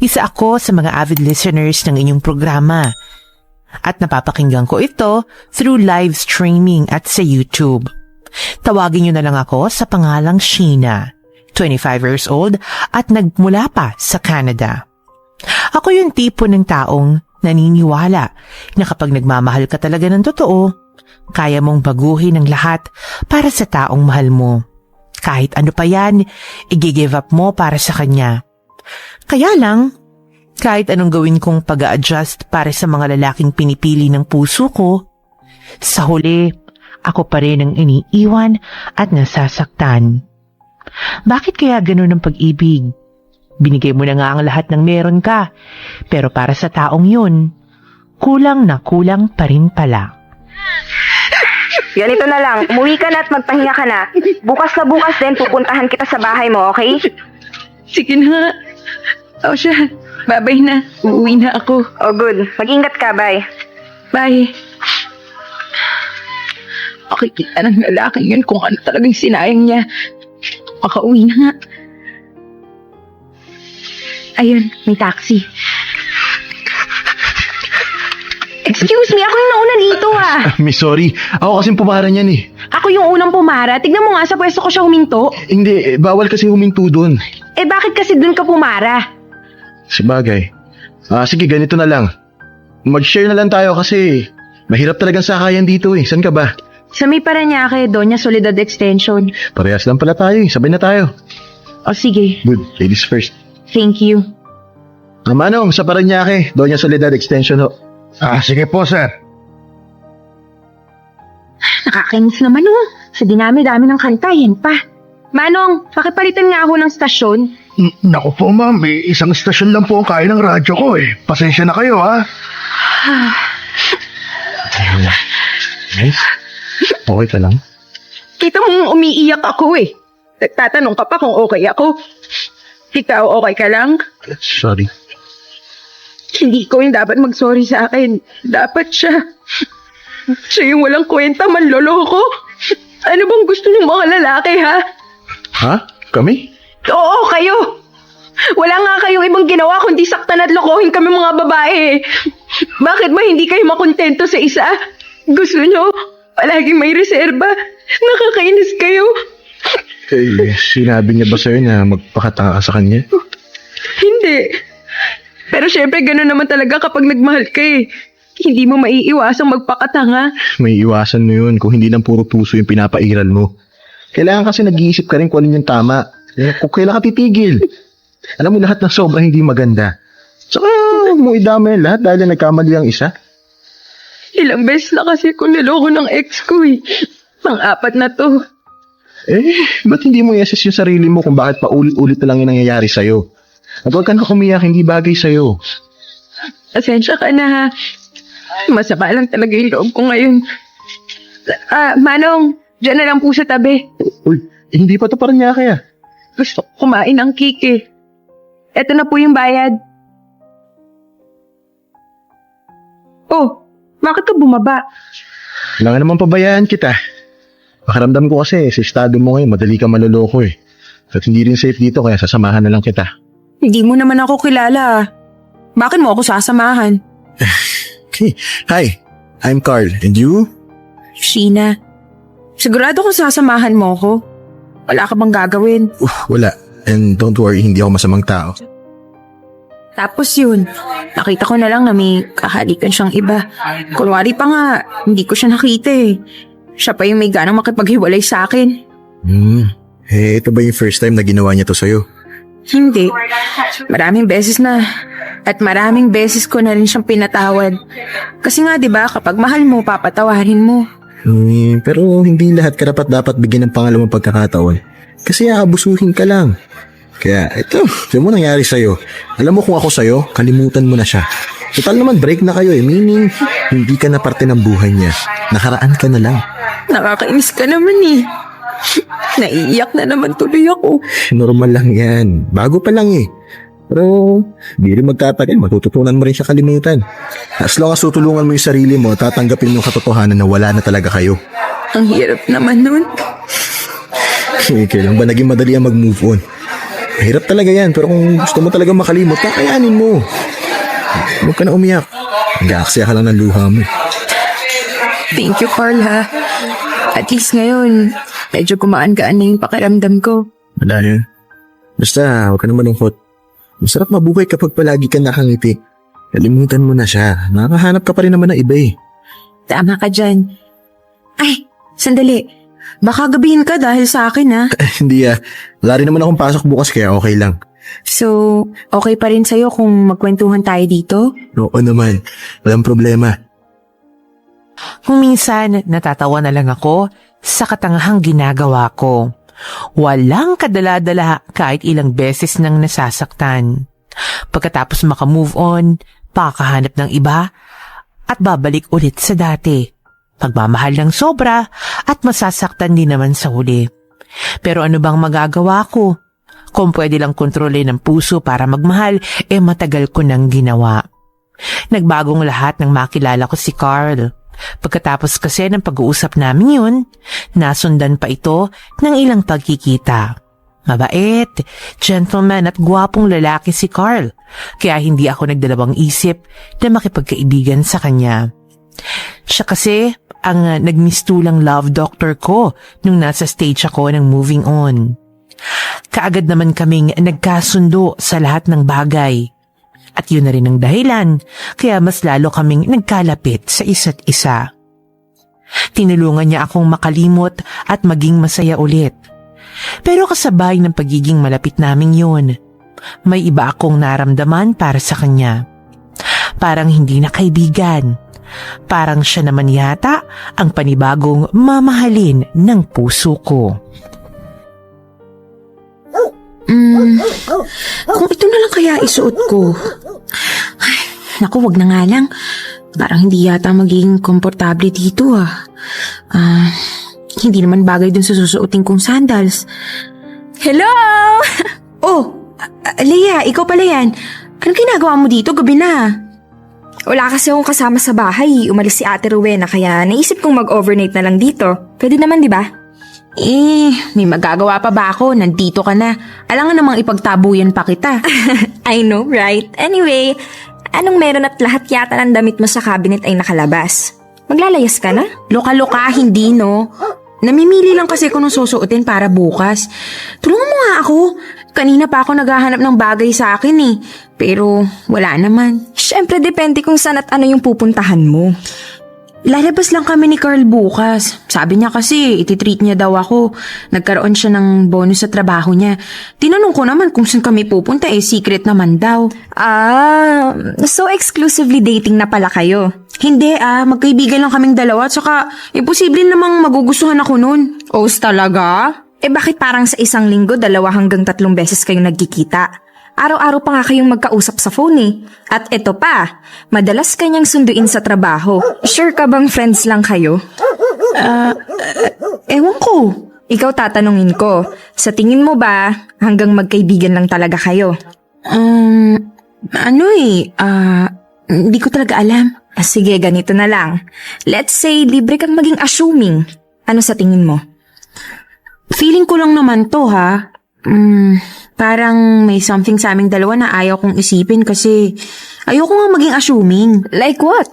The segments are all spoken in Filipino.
Isa ako sa mga avid listeners ng inyong programa at napapakinggan ko ito through live streaming at sa YouTube. Tawagin niyo na lang ako sa pangalang Sheena, 25 years old at nagmula pa sa Canada. Ako yung tipo ng taong naniniwala na kapag nagmamahal ka talaga ng totoo, kaya mong baguhin ang lahat para sa taong mahal mo. Kahit ano pa yan, i-give up mo para sa kanya. Kaya lang, kahit anong gawin kong pag-a-adjust para sa mga lalaking pinipili ng puso ko, sa huli, ako pa rin ang iniiwan at nasasaktan. Bakit kaya ganun ang pag-ibig? Binigay mo na nga ang lahat ng meron ka, pero para sa taong yun, kulang na kulang pa rin pala. Ganito na lang, umuwi ka na at magpahinga ka na. Bukas na bukas din pupuntahan kita sa bahay mo, okay? Sige na. O siya, babay na. Uuwi na ako. Oh good, mag-ingat ka, bye. Bye. Makikita ng lalaking yun kung ano talagang sinayang niya. Makauwi na nga. Ayun, may taxi. Excuse me, ako yung nauna dito Miss, sorry. Ako kasing pumara niyan eh. Ako yung unang pumara. Tignan mo nga sa pwesto ko siya huminto. Hindi, bawal kasi huminto doon. Bakit kasi dun ka pumara? Sabagay. Sige, ganito na lang. Mag-share na lang tayo kasi mahirap talagang sakayan dito eh. Saan ka ba? Sa may Parañaque, Doña Soledad Extension. Parehas lang pala tayo eh. Sabay na tayo. O sige, Good, ladies first. thank you. Manong, sa Parañaque, Doña Soledad Extension ho. Sige po, sir. Nakakainis naman sa dinami-dami ng kanta, yan pa. Manong, pakipalitan nga ako ng stasyon. Naku po, ma'am. Isang stasyon lang po ang kaya ng radyo ko eh. Pasensya na kayo, ha? Nice. Okay ka lang? Kita mong umiiyak ako eh. Nagtatanong ka pa kung okay ako. Ikaw, okay ka lang? Sorry. Hindi ko yung dapat mag-sorry sa akin. Dapat siya. Siya yung walang kwenta, manloloko. Ano bang gusto ng mga lalaki, ha? Ha? Kami? Oo, kayo. Wala nga kayong ibang ginawa kundi saktan at lokohin kami mga babae. Bakit ba hindi kayo makontento sa isa? Gusto nyo? Palaging may reserba. Nakakainis kayo. Sinabi niya ba sa'yo na magpakatanga ka sa kanya? Hindi. Pero syempre gano'n naman talaga kapag nagmahal ka eh. Hindi mo maiiwasang magpakatanga. May iwasan mo yun kung hindi lang puro puso yung pinapairal mo. Kailangan kasi nag-iisip ka rin kung alin yung tama. Kung kailan ka titigil. Alam mo lahat ng sobrang hindi maganda. Saka mo idama yung lahat dahil nagkamali ang isa. Ilang beses na kasi kung niloko ng ex ko eh. Pang-apat na to. Ba't hindi mo i-assess yung sarili mo kung bakit pa ulit-ulit na lang yung nangyayari sa'yo? At huwag ka na kumiyak, hindi bagay sa'yo. Asensya ka na ha. Masama lang talaga yung loob ko ngayon. Manong, dyan na lang po sa tabi. Uy, hindi pa to parang niya kaya. Gusto ko kumain ng cake eh. Eto na po yung bayad. Oh, bakit ka bumaba? Kailangan naman pabayaan kita. Pakiramdam ko kasi sa estado mo ngayon, madali ka maloloko eh. At hindi rin safe dito kaya sasamahan na lang kita. Hindi mo naman ako kilala. Bakit mo ako sasamahan? Okay. Hi, I'm Carl. And you? Sheena, sigurado kung sasamahan mo ako. Wala ka bang gagawin? Wala. And don't worry, hindi ako masamang tao. Tapos yun, nakita ko na lang na may kahalikan siyang iba. Kunwari pa nga, hindi ko siya nakita eh. Siya pa yung may ganang makipaghiwalay sa akin. Ito ba yung first time na ginawa niya to sa'yo? Hindi. Maraming beses na. At maraming beses ko na rin siyang pinatawad. Kasi nga 'di ba, kapag mahal mo, papatawarin mo. Pero hindi lahat karapat dapat bigyan ng pangalawang pagkakataon. Kasi aabusuhin ka lang. Kaya ito mo nangyari sa'yo. Alam mo kung ako sa'yo, kalimutan mo na siya. Total naman break na kayo eh. Meaning, hindi ka na parte ng buhay niya. Nakaraan ka na lang. Nakakainis ka naman eh. Naiiyak na naman tuloy ako. Normal lang yan. Bago pa lang eh. Pero, di rin magtatagal. Matututunan mo rin siya kalimutan. As long as tutulungan mo yung sarili mo, tatanggapin mo yung katotohanan na wala na talaga kayo. Ang hirap naman nun. Kailan ba naging madali ang mag-move on? Mahirap talaga yan, pero kung gusto mo talaga makalimot, kakayanin mo. Huwag ka na umiyak. Nag-aaksaya ka lang ng luha mo. Thank you, Carl, ha. At least ngayon, medyo gumaan-gaan na yung pakiramdam ko. Wala yun. Basta, huwag ka na malungkot. Masarap mabuhay kapag palagi ka nakangiti. Kalimutan mo na siya. Nakakahanap ka pa rin naman ng iba eh. Tama ka dyan. Ay, sandali. Baka gabihin ka dahil sa akin, ha. Hindi wala rin naman akong pasok bukas kaya okay lang. So, okay pa rin sa'yo kung magkwentuhan tayo dito? Oo naman. Walang problema. Kung minsan, natatawa na lang ako sa katangahang ginagawa ko. Walang kadala-dala kahit ilang beses nang nasasaktan. Pagkatapos makamove on, pakakahanap ng iba, at babalik ulit sa dati. Pagmamahal ng sobra at masasaktan din naman sa huli. Pero ano bang magagawa ko? Kung pwede lang kontrolin ng puso para magmahal, matagal ko nang ginawa. Nagbagong lahat nang makilala ko si Carl. Pagkatapos kasi ng pag-uusap namin yun, nasundan pa ito ng ilang pagkikita. Mabait, gentleman at gwapong lalaki si Carl, kaya hindi ako nagdalawang isip na makipagkaibigan sa kanya. Siya kasi ang nagmistulang love doctor ko nung nasa stage ako ng moving on. Kaagad naman kaming nagkasundo sa lahat ng bagay. At yun na rin ang dahilan, kaya mas lalo kaming nagkalapit sa isa't isa. Tinulungan niya akong makalimot at maging masaya ulit. Pero kasabay ng pagiging malapit naming yun, may iba akong naramdaman para sa kanya. Parang hindi na kaibigan. Parang siya naman yata ang panibagong mamahalin ng puso ko. Kung ito na lang kaya isuot ko. Ay, naku, wag na nga lang. Parang hindi yata magiging komportable dito, hindi naman bagay dun sa susuotin kong sandals. Hello! Oh, Leia, ikaw pala yan. Anong ginagawa mo dito? Gabi na. Wala kasi akong kasama sa bahay. Umalis si Ate Rowena kaya naisip kong mag-overnight na lang dito. Pwede naman, di ba? May magagawa pa ba ako? Nandito ka na. Alangan namang ipagtabuyan pa kita. I know, right? Anyway, anong meron at lahat yata ng damit mo sa cabinet ay nakalabas? Maglalayas ka na? Loka-loka, hindi no. Namimili lang kasi ako ng susuotin para bukas. Tulungan mo nga ako. Kanina pa ako naghahanap ng bagay sa akin eh. Pero wala naman. Siyempre, depende kung saan at ano yung pupuntahan mo. Lalabas lang kami ni Carl bukas. Sabi niya kasi ititreat niya daw ako. Nagkaroon siya ng bonus sa trabaho niya. Tinanong ko naman kung saan kami pupunta secret naman daw. So exclusively dating na pala kayo. Hindi magkaibigan lang kaming dalawa at saka imposible namang magugustuhan ako nun. Os talaga? Bakit parang sa isang linggo 2 hanggang 3 beses kayong nagkikita? Araw-araw pa nga kayong magkausap sa phone eh. At eto pa, madalas kanyang sunduin sa trabaho. Sure ka bang friends lang kayo? Ewan ko. Ikaw tatanungin ko, sa tingin mo ba hanggang magkaibigan lang talaga kayo? Hindi ko talaga alam. Sige, ganito na lang. Let's say libre kang maging assuming. Ano sa tingin mo? Feeling ko lang naman to parang may something sa aming dalawa na ayaw kong isipin kasi ayoko nga maging assuming. Like what?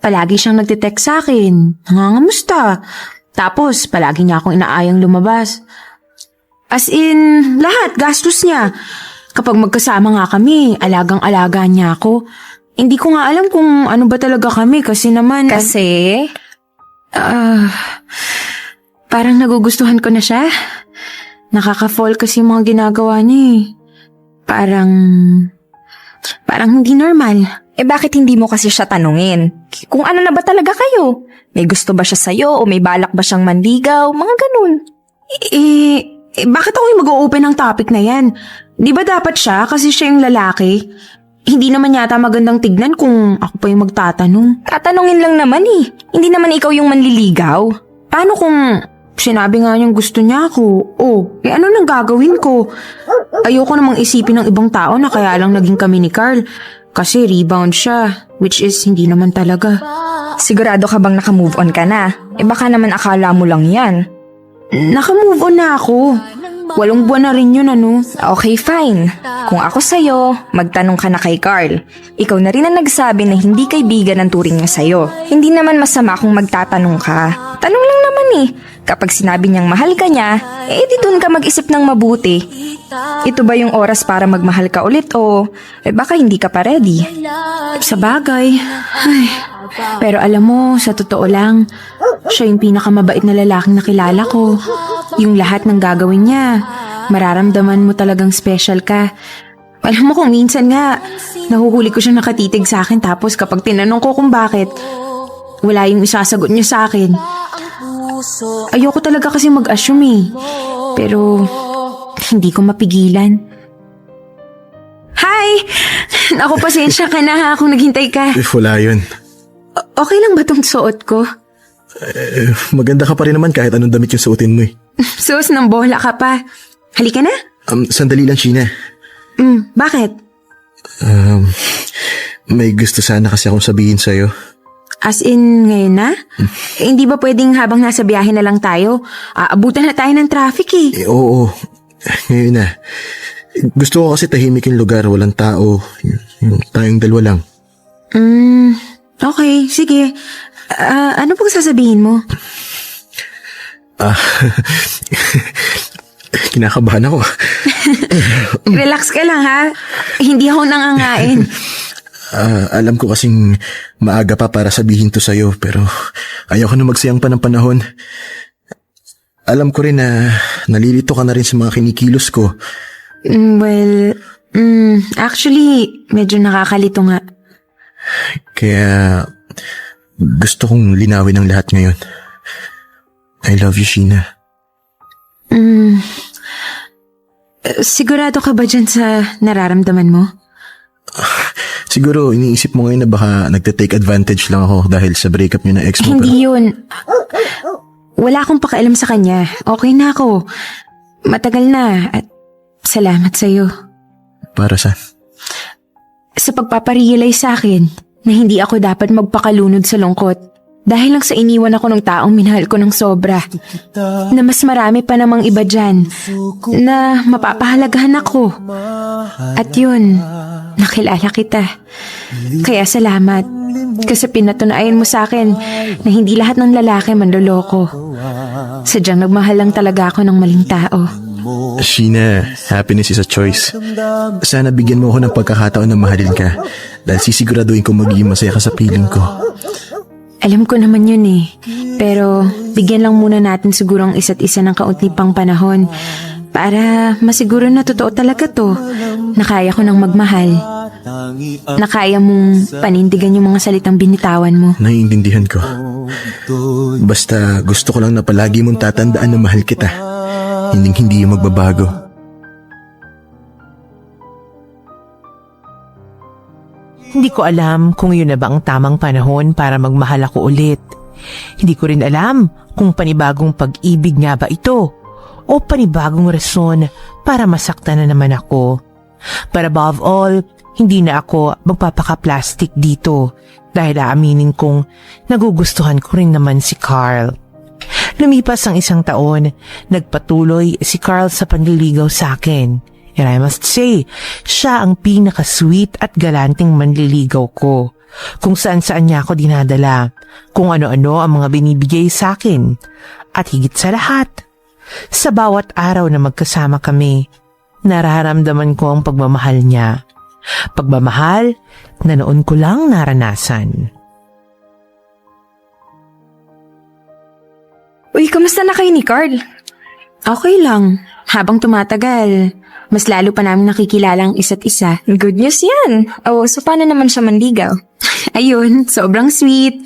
Palagi siyang nagtitext sa akin. Nangangamusta. Tapos palagi niya akong inaayang lumabas. As in, lahat, gastos niya. Kapag magkasama nga kami, alagang-alaga niya ako. Hindi ko nga alam kung ano ba talaga kami kasi naman... Kasi? Parang nagugustuhan ko na siya. Nakaka-fall kasi yung mga ginagawa niya eh. Parang hindi normal. Bakit hindi mo kasi siya tanungin? Kung ano na ba talaga kayo? May gusto ba siya sa'yo o may balak ba siyang manligaw? Mga ganun. Bakit ako yung mag-o-open ng topic na yan? Di ba dapat siya kasi siya yung lalaki? Hindi naman yata magandang tignan kung ako pa yung magtatanong. Tatanungin lang naman eh. Hindi naman ikaw yung manliligaw. Paano kung sinabi nga niyang gusto niya ako? Ano nang gagawin ko? Ayoko namang isipin ng ibang tao na kaya lang naging kami ni Carl. Kasi rebound siya, which is hindi naman talaga. Sigurado ka bang naka-move on ka na? Baka naman akala mo lang yan. Naka-move on na ako. 8 buwan na rin yun, ano? Okay, fine. Kung ako sa'yo, magtanong ka na kay Carl. Ikaw na rin ang nagsabi na hindi kaibigan ang turing niya sa'yo. Hindi naman masama kung magtatanong ka. Tanong lang naman eh. Kapag sinabi niyang mahal ka niya, di dun ka mag-isip ng mabuti. Ito ba yung oras para magmahal ka ulit o baka hindi ka pa ready? Sa bagay. Ay, pero alam mo, sa totoo lang, siya yung pinakamabait na lalaking nakilala ko. Yung lahat ng gagawin niya, mararamdaman mo talagang special ka. Alam mo kung minsan nga, nahuhuli ko siya nakatitig sa akin tapos kapag tinanong ko kung bakit, wala yung isasagot niya sa akin. Ayoko talaga kasi mag-assume eh. Pero hindi ko mapigilan. Hi! Ako, pasensya ka na ha kung naghintay ka. Wala yun. Okay lang ba tong suot ko? Maganda ka pa rin naman kahit anong damit yung suotin mo eh. Sus, nang bola ka pa. Halika na. Sandali lang, Sheena. Bakit? May gusto sana kasi akong sabihin sa'yo. As in, ngayon na? Hindi ba pwedeng habang nasa biyahe na lang tayo? Aabutan na tayo ng traffic eh. Oo, ngayon na. Gusto ko kasi tahimik yung lugar, walang tao. Tayong dalawa lang. Okay, sige. Ano pong sasabihin mo? Kinakabahan ako. Relax ka lang ha. Hindi ako nangangain. Alam ko kasing maaga pa para sabihin to sa'yo, pero ayoko na magsayang pa ng panahon. Alam ko rin na nalilito ka na rin sa mga kinikilos ko. Well, actually, medyo nakakalito nga. Kaya gusto kong linawin ang lahat ngayon. I love you, Sheena. Sigurado ka ba dyan sa nararamdaman mo? Siguro, iniisip mo ngayon na baka nagte-take advantage lang ako dahil sa breakup niyo ng ex mo. Hindi yun. Wala akong pakialam sa kanya. Okay na ako. Matagal na at salamat sa'yo. Para saan? Sa pagpaparealize sa akin na hindi ako dapat magpakalunod sa lungkot. Dahil lang sa iniwan ako ng taong minahal ko ng sobra. Na mas marami pa namang iba dyan na mapapahalagahan ako. At yun, nakilala kita. Kaya salamat. Kasi pinatunayan mo sa akin na hindi lahat ng lalaki manloloko. Sadyang nagmahal lang talaga ako ng maling tao. Sheena, happiness is a choice. Sana bigyan mo ako ng pagkakataon na mahalin ka. Dahil sisiguraduhin ko magiging masaya ka sa piling ko. Alam ko naman yun eh. Pero bigyan lang muna natin siguro ang isa't isa ng kaunti pang panahon para masiguro na totoo talaga to. Na kaya ko nang magmahal. Na kaya mong panindigan yung mga salitang binitawan mo. Naiintindihan ko. Basta gusto ko lang na palagi mong tatandaan na mahal kita. Hindi yung magbabago. Hindi ko alam kung yun na ba ang tamang panahon para magmahal ako ulit. Hindi ko rin alam kung panibagong pag-ibig nga ba ito o panibagong rason para masaktan na naman ako. But above all, hindi na ako magpapaka-plastic dito dahil aaminin kong nagugustuhan ko rin naman si Carl. Lumipas ang 1 taon, nagpatuloy si Carl sa panliligaw sa akin. And I must say, siya ang pinaka-sweet at galanting manliligaw ko. Kung saan-saan niya ako dinadala, kung ano-ano ang mga binibigay sa akin. At higit sa lahat, sa bawat araw na magkasama kami, nararamdaman ko ang pagmamahal niya. Pagmamahal na noon ko lang naranasan. Uy, kamusta na kayo ni Carl? Okay lang. Habang tumatagal, mas lalo pa namin nakikilala ang isa't isa. Good news yan. Oh, so paano naman siya manligaw? Ayun, sobrang sweet.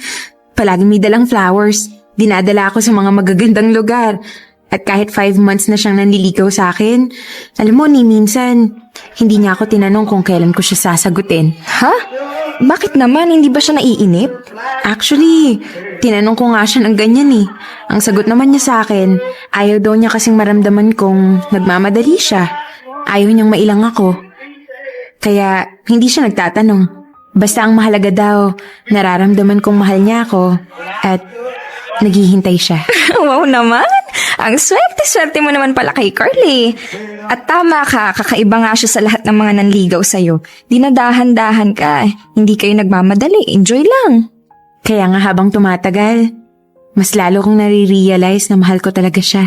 Palaging may dalang flowers. Dinadala ako sa mga magagandang lugar. At kahit 5 months na siyang nanliligaw sa akin, alam mo ni minsan, hindi niya ako tinanong kung kailan ko siya sasagutin. Ha? Bakit naman? Hindi ba siya naiinip? Actually, tinanong ko nga siya ng ganyan eh. Ang sagot naman niya sa akin, ayaw daw niya kasing maramdaman kong nagmamadali siya. Ayaw niyang mailang ako. Kaya hindi siya nagtatanong. Basta ang mahalaga daw, nararamdaman kong mahal niya ako at naghihintay siya. Wow naman! Ang swerte-swerte mo naman pala kay Carly. At tama ka, kakaiba nga siya sa lahat ng mga nanligaw sa'yo. Dinadahan-dahan ka, hindi kayo nagmamadali, enjoy lang. Kaya nga habang tumatagal, mas lalo kong nare-realize na mahal ko talaga siya.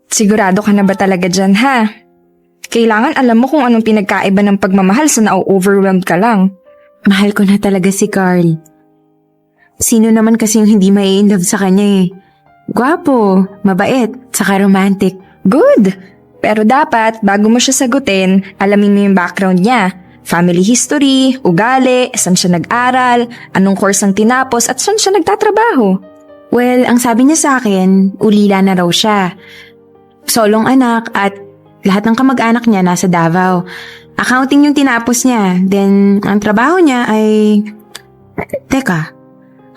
Sigurado ka na ba talaga dyan, ha? Kailangan alam mo kung anong pinagkaiba ng pagmamahal sa na-overwhelmed ka lang. Mahal ko na talaga si Carl. Sino naman kasi yung hindi may in love sa kanya eh. Gwapo, mabait, saka romantic. Good! Pero dapat, bago mo siya sagutin, alamin mo yung background niya. Family history, ugali, saan siya nag-aral, anong course ang tinapos, at saan siya nagtatrabaho. Well, ang sabi niya sa akin, ulila na raw siya. Solong anak at lahat ng kamag-anak niya nasa Davao. Accounting yung tinapos niya. Then, ang trabaho niya ay... Teka,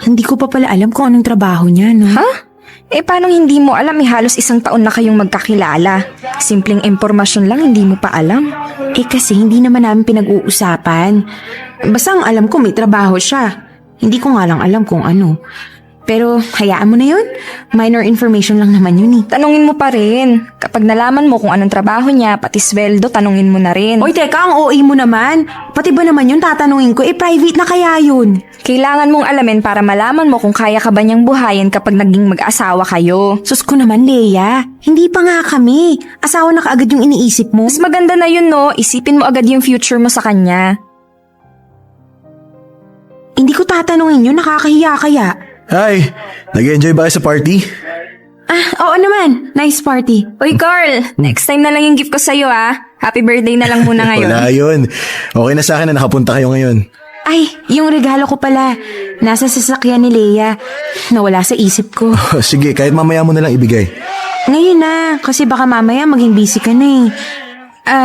hindi ko pa pala alam kung anong trabaho niya, no? Ha? Paano hindi mo alam? Halos 1 taon na kayong magkakilala. Simpleng impormasyon lang, hindi mo pa alam. Kasi hindi naman namin pinag-uusapan. Basta ang alam ko may trabaho siya. Hindi ko nga lang alam kung ano. Pero hayaan mo na yun. Minor information lang naman yun eh. Tanungin mo pa rin. Kapag nalaman mo kung anong trabaho niya, pati sweldo, tanungin mo na rin. Oy, teka, ang OA mo naman. Pati ba naman yun tatanungin ko? Private na kaya yun. Kailangan mong alamin para malaman mo kung kaya ka ba niyang buhayin kapag naging mag-asawa kayo. Sus ko naman, Leia. Hindi pa nga kami. Asawa na kaagad yung iniisip mo. Mas maganda na yun, no? Isipin mo agad yung future mo sa kanya. Hindi ko tatanungin yun, nakakahiya kaya. Hi! Nag-enjoy ba kayo sa party? Oo naman. Nice party. Uy, Carl! Next time na lang yung gift ko sa'yo, ah. Happy birthday na lang muna ngayon. Wala yun. Okay na sa akin na nakapunta kayo ngayon. Ay, yung regalo ko pala. Nasa sasakyan ni Leia. Nawala sa isip ko. Sige, kahit mamaya mo na lang ibigay. Ngayon na, kasi baka mamaya maging busy ka na eh.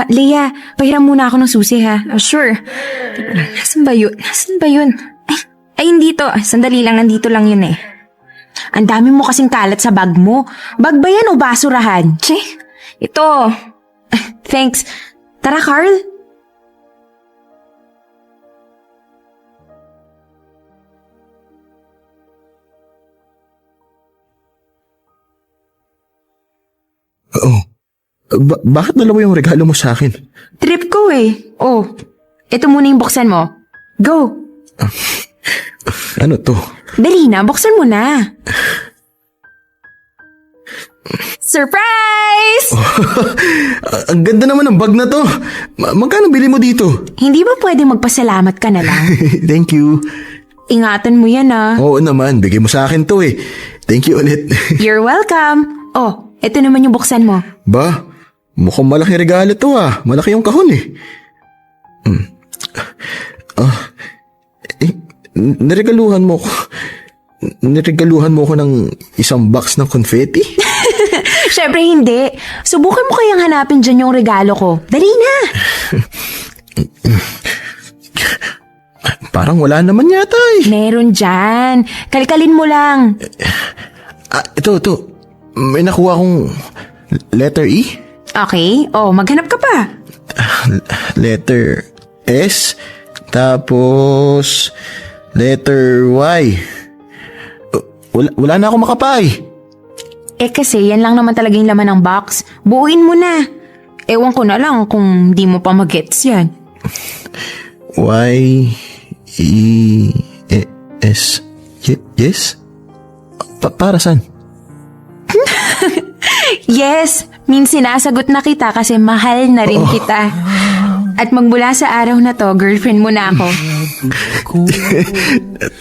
Leia, pahiram muna ako ng susi ha. Sure. Nasaan ba yun? Ay, hindi to. Sandali lang, nandito lang yun eh. Ang dami mo kasing kalat sa bag mo. Bag ba yan o basurahan? Che, ito. Thanks. Tara, Carl. Oo. Bakit dalawa yung regalo mo sa akin? Trip ko eh. Oh, ito muna yung buksan mo. Go. Ano to? Dali na, buksan mo na. Surprise! Ang ganda naman ng bag na to. Magkano bili mo dito? Hindi ba pwede magpasalamat ka na lang? Thank you. Ingatan mo yan ah. Oo naman, bigay mo sa akin to eh. Thank you ulit. You're welcome. Oh, ito naman yung buksan mo. Ba, mukhang malaki regalo to ah. Malaki yung kahon eh. Niregaluhan mo ko ng isang box ng confetti? Syempre hindi. Subukan mo kayang hanapin dyan yung regalo ko. Dali na. Parang wala naman yata eh. Meron dyan. Kalkalin mo lang. Ito. May nakuha akong letter E. Okay. Oh, maghanap ka pa. Letter S. Tapos letter Y. Wala na ako makapay. Kasi yan lang naman talaga yung laman ng box. Buuin mo na. Ewan ko na lang kung di mo pa mag-gets yan. Y, E, S. Yes? Para saan? Yes, means sinasagot na kita kasi mahal na rin kita. At magmula sa araw na to, girlfriend mo na ako.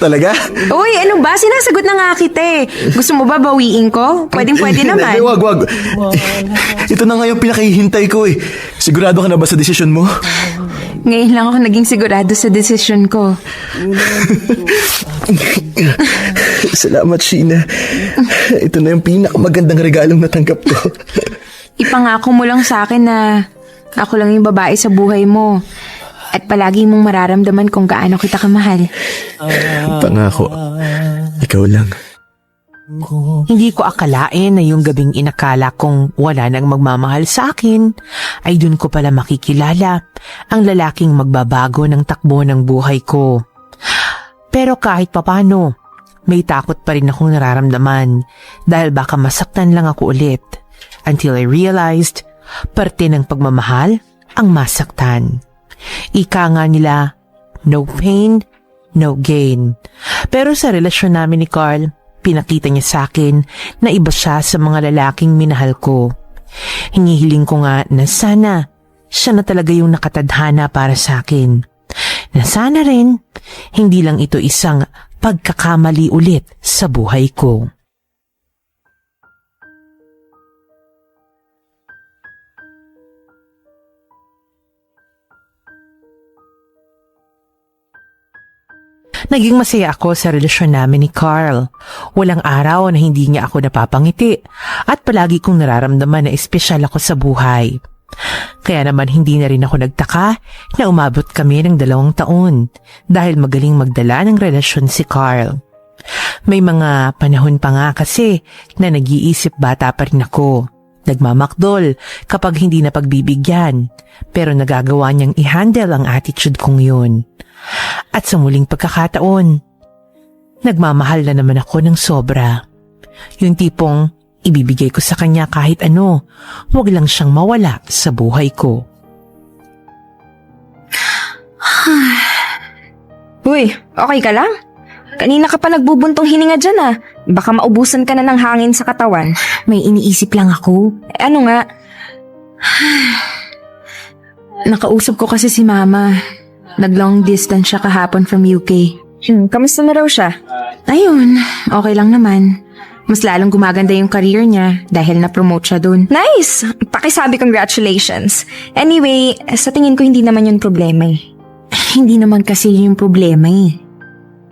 Talaga? Uy, ano ba? Sinasagot na nga kita eh. Gusto mo ba bawiin ko? Pwede naman. Wag. Ito na nga yung pinakahihintay ko eh. Sigurado ka na ba sa desisyon mo? Ngayon lang ako naging sigurado sa desisyon ko. Salamat, Sheena. Ito na yung pinakamagandang regalong natanggap ko. Ipangako mo lang sa akin na ako lang yung babae sa buhay mo. At palagi mong mararamdaman kung gaano kita kamahal. Pangako. Ikaw lang. Hindi ko akalain na yung gabing inakala kong wala nang magmamahal sa akin, ay dun ko pala makikilala ang lalaking magbabago ng takbo ng buhay ko. Pero kahit papano, may takot pa rin akong nararamdaman dahil baka masaktan lang ako ulit until I realized parte ng pagmamahal ang masaktan. Ika nga nila, no pain, no gain. Pero sa relasyon namin ni Carl, pinakita niya sa akin na iba siya sa mga lalaking minahal ko. Hinihiling ko nga na sana siya na talaga yung nakatadhana para sa akin. Na sana rin, hindi lang ito isang pagkakamali ulit sa buhay ko. Naging masaya ako sa relasyon namin ni Carl. Walang araw na hindi niya ako napapangiti at palagi kong nararamdaman na espesyal ako sa buhay. Kaya naman hindi na rin ako nagtaka na umabot kami ng 2 taon dahil magaling magdala ng relasyon si Carl. May mga panahon pa nga kasi na nag-iisip bata pa rin ako. Nagmamakdol kapag hindi na pagbibigyan pero nagagawa niyang i-handle ang attitude kong yun. At sa muling pagkakataon, nagmamahal na naman ako ng sobra. Yung tipong ibibigay ko sa kanya kahit ano, huwag lang siyang mawala sa buhay ko. Uy, okay ka lang? Kanina ka pa nagbubuntong hininga dyan ah. Baka maubusan ka na ng hangin sa katawan. May iniisip lang ako. Ano nga? Nakausap ko kasi si Mama. Nag-long distance siya kahapon from UK. Kamusta na raw siya? Ayun, okay lang naman. Mas lalong gumaganda yung career niya dahil na-promote siya dun. Nice! Pakisabi congratulations. Anyway, sa tingin ko hindi naman yun problema eh. Hindi naman kasi yun yung problema eh.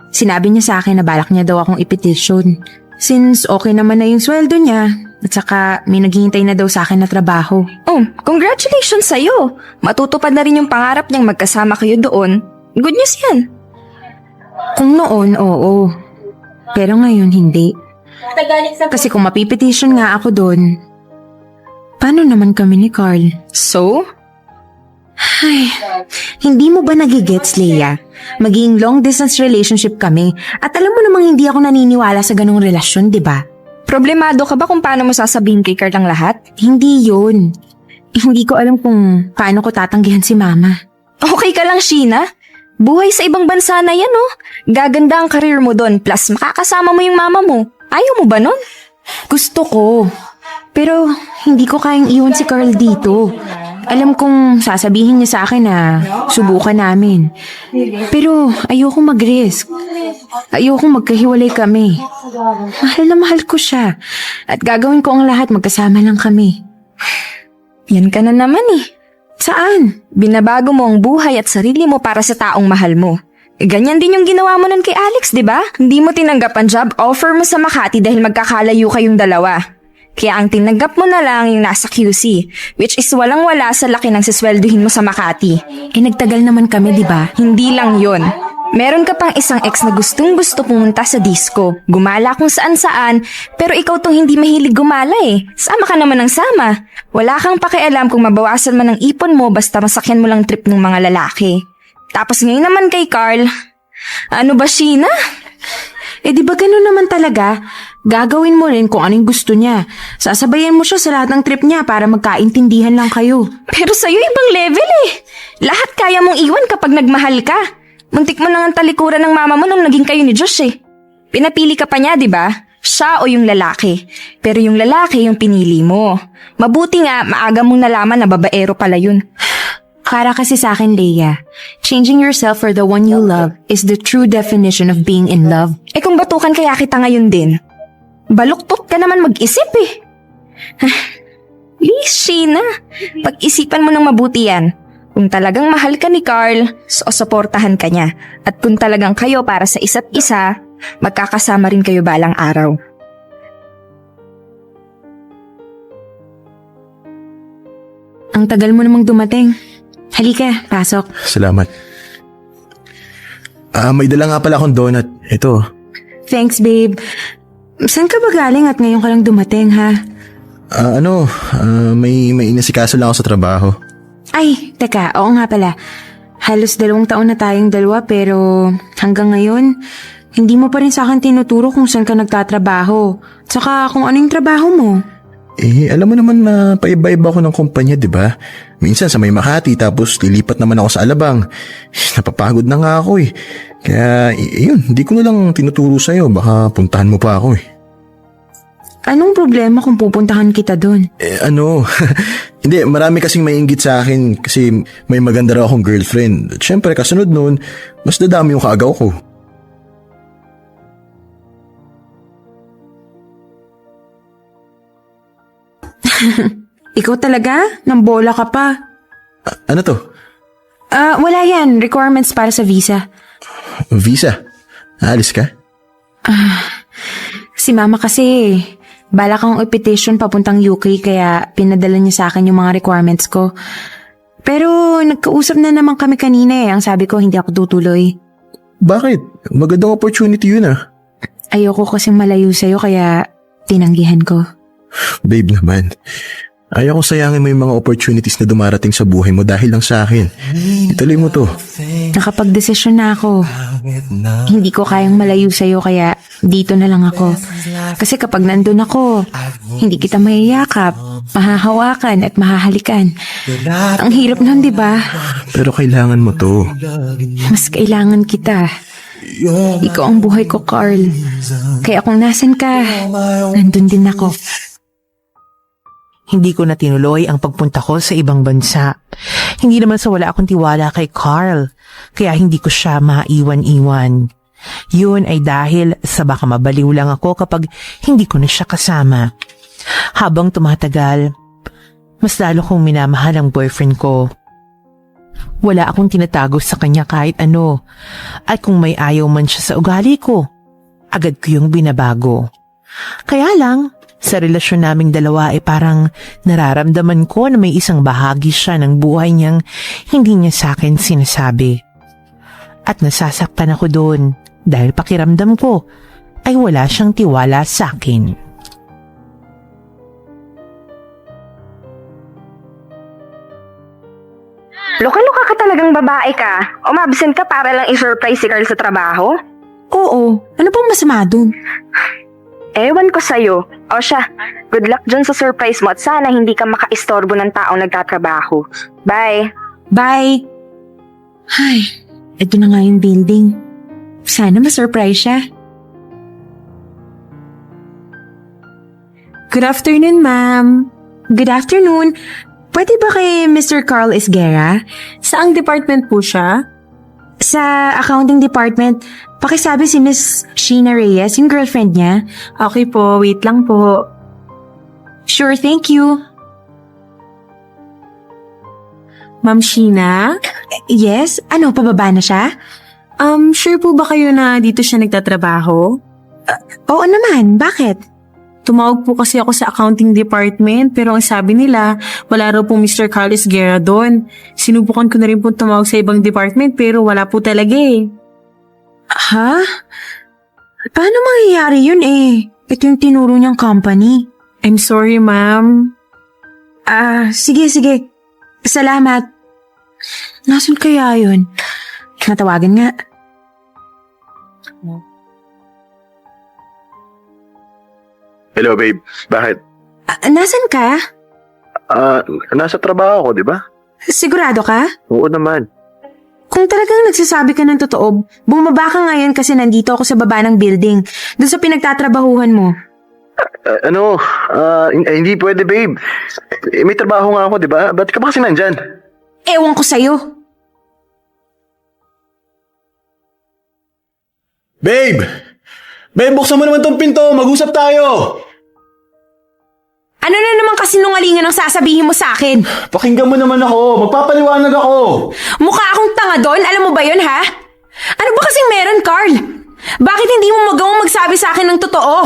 Sinabi niya sa akin na balak niya daw akong i-petition. Since okay naman na yung sweldo niya, at saka may naghihintay na daw sa akin na trabaho. Oh, congratulations sa'yo! Matutupad na rin yung pangarap niyang magkasama kayo doon. Good news yan. Kung noon, oo. Pero ngayon, hindi. Kasi kung mapipetition nga ako doon, paano naman kami ni Carl? So? Ay, hindi mo ba nagigets, Leia? Maging long-distance relationship kami at alam mo namang hindi ako naniniwala sa ganong relasyon, di ba? Problemado ka ba kung paano mo sasabihin kay Carl ang lahat? Hindi yun. Hindi ko alam kung paano ko tatanggihan si Mama. Okay ka lang, Sheena? Buhay sa ibang bansa na yan, oh. Gaganda ang career mo doon, plus makakasama mo yung mama mo. Ayaw mo ba nun? Gusto ko. Pero hindi ko kayang iwan si Carl dito. Alam kong sasabihin niya sa akin na subukan namin. Pero ayoko mag-risk. Ayoko magkahiwalay kami. Mahal na mahal ko siya. At gagawin ko ang lahat, magkasama lang kami. Yan ka na naman eh. Saan? Binabago mo ang buhay at sarili mo para sa taong mahal mo. Ganyan din yung ginawa mo nun kay Alex, di ba? Hindi mo tinanggap ang job offer mo sa Makati dahil magkakalayo kayong dalawa. Kaya ang tinanggap mo na lang yung nasa QC, which is walang-wala sa laki ng siswelduhin mo sa Makati. Nagtagal naman kami, di ba? Hindi lang yon. Meron ka pang isang ex na gustong-gusto pumunta sa disco. Gumala kung saan-saan, pero ikaw tong hindi mahilig gumala eh. Sama ka naman ng sama. Wala kang pakialam kung mabawasan man ang ipon mo basta masakyan mo lang trip ng mga lalaki. Tapos ngayon naman kay Carl, ano ba, Sheena? Di ba ganun naman talaga? Gagawin mo rin kung anong gusto niya. Sasabayan mo siya sa lahat ng trip niya para magkaintindihan lang kayo. Pero sa'yo ibang level eh. Lahat kaya mong iwan kapag nagmahal ka. Muntik mo nang ang talikuran ng mama mo nung naging kayo ni Josh eh. Pinapili ka pa niya, di ba? Siya o yung lalaki. Pero yung lalaki yung pinili mo. Mabuti nga, maaga mong nalaman na babaero pala yun. Para kasi sa akin, Leia, changing yourself for the one you love is the true definition of being in love. Kung batukan kaya kita ngayon din, baluktot ka naman mag-isip eh. Please, Sheena, pag-isipan mo ng mabuti yan. Kung talagang mahal ka ni Carl, suportahan ka niya. At kung talagang kayo para sa isa't isa, magkakasama rin kayo balang araw. Ang tagal mo namang dumating. Halika, pasok. Salamat. May dala nga pala akong donut. Ito. Thanks, babe. Saan ka ba galing at ngayon ka lang dumating, ha? May inasikaso lang ako sa trabaho. Ay, teka, oo nga pala. Halos 2 taon na tayong dalawa pero hanggang ngayon, hindi mo pa rin sa akin tinuturo kung saan ka nagtatrabaho. Tsaka kung ano yung trabaho mo. Alam mo naman na paiba-iba ako ng kumpanya, di ba? Minsan sa may Makati, tapos lilipat naman ako sa Alabang. Napapagod na nga ako eh. Kaya, yun, hindi ko na lang tinuturo sa'yo. Baka puntahan mo pa ako eh. Anong problema kung pupuntahan kita doon? Hindi, marami kasing maiinggit sa akin kasi may maganda raw akong girlfriend. At syempre, kasunod nun, mas dadami yung kaagaw ko. Ikaw talaga? Nambola ka pa. Ano to? Wala yan. Requirements para sa visa. Visa? Aalis ka? Si mama kasi, balak kang i-petition papuntang UK kaya pinadala niya sa akin yung mga requirements ko. Pero nagkausap na naman kami kanina eh. Ang sabi ko, hindi ako tutuloy. Bakit? Magandang opportunity yun ah. Ayoko kasing malayo sa'yo kaya tinanggihan ko. Babe naman, ayaw kong sayangin mo yung mga opportunities na dumarating sa buhay mo dahil lang sa akin. Ituloy mo to. Nakapag-desisyon na ako. Hindi ko kayang malayo sa'yo kaya dito na lang ako. Kasi kapag nandun ako, hindi kita mayayakap, mahahawakan at mahahalikan. Ang hirap nun, di ba? Pero kailangan mo to. Mas kailangan kita. Ikaw ang buhay ko, Carl. Kaya kung nasan ka, nandun din ako. Hindi ko na tinuloy ang pagpunta ko sa ibang bansa. Hindi naman sa wala akong tiwala kay Carl, kaya hindi ko siya maiwan-iwan. Yun ay dahil sa baka mabaliw lang ako kapag hindi ko na siya kasama. Habang tumatagal, mas lalo kong minamahal ang boyfriend ko. Wala akong tinatago sa kanya kahit ano, at kung may ayaw man siya sa ugali ko, agad ko yung binabago. Kaya lang, sa relasyon naming dalawa ay parang nararamdaman ko na may isang bahagi siya ng buhay niyang hindi niya sa akin sinasabi. At nasasaktan ako doon dahil pakiramdam ko ay wala siyang tiwala sa akin. Loka-loka ka talagang babae ka. Umabsent ka para lang i-surprise si Carl sa trabaho? Oo, ano pang masama dun? Ewan ko sa'yo. O siya, good luck dyan sa surprise mo at sana hindi ka makaistorbo ng taong nagtatrabaho. Bye! Bye! Ay, ito na nga yung building. Sana ma-surprise siya. Good afternoon, ma'am. Good afternoon. Pwede ba kay Mr. Carl Esguerra? Saang department po siya? Sa accounting department. Pakisabi si Miss Sheena Reyes, yung girlfriend niya. Okay po, wait lang po. Sure, thank you. Ma'am Sheena? Yes? Ano, pababa na siya? Sure po ba kayo na dito siya nagtatrabaho? Oo naman, bakit? Tumawag po kasi ako sa accounting department pero ang sabi nila, wala raw po Mr. Carlos Guerra doon. Sinubukan ko na rin po tumawag sa ibang department pero wala po talaga eh. Ha? Paano mangyayari yun eh? Ito yung tinuro niyang company. I'm sorry, ma'am. Sige. Salamat. Nasaan kaya yun? Natawagan nga. Hello, babe. Bakit? Nasaan ka? Nasa trabaho ako, di ba? Sigurado ka? Oo naman. Kung talagang nagsasabi ka ng totoo, bumaba ka ngayon kasi nandito ako sa baba ng building, doon sa pinagtatrabahuhan mo. Hindi pwede, babe. May trabaho nga ako, di ba? Ba't ka ba kasi nandyan? Ewan ko sa'yo. Babe! Babe, buksan mo naman tong pinto. Mag-usap tayo. Ano na naman kasi nungalingan ang sasabihin mo sa akin? Pakinggan mo naman ako. Magpapaliwanag ako. Mukha akong tanga doon? Alam mo ba yun, ha? Ano ba kasing meron, Carl? Bakit hindi mo magawang magsabi sa akin ng totoo?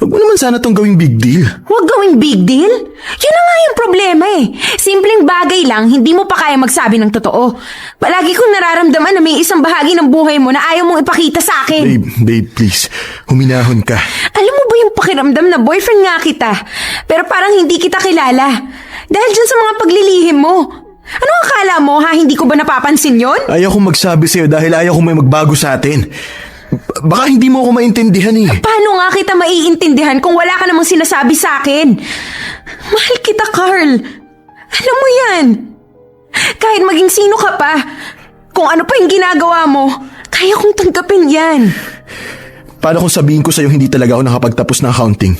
Huwag mo naman sana tong gawing big deal. Huwag gawing big deal? Yun na nga yung problema eh. Simpleng bagay lang, hindi mo pa kaya magsabi ng totoo. Palagi kong nararamdaman na may isang bahagi ng buhay mo na ayaw mong ipakita sa akin. Babe, please. Huminahon ka. Alam mo ba yung pakiramdam na boyfriend nga kita, pero parang hindi kita kilala? Dahil dyan sa mga paglilihim mo. Ano akala mo ha? Hindi ko ba napapansin yon? Ayaw kong magsabi sa'yo dahil ayaw kong may magbago sa atin. Baka hindi mo ako maintindihan eh. Paano nga kita maiintindihan kung wala ka namang sinasabi sa akin? Mahal kita, Carl. Alam mo yan. Kahit maging sino ka pa, kung ano pa yung ginagawa mo, kaya kong tanggapin yan. Paano kung sabihin ko sa'yo hindi talaga ako nakapagtapos ng accounting?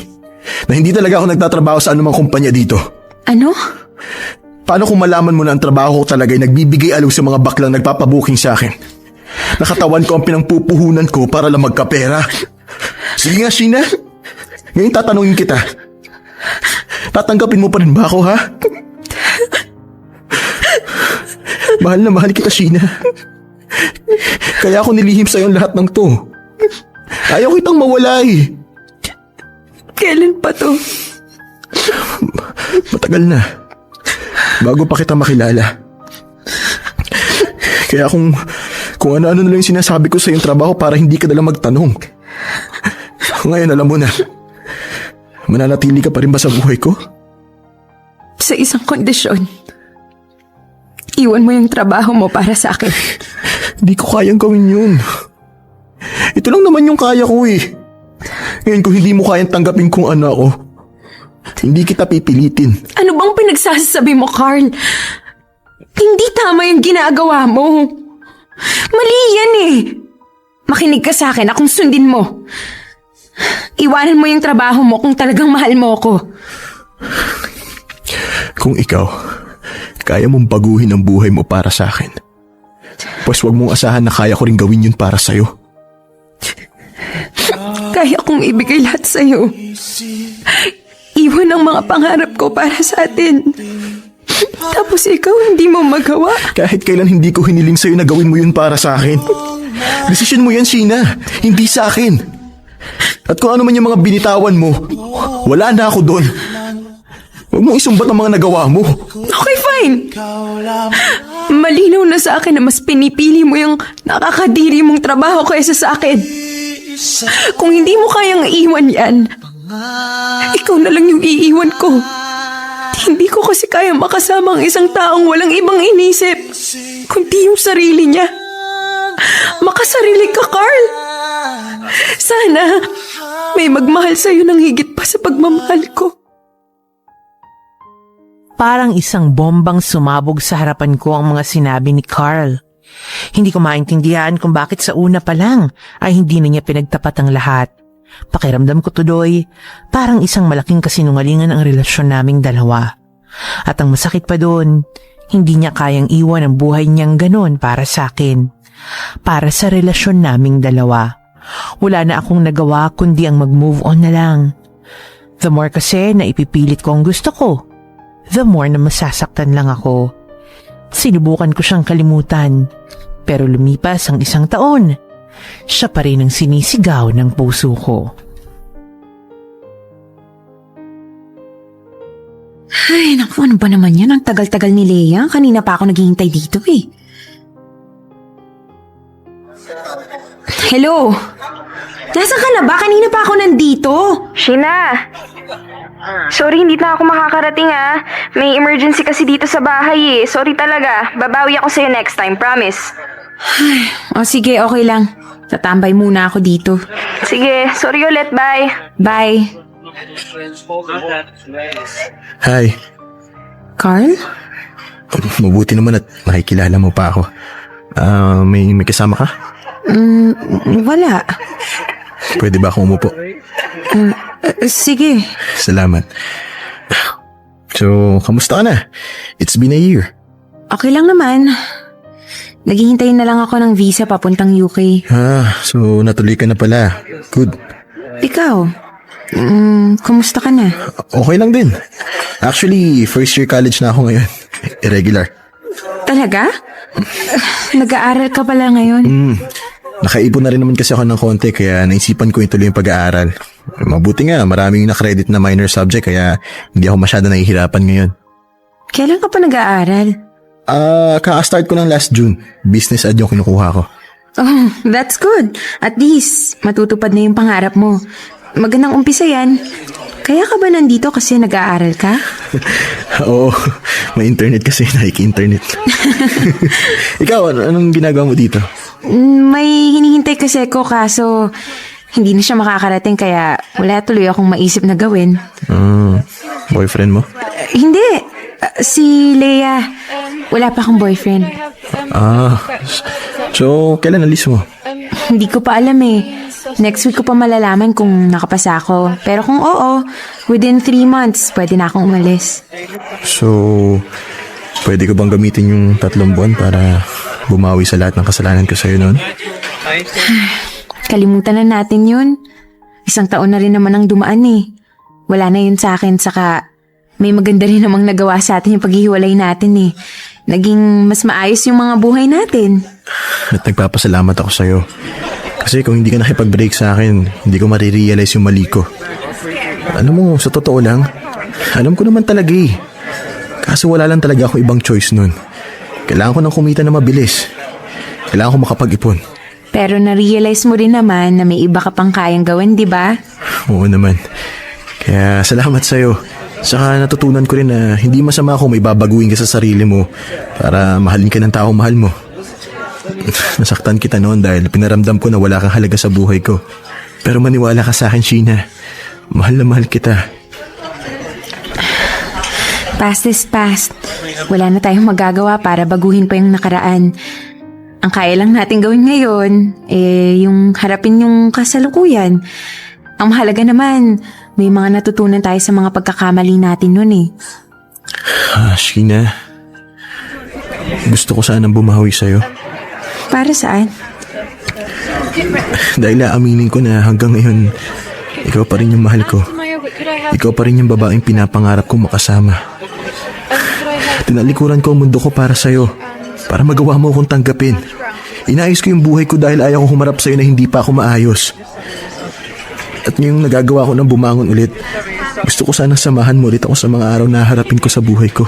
Na hindi talaga ako nagtatrabaho sa anumang kumpanya dito? Ano? Paano kung malaman mo na ang trabaho ko talaga ay nagbibigay alaw sa mga baklang nagpapabuking sa akin? Nakatawan ko ang pinangpupuhunan ko para lang magkapera. Sige nga, Sheena. Ngayon tatanungin kita. Tatanggapin mo pa rin ba ako, ha? Mahal na mahal kita, Sheena. Kaya ako nilihim sa'yo ang lahat ng to. Ayaw kitang mawala eh. Kailan pa to? Matagal na. Bago pa kita makilala. Kaya kung ano-ano na lang yung sinasabi ko sa iyong trabaho para hindi ka nalang magtanong. Ngayon alam mo na. Mananatili ka pa rin ba sa buhay ko? Sa isang kondisyon. Iwan mo yung trabaho mo para sa akin. Hindi ko kayang gawin yun. Ito lang naman yung kaya ko eh. Ngayon kung hindi mo kayang tanggapin kung ano ako, hindi kita pipilitin. Ano bang pinagsasabi mo, Carl? Hindi tama yung ginagawa mo. Mali yan eh. Makinig ka sa akin, akong sundin mo. Iwanan mo yung trabaho mo kung talagang mahal mo ako. Kung ikaw, kaya mong baguhin ang buhay mo para sa akin, pues wag mong asahan na kaya ko rin gawin yun para sa'yo. Kaya kong ibigay lahat sa'yo. Iwan ang mga pangarap ko para sa atin. Tapos ikaw hindi mo magawa. Kahit kailan hindi ko hiniling sa'yo na gawin mo yun para sa akin. Desisyon mo yan, Sheena. Hindi sa akin. At kung ano man yung mga binitawan mo, wala na ako doon. Huwag mong isumbat ang mga nagawa mo. Okay, fine. Malinaw na sa akin na mas pinipili mo yung nakakadiri mong trabaho kaysa sa akin. Kung hindi mo kayang iwan yan, ikaw na lang yung iiwan ko. Hindi ko kasi kaya makasama ang isang taong walang ibang inisip, kundi yung sarili niya. Makasarili ka, Carl. Sana may magmahal sa'yo ng higit pa sa pagmamahal ko. Parang isang bombang sumabog sa harapan ko ang mga sinabi ni Carl. Hindi ko maintindihan kung bakit sa una pa lang ay hindi na niya pinagtapat ang lahat. Pakiramdam ko tuloy, parang isang malaking kasinungalingan ang relasyon naming dalawa. At ang masakit pa doon, hindi niya kayang iwan ang buhay niyang ganon para sa akin. Para sa relasyon naming dalawa. Wala na akong nagawa kundi ang mag-move on na lang. The more kasi na ipipilit ko ang gusto ko, the more na masasaktan lang ako. Sinubukan ko siyang kalimutan, pero lumipas ang isang taon, siya pa rin ang sinisigaw ng puso ko. Ay, naku, ano ba naman yan? Ang tagal-tagal ni Leia. Kanina pa ako naghihintay dito eh. Hello? Nasaan ka na ba? Kanina pa ako nandito. Sheena! Sorry, hindi na ako makakarating ah. May emergency kasi dito sa bahay eh. Sorry talaga. Babawi ako sa'yo next time, promise. O sige, okay lang. Tatambay muna ako dito. Sige, sorry ulit, bye. Bye. Hi. Carl? Mabuti naman at nakikilala mo pa ako. May kasama ka? Wala. Pwede ba akong umupo? Sige. Salamat. So, kamusta ka na? It's been a year. Okay lang naman. Naghihintay na lang ako ng visa papuntang UK. So natuloy ka na pala. Good. Ikaw? Kumusta ka na? Okay lang din. Actually, first year college na ako ngayon. Irregular. Talaga? Nag-aaral ka pala ngayon? Nakaipon na rin naman kasi ako ng konti kaya naisipan ko ituloy yung pag-aaral. Mabuti nga, maraming na-credit na minor subject kaya hindi ako masyado nahihirapan ngayon. Kailan ka pa nag-aaral? Kaka-start ko ng last June. Business ad yung kinukuha ko. Oh, that's good. At least, matutupad na yung pangarap mo. Magandang umpisa yan. Kaya ka ba nandito kasi nag-aaral ka? Oo, may internet kasi, nakiki-internet. Ikaw, anong ginagawa mo dito? May hinihintay kasi ko kaso hindi na siya makakarating kaya wala tuloy akong maisip na gawin. Boyfriend mo? Hindi, si Leia. Wala pa akong boyfriend. So, kailan alis mo? Hindi ko pa alam eh. Next week ko pa malalaman kung nakapasa ako. Pero kung oo, within 3 months, pwede na akong umalis. So, pwede ko bang gamitin yung 3 buwan para bumawi sa lahat ng kasalanan ko sa'yo noon? Kalimutan na natin yun. 1 taon na rin naman ang dumaan eh. Wala na yun sa akin, saka may maganda rin namang nagawa sa atin yung paghihiwalay natin eh. Naging mas maayos yung mga buhay natin. At nagpapasalamat ako sa'yo. Kasi kung hindi ka nakipag-break sa akin, hindi ko marirealize yung mali ko. Alam mo, sa totoo lang, alam ko naman talaga eh. Kaso wala lang talaga akong ibang choice nun. Kailangan ko ng kumita na mabilis. Kailangan ko makapag-ipon. Pero na-realize mo rin naman na may iba ka pang kayang gawin, di ba? Oo naman. Kaya salamat sa'yo. Saka natutunan ko rin na hindi masama kung may babaguhin ka sa sarili mo para mahalin ka ng taong mahal mo. Nasaktan kita noon dahil pinaramdam ko na wala kang halaga sa buhay ko. Pero maniwala ka sa akin, Sheena. Mahal na mahal kita. Past is past. Wala na tayong magagawa para baguhin pa yung nakaraan. Ang kaya lang natin gawin ngayon, yung harapin yung kasalukuyan. Ang mahalaga naman, may mga natutunan tayo sa mga pagkakamali natin nun eh. Sheena, gusto ko sanang bumawi sa'yo. Para saan? Dahil aaminin ko na hanggang ngayon, ikaw pa rin yung mahal ko. Ikaw pa rin yung babaeng pinapangarap kong makasama. Tinalikuran ko ang mundo ko para sa'yo, para magawa mo akong tanggapin. Inayos ko yung buhay ko dahil ayaw ko humarap sa'yo na hindi pa ako maayos. At ngayong nagagawa ko ng bumangon ulit, gusto ko sanang samahan mo ulit ako sa mga araw na harapin ko sa buhay ko.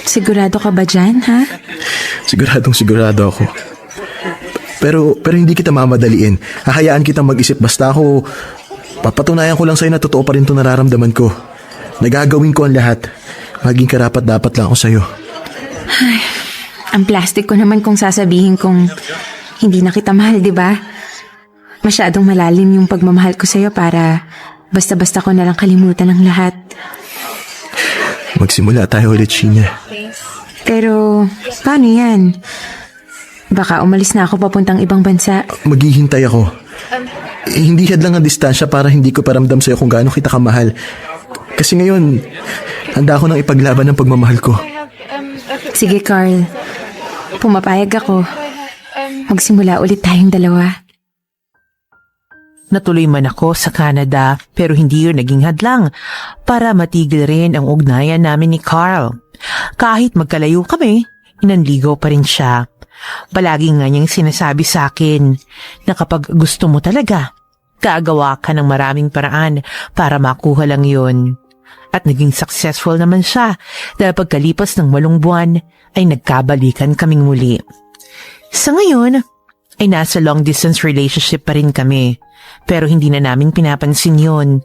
Sigurado ka ba dyan, ha? Siguradong sigurado ako. Pero hindi kita mamadaliin. Hahayaan kitang mag-isip basta ako papatunayan ko lang sa'yo na totoo pa rin itong nararamdaman ko. Nagagawin ko ang lahat. Maging karapat-dapat lang ako sa'yo. Ay, ang plastic ko naman kung sasabihin kong hindi na kita mahal, di ba? Masyadong malalim yung pagmamahal ko sa'yo para basta-basta ko nalang kalimutan ang lahat. Magsimula tayo ulit, Sheena. Pero, paano yan? Baka umalis na ako papuntang ibang bansa. Maghihintay ako. Hindi hadlang ang distansya para hindi ko paramdam sa'yo kung gaano kita kamahal. Kasi ngayon, handa ako nang ipaglaban ng pagmamahal ko. Sige, Carl. Pumapayag ako. Magsimula ulit tayong dalawa. Natuloy man ako sa Canada pero hindi yun naging hadlang para matigil rin ang ugnayan namin ni Carl. Kahit magkalayo kami, inanligaw pa rin siya. Palagi nga niyang sinasabi sa akin na kapag gusto mo talaga, gagawa ka ng maraming paraan para makuha lang yun. At naging successful naman siya dahil pagkalipas ng 8 buwan ay nagkabalikan kaming muli. Sa ngayon ay nasa long distance relationship pa rin kami. Pero hindi na namin pinapansin yun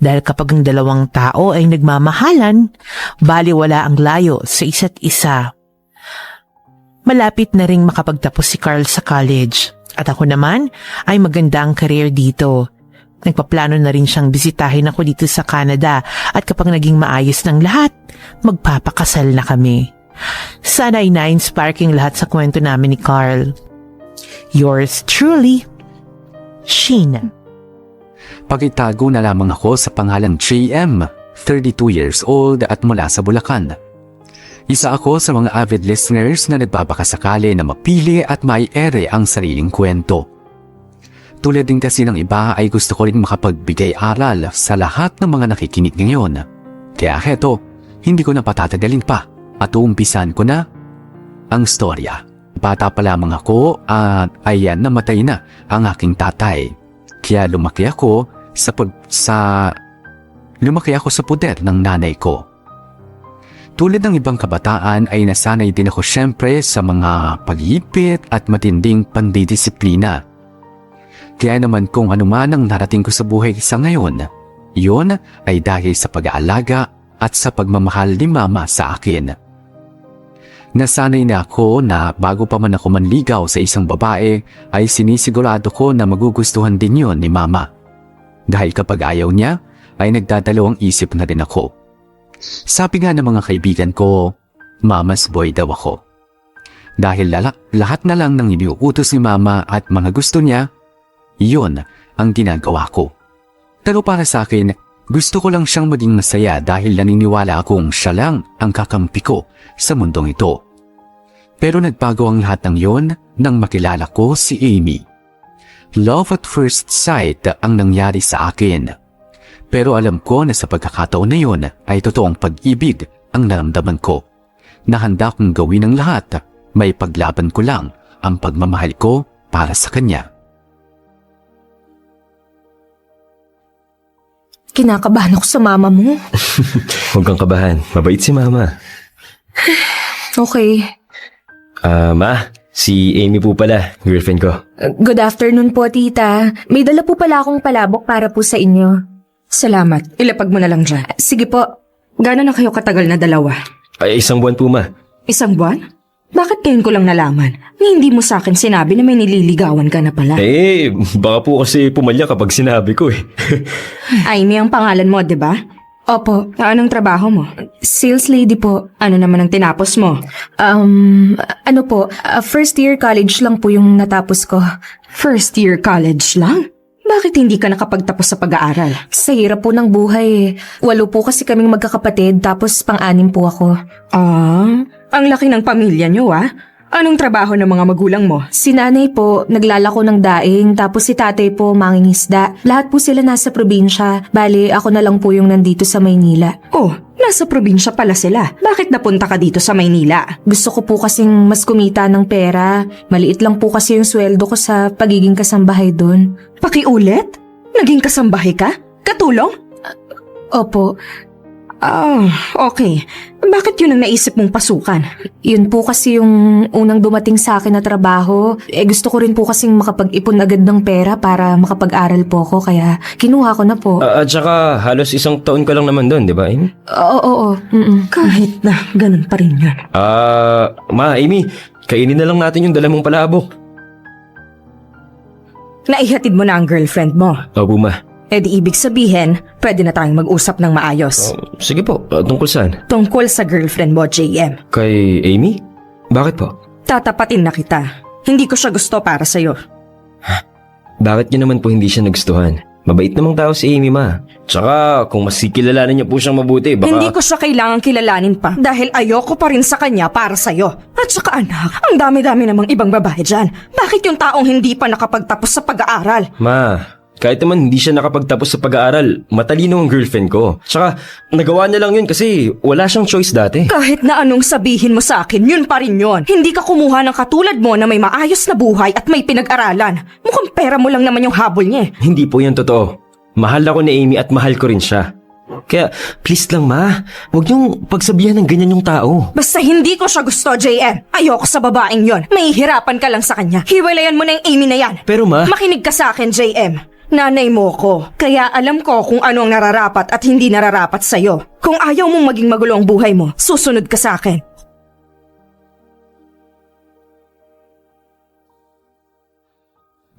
dahil kapag ang dalawang tao ay nagmamahalan, baliwala ang layo sa isa't isa. Malapit na ring makapagtapos si Carl sa college at ako naman ay maganda ang career dito. Nagpaplano na rin siyang bisitahin ako dito sa Canada at kapag naging maayos ng lahat, magpapakasal na kami. Sana ay na-inspire lahat sa kwento namin ni Carl. Yours truly, Sheena. Pagitago na lamang ako sa pangalang JM, 32 years old at mula sa Bulacan. Isa ako sa mga avid listeners na nagbabakasakali na mapili at mai-ere ang sariling kwento. Tulad din kasi ng iba ay gusto ko rin makapagbigay aral sa lahat ng mga nakikinig ngayon. Kaya heto, hindi ko na patatagalin pa at uumpisan ko na ang storya. Bata pa lamang ako at ayan namatay na ang aking tatay. Kaya lumaki ako sa puder ng nanay ko. Tulad ng ibang kabataan ay nasanay din ako syempre sa mga pag-iipit at matinding pandidisiplina. Kaya naman kung ano man ang narating ko sa buhay sa ngayon, Iyon ay dahil sa pag-aalaga at sa pagmamahal ni Mama sa akin. Nasanay na ako na bago pa man ako manligaw sa isang babae ay sinisigurado ko na magugustuhan din yon ni Mama. Dahil kapag ayaw niya ay nagdadalawang isip na rin ako. Sabi nga ng mga kaibigan ko, Mama's boy daw ako. Dahil lahat na lang ng iniuutos ni Mama at mga gusto niya, iyon ang ginagawa ko. Pero para sa akin, gusto ko lang siyang maging masaya dahil naniniwala akong siya lang ang kakampi ko sa mundong ito. Pero nagbago ang lahat ng yon nang makilala ko si Amy. Love at first sight ang nangyari sa akin. Pero alam ko na sa pagkakataon na yon ay totoong pag-ibig ang naramdaman ko. Na handa kong gawin ang lahat, may paglaban ko lang ang pagmamahal ko para sa kanya. Kinakabahan ako sa mama mo. Huwag kang kabahan. Mabait si Mama. Okay. Ma, si Amy po pala, girlfriend ko. Good afternoon po, tita. May dala po pala akong palabok para po sa inyo. Salamat. Ilapag mo na lang dyan. Sige po. Gano'n na kayo katagal na dalawa? Ay, 1 buwan po, Ma. 1 buwan? Bakit ngayon ko lang nalaman? Hindi mo sa akin sinabi na may nililigawan ka na pala. Baka po kasi pumalya kapag sinabi ko eh. Amy ang pangalan mo, di ba? Opo. Anong trabaho mo? Sales lady po. Ano naman ang tinapos mo? Ano po, first year college lang po yung natapos ko. First year college lang? Bakit hindi ka nakapagtapos sa pag-aaral? Sa hirap po ng buhay eh. 8 po kasi kaming magkakapatid tapos pang-6 po ako. Ang laki ng pamilya nyo Anong trabaho ng mga magulang mo? Si nanay po, naglalako ng daing, tapos si tatay po, mangingisda. Lahat po sila nasa probinsya. Bali, ako na lang po yung nandito sa Maynila. Oh, nasa probinsya pala sila. Bakit napunta ka dito sa Maynila? Gusto ko po kasing mas kumita ng pera. Maliit lang po kasi yung sweldo ko sa pagiging kasambahay doon. Pakiulit? Naging kasambahay ka? Katulong? Opo. Okay. Bakit yun ang naisip mong pasukan? Yun po kasi yung unang dumating sa akin na trabaho. Gusto ko rin po kasing makapag-ipon agad ng pera para makapag-aral po ako, kaya kinuha ko na po. At saka halos 1 taon ka lang naman doon, di ba, Amy? Oo. Kahit na, ganun pa rin yun. Ma, Amy, kainin na lang natin yung dala mong palabok. Naihatid mo na ang girlfriend mo. Opo, Ma. Di ibig sabihin, pwede na tayong mag-usap ng maayos. Sige po, tungkol saan? Tungkol sa girlfriend mo, JM. Kay Amy? Bakit po? Tatapatin na kita. Hindi ko siya gusto para sa'yo. Bakit niyo naman po hindi siya nagustuhan? Mabait namang tao si Amy, Ma. Tsaka, kung mas kilalanin niyo po siyang mabuti, baka... Hindi ko siya kailangang kilalanin pa dahil ayoko pa rin sa kanya para sa'yo. At saka anak, ang dami-dami namang ibang babae dyan. Bakit yung taong hindi pa nakapagtapos sa pag-aaral? Ma, kahit naman hindi siya nakapagtapos sa pag-aaral, matalino ang girlfriend ko. Tsaka, nagawa niya lang yun kasi wala siyang choice dati. Kahit na anong sabihin mo sa akin, yun pa rin yun. Hindi ka kumuha ng katulad mo na may maayos na buhay at may pinag-aralan. Mukhang pera mo lang naman yung habol niya. Hindi po yan totoo. Mahal ako ni Amy at mahal ko rin siya. Kaya, please lang, Ma. Huwag niyong pagsabihan ng ganyan yung tao. Basta hindi ko siya gusto, JM. Ayoko sa babaeng yon. Mahihirapan ka lang sa kanya. Hiwalayan mo na yung Amy na yan. Pero, Ma... Makinig ka sa akin, JM. Nanay mo ko, kaya alam ko kung ano ang nararapat at hindi nararapat sa'yo. Kung ayaw mong maging magulo ang buhay mo, susunod ka sa akin.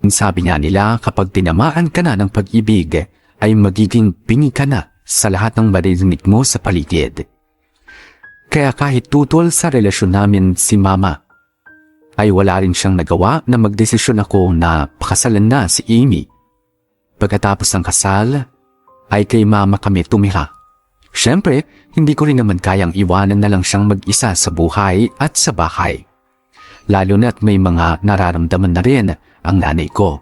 Sabi nga nila kapag tinamaan ka na ng pag-ibig ay magiging bingi ka na sa lahat ng maririnig mo sa paligid. Kaya kahit tutol sa relasyon namin si Mama, ay wala rin siyang nagawa na magdesisyon ako na pakasalan na si Amy. Pagkatapos ng kasal, ay kay Mama kami tumira. Siyempre, hindi ko rin naman kayang iwanan na lang siyang mag-isa sa buhay at sa bahay. Lalo na't may mga nararamdaman na rin ang nanay ko.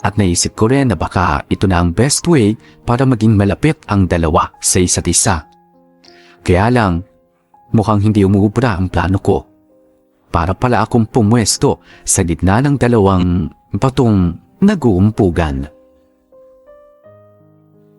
At naisip ko rin na baka ito na ang best way para maging malapit ang dalawa sa isa't isa. Kaya lang, mukhang hindi umuubra ang plano ko. Para pala akong pumwesto sa gitna ng dalawang batong nag-uumpugan.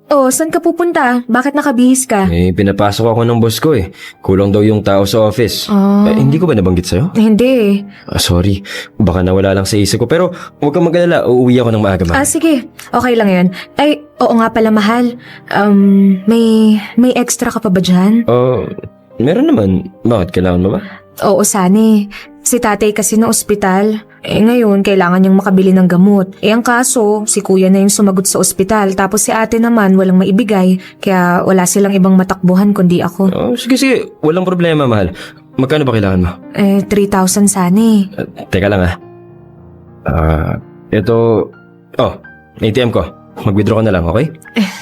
Oh, saan ka pupunta? Bakit nakabihis ka? Pinapasok ako ng boss ko eh. Kulang daw yung tao sa office. Hindi ko ba nabanggit sa'yo? Hindi. Sorry. Baka nawala lang sa isip ko. Pero huwag kang mag-alala. Uuwi ako ng maaga, ma. Sige. Okay lang yun. Ay, oo nga pala, mahal. May extra ka pa ba dyan? Meron naman. Bakit? Kailangan mo ba? Oo, Sani. Si tatay kasi na ospital. Ngayon, kailangan niyang makabili ng gamot. Ang kaso, si kuya na yung sumagot sa ospital. Tapos si ate naman, walang maibigay. Kaya wala silang ibang matakbuhan kundi ako. Sige. Walang problema, mahal. Magkano ba kailangan mo? 3,000, Sani. Teka lang, ito... ATM ko. Mag-withdraw ka na lang, okay?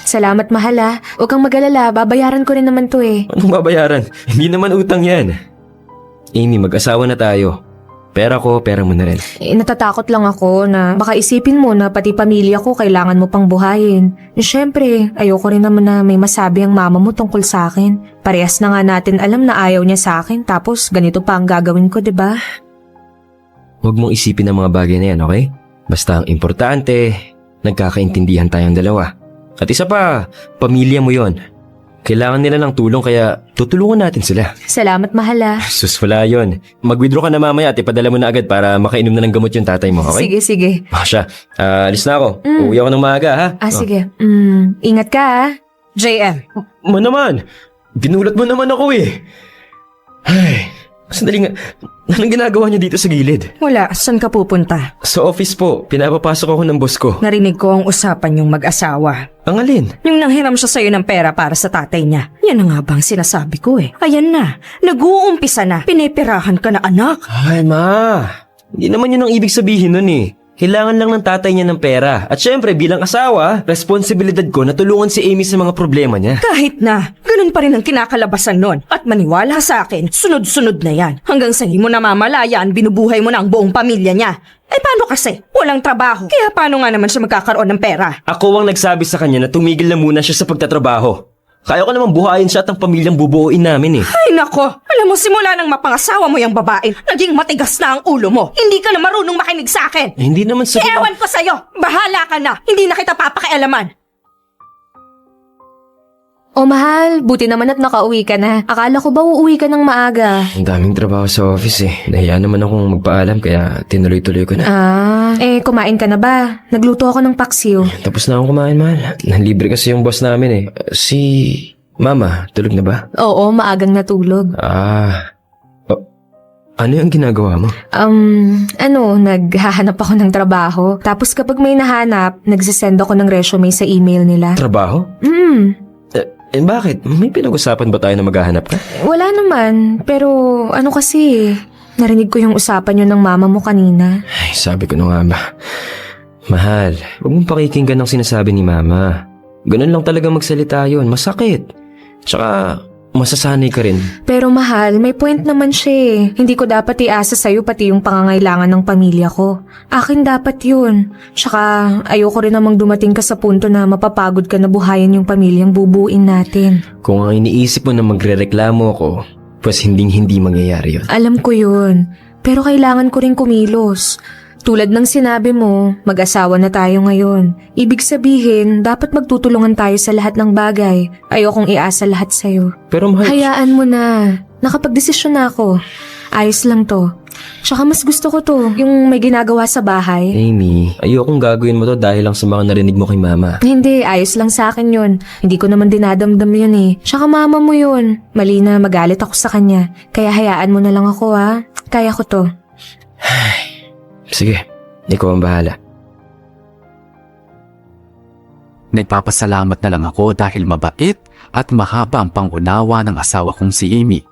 Salamat, mahal ah. Huwag kang mag-alala, babayaran ko rin naman to eh. Anong babayaran? Hindi naman utang yan. Amy, mag-asawa na tayo. Pera ko, pera mo na rin. Natatakot lang ako na baka isipin mo na pati pamilya ko kailangan mo pang buhayin. Siyempre, ayoko rin naman na may masabi ang mama mo tungkol sa akin. Parehas na nga natin alam na ayaw niya sa akin tapos ganito pa ang gagawin ko, 'di ba? Huwag mong isipin ang mga bagay na yan, okay? Basta ang importante, nagkakaintindihan tayong dalawa. At isa pa, pamilya mo yon. Kailangan nila ng tulong kaya tutulungan natin sila. Salamat, mahal ah. Sus, wala yun. Mag-withdraw ka na mamaya at ipadala mo na agad para makainom na ng gamot yung tatay mo, okay? Sige. Siya, alis na ako. Uuwi ako ng maaga, ha? Sige. Ingat ka ah. JM. Naman, ginulat mo naman ako eh. Ay, sandali nga. Anong ginagawa niyo dito sa gilid? Wala, saan ka pupunta? Sa office po, pinapapasok ako ng boss ko. Narinig ko ang usapan yung mag-asawa. Ang alin? Yung nanghiram siya sa'yo ng pera para sa tatay niya. Yan na nga bang sinasabi ko eh. Ayan na, nag-uumpisa na. Pinipirahan ka na anak. Ay, ma. Hindi naman yun ang ibig sabihin nun eh. Kailangan lang ng tatay niya ng pera. At syempre, bilang asawa, responsibilidad ko na tulungan si Amy sa mga problema niya. Kahit na, ganun pa rin ang kinakalabasan nun. At maniwala sa akin, sunod-sunod na yan. Hanggang sa hindi mo namamalayaan, binubuhay mo na ang buong pamilya niya. Paano kasi? Walang trabaho. Kaya paano nga naman siya magkakaroon ng pera? Ako ang nagsabi sa kanya na tumigil na muna siya sa pagtatrabaho. Kaya ko naman buhayin siya at ang pamilyang bubuuin namin eh. Ay nako, alam mo simula nang mapangasawa mo yung babae, naging matigas na ang ulo mo. Hindi ka na marunong makinig sa akin. Hindi naman sa... Ewan ko sa'yo, bahala ka na. Hindi na kita papakialaman. Oh, mahal, buti naman at nakauwi ka na. Akala ko ba uuwi ka ng maaga? Ang daming trabaho sa office eh. Nahiya naman akong magpaalam kaya tinuloy-tuloy ko na. Kumain ka na ba? Nagluto ako ng paksiw. Tapos na akong kumain, mahal. Libre kasi yung boss namin eh. Si Mama, tulog na ba? Oo, maagang natulog. Ano yung ginagawa mo? Naghahanap ako ng trabaho. Tapos kapag may nahanap, nagsisend ako ng resume sa email nila. Trabaho? Bakit? May pinag-usapan ba tayo na maghahanap ka? Wala naman, pero kasi, narinig ko yung usapan yun ng mama mo kanina. Ay, sabi ko na nga ba. Mahal, huwag mong pakikinggan ang sinasabi ni Mama. Ganun lang talaga magsalita yun, masakit. Tsaka, masasanay ka rin. Pero mahal, may point naman siya eh. Hindi ko dapat iasa sa'yo pati yung pangangailangan ng pamilya ko. Akin dapat yun. Tsaka ayoko rin namang dumating ka sa punto na mapapagod ka na buhayin yung pamilyang bubuin natin. Kung ang iniisip mo na magrereklamo ako, pues hindi mangyayari yun. Alam ko yun. Pero kailangan ko rin kumilos. Tulad ng sinabi mo, mag-asawa na tayo ngayon. Ibig sabihin, dapat magtutulungan tayo sa lahat ng bagay. Ayokong iasa lahat sa'yo. Pero mahal... Hayaan mo na. Nakapagdesisyon na ako. Ayos lang to. Tsaka mas gusto ko to, yung may ginagawa sa bahay. Amy, ayokong gagawin mo to dahil lang sa mga narinig mo kay Mama. Hindi, ayos lang sa akin yun. Hindi ko naman dinadamdam yun eh. Tsaka mama mo yun. Mali na magalit ako sa kanya. Kaya hayaan mo na lang ako ha. Kaya ko to. Sige, ikaw ang bahala. Nagpapasalamat na lang ako dahil mabait at mahaba ang pangunawa ng asawa kong si Amy.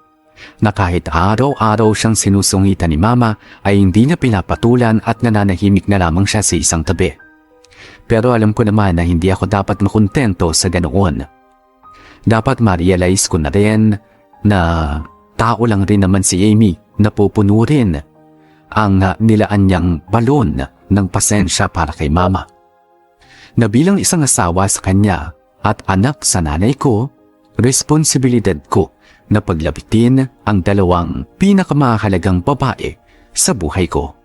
Na kahit araw-araw siyang sinusungitan ni Mama ay hindi niya pinapatulan at nananahimik na lamang siya sa isang tabi. Pero alam ko naman na hindi ako dapat makontento sa ganoon. Dapat ma-realize ko na rin na tao lang rin naman si Amy na pupuno rin ang nilaan niyang balon ng pasensya para kay Mama. Na bilang isang asawa sa kanya at anak sa nanay ko, responsibilidad ko na paglabitin ang dalawang pinakamahalagang babae sa buhay ko.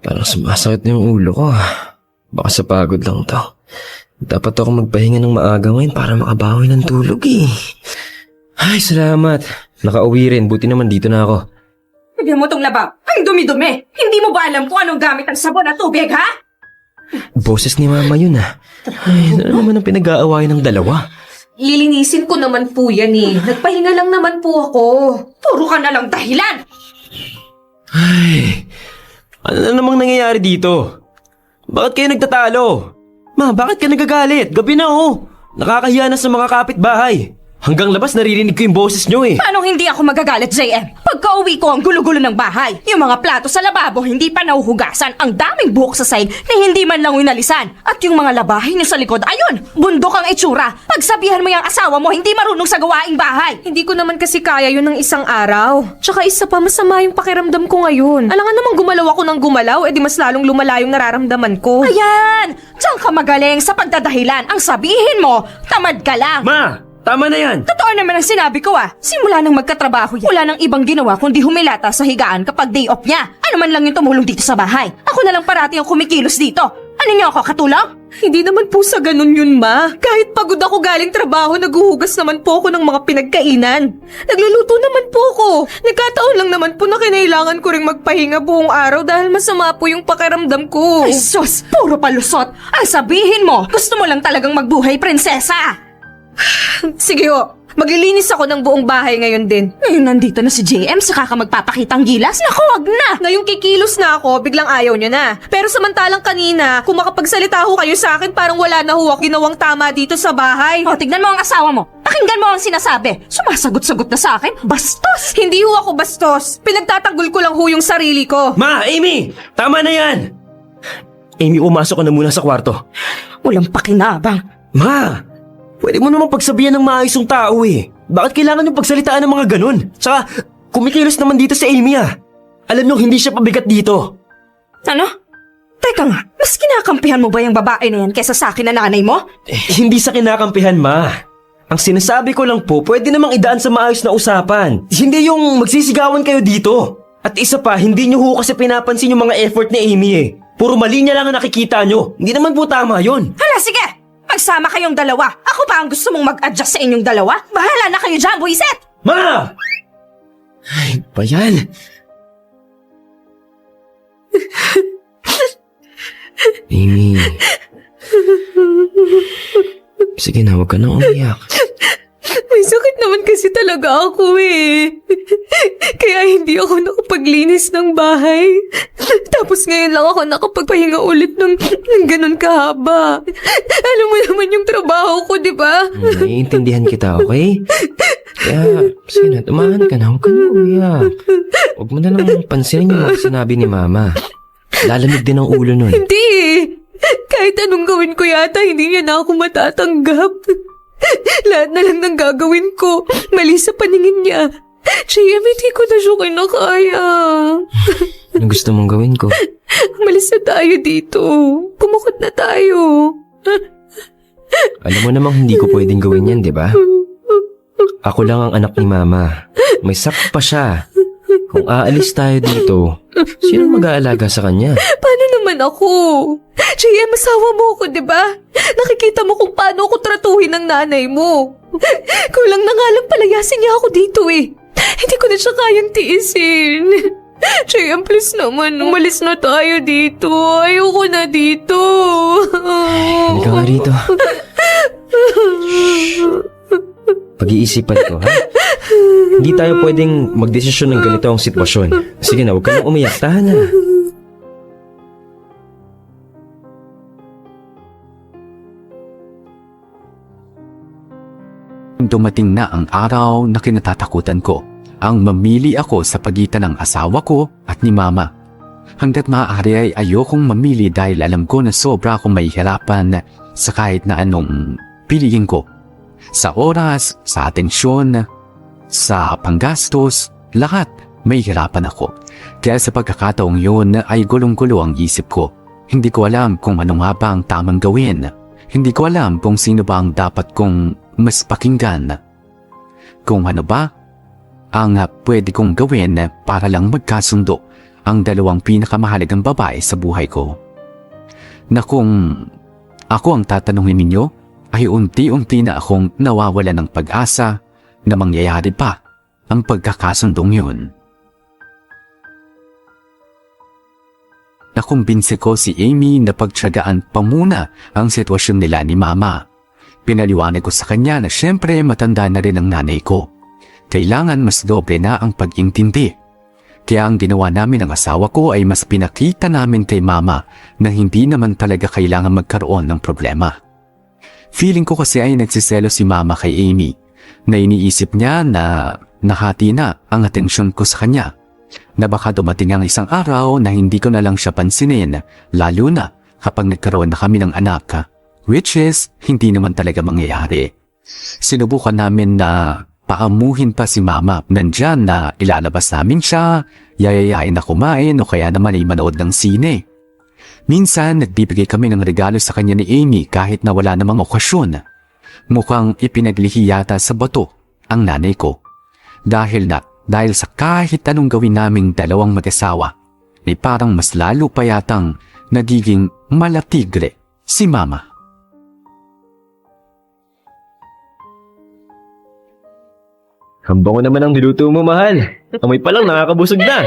Parang sumasakit na yung ulo ko. Baka sa pagod lang to. Dapat ako magpahinga ng maaga ngayon para makabawi ng tulog eh. Ay, salamat. Nakauwi rin. Buti naman dito na ako. Bigyan mo tong labab. Ang dumi-dumi. Hindi mo ba alam kung anong gamit ng sabon at tubig, ha? Boses ni Mama yun ah. Ay, ano naman ang pinag-aawayan ng dalawa? Lilinisin ko naman po yan eh. Nagpahinga lang naman po ako. Puro ka na lang dahilan. Ay, ano na namang nangyayari dito? Bakit kayo nagtatalo? Ma, bakit ka nagagalit? Gabi na oh. Nakakahiya na sa mga kapitbahay. Hanggang labas naririnig ko yung boses nyo eh. Paano hindi ako magagalit, JM? Pagka-uwi ko ang gulo-gulo ng bahay. Yung mga plato sa lababo hindi pa nahuhugasan. Ang daming buhok sa sahig na hindi man lang winalisan. At yung mga labahin nyo sa likod, ayun, bundok ang itsura. Pagsabihan mo yung asawa mo, hindi marunong sa gawaing bahay. Hindi ko naman kasi kaya yun ng isang araw. Tsaka isa pa, masama yung pakiramdam ko ngayon. Alangan namang gumalaw ako ng gumalaw, edi mas lalong lumala yung nararamdaman ko. Ayan! Diyan ka magaling sa pagdadahilan. Ang sabihin mo, tamad ka lang. Ma, tama na yan. Totoo naman ang sinabi ko ah. Simula nang magkatrabaho yan, wala nang ibang ginawa kundi humilata sa higaan kapag day off niya. Ano man lang yung tumulong dito sa bahay. Ako na lang parati ang kumikilos dito. Ano niyo ako, katulong? Hindi naman po sa ganun yun, Ma. Kahit pagod ako galing trabaho, naguhugas naman po ako ng mga pinagkainan. Nagluluto naman po ako. Nagkataon lang naman po na kinailangan ko ring magpahinga buong araw dahil masama po yung pakiramdam ko. Ay sus, puro palusot. Ang sabihin mo, gusto mo lang talagang magbuhay prinsesa. Sige ho, maglilinis ako ng buong bahay ngayon din. Ngayon nandito na si JM, saka ka magpapakitang gilas? Naku, wag na! Ngayong kikilos na ako, biglang ayaw nyo na. Pero samantalang kanina, kung makapagsalita ho kayo sa akin, parang wala na ho ako ginawang tama dito sa bahay. O, tignan mo ang asawa mo. Pakinggan mo ang sinasabi. Sumasagot-sagot na sa akin. Bastos! Hindi ho ako bastos. Pinagtatanggol ko lang ho yung sarili ko. Ma, Amy! Tama na yan! Amy, umasok ka na muna sa kwarto. Walang pakinabang. Ma! Pwede mo namang pagsabihan ng maayos yung tao eh. Bakit kailangan yung pagsalitaan ng mga ganun? Tsaka, kumikilos naman dito si Amy ah. Alam nyo, hindi siya pabigat dito. Ano? Teka nga, mas kinakampihan mo ba yung babae na yan kesa sa akin na nanay mo? Hindi sa kinakampihan, Ma. Ang sinasabi ko lang po, pwede namang idaan sa maayos na usapan. Hindi yung magsisigawan kayo dito. At isa pa, hindi nyo ho kasi pinapansin yung mga effort ni Amy eh. Puro mali niya lang ang nakikita nyo. Hindi naman po tama yun. Hala, sige! Magsama kayong dalawa. Ako pa ang gusto mong mag-adjust sa inyong dalawa? Bahala na kayo dyan, buisit! Ma! Ay, ba yan? Amy. Sige na, huwag ka nang umiyak. May sakit naman kasi talaga ako eh. Kaya hindi ako nakapaglinis ng bahay. Tapos ngayon lang ako nakapagpahinga ulit ng ganun kahaba. Alam mo naman yung trabaho ko, di ba? Naiintindihan kita, okay? Kaya, sige na, tumahan ka na, huwag ka nang umiyak. Huwag mo na lang pansinin yung mga sinabi ni Mama. Lalamig din ang ulo nun. Hindi eh. Kahit anong gawin ko yata, hindi niya na ako matatanggap. Lahat na lang ng gagawin ko, mali sa paningin niya. JM, hindi ko na siya kinakaya. Ano gusto mong gawin ko? Malis na tayo dito. Kumukot na tayo. Alam mo namang hindi ko pwedeng gawin yan, di ba? Ako lang ang anak ni Mama. May sakit pa siya. Kung aalis tayo dito, sino mag-aalaga sa kanya? Paano naman ako? JM, asawa mo ako, di ba? Nakikita mo kung paano ako tratuhin ng nanay mo. Kulang na nga lang palayasin niya ako dito eh. Hindi ko na siya kayang tiisin. JM, please naman, umalis na tayo dito. Ayoko na dito. Hindi ka nga rito. Pag-iisipan ko, ha? Hindi tayo pwedeng magdesisyon ng ganito ang sitwasyon. Sige na, huwag ka nang umiyak. Tahan na. Dumating na ang araw na kinatatakutan ko. Ang mamili ako sa pagitan ng asawa ko at ni Mama. Hanggat maaari ay ayokong mamili dahil alam ko na sobra akong mahihirapan sa kahit na anong piliin ko. Sa oras, sa atensyon, sa panggastos, lahat may hirapan ako. Kaya sa pagkakataong yun ay gulong-gulo ang isip ko. Hindi ko alam kung ano nga ba ang tamang gawin. Hindi ko alam kung sino ba ang dapat kong mas pakinggan. Kung ano ba ang pwede kong gawin para lang magkasundo ang dalawang pinakamahalagang babae sa buhay ko. na kung ako ang tatanungin ninyo, ay unti-unti na akong nawawala ng pag-asa na mangyayari pa ang pagkakasundong yun. Nakumbinse ko si Amy na pagtiyagaan pa muna ang sitwasyon nila ni Mama. Pinaliwanag ko sa kanya na syempre matanda na rin ang nanay ko. Kailangan mas doble na ang pag-intindi. Kaya ang ginawa namin ng asawa ko ay mas pinakita namin kay Mama na hindi naman talaga kailangan magkaroon ng problema. Feeling ko kasi ay nagsiselo si Mama kay Amy na iniisip niya na nahati na ang atensyon ko sa kanya. Na baka dumating ang isang araw na hindi ko na lang siya pansinin, lalo na kapag nagkaroon na kami ng anak, which is hindi naman talaga mangyayari. Sinubukan namin na paamuhin pa si Mama nandyan na ilalabas namin siya, yayayain na kumain o kaya naman ay manood ng sine. Minsan nagbibigay kami ng regalo sa kanya ni Amy kahit na wala namang okasyon. Mukhang ipinaglihi yata sa bato ang nanay ko. Dahil sa kahit anong gawin naming dalawang mag-asawa, ay parang mas lalo pa yatang nagiging malatigre si Mama. Ang bango naman ang niluto mo, mahal. Amoy pa lang nakakabusog na.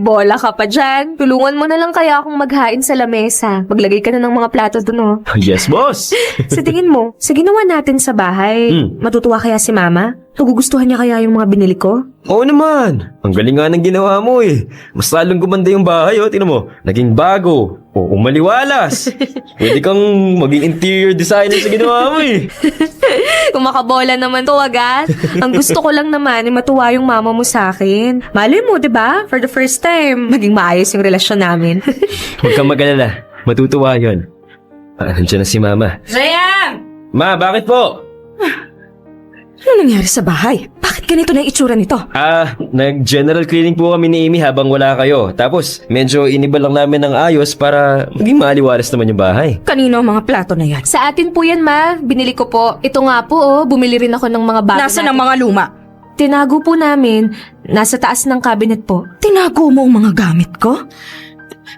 Bola ka pa dyan. Tulungan mo na lang kaya akong maghain sa lamesa. Maglagay ka na ng mga plato dun, oh. Yes, boss. Sa tingin mo, sa ginawa natin sa bahay, matutuwa kaya si Mama? Nagugustuhan niya kaya yung mga binili ko? Oo naman. Ang galing nga ng ginawa mo eh. Mas lalong gumanda yung bahay, oh. Tingnan mo, naging bago. O umaliwalas. Pwede kang maging interior designer sa ginawa mo eh. Kung makabola naman to agad. Ang gusto ko lang naman ay matuwa yung mama mo sa akin. Malay mo, di ba? For the first time, maging maayos yung relasyon namin. Huwag kang mag-alala. Matutuwa yun. Nandiyan na si Mama. Rayam! Ma, bakit po? Ano nangyari sa bahay? Bakit ganito na yung itsura nito? Nag-general cleaning po kami ni Amy habang wala kayo. Tapos, medyo inibal lang namin ng ayos para maging maaliwalas naman yung bahay. Kanino ang mga plato na yan? Sa atin po yan, Ma. Binili ko po. Ito nga po, oh. Bumili rin ako ng mga bago Nasa natin. ng mga luma? Tinago po namin. Nasa taas ng cabinet po. Tinago mo ang mga gamit ko?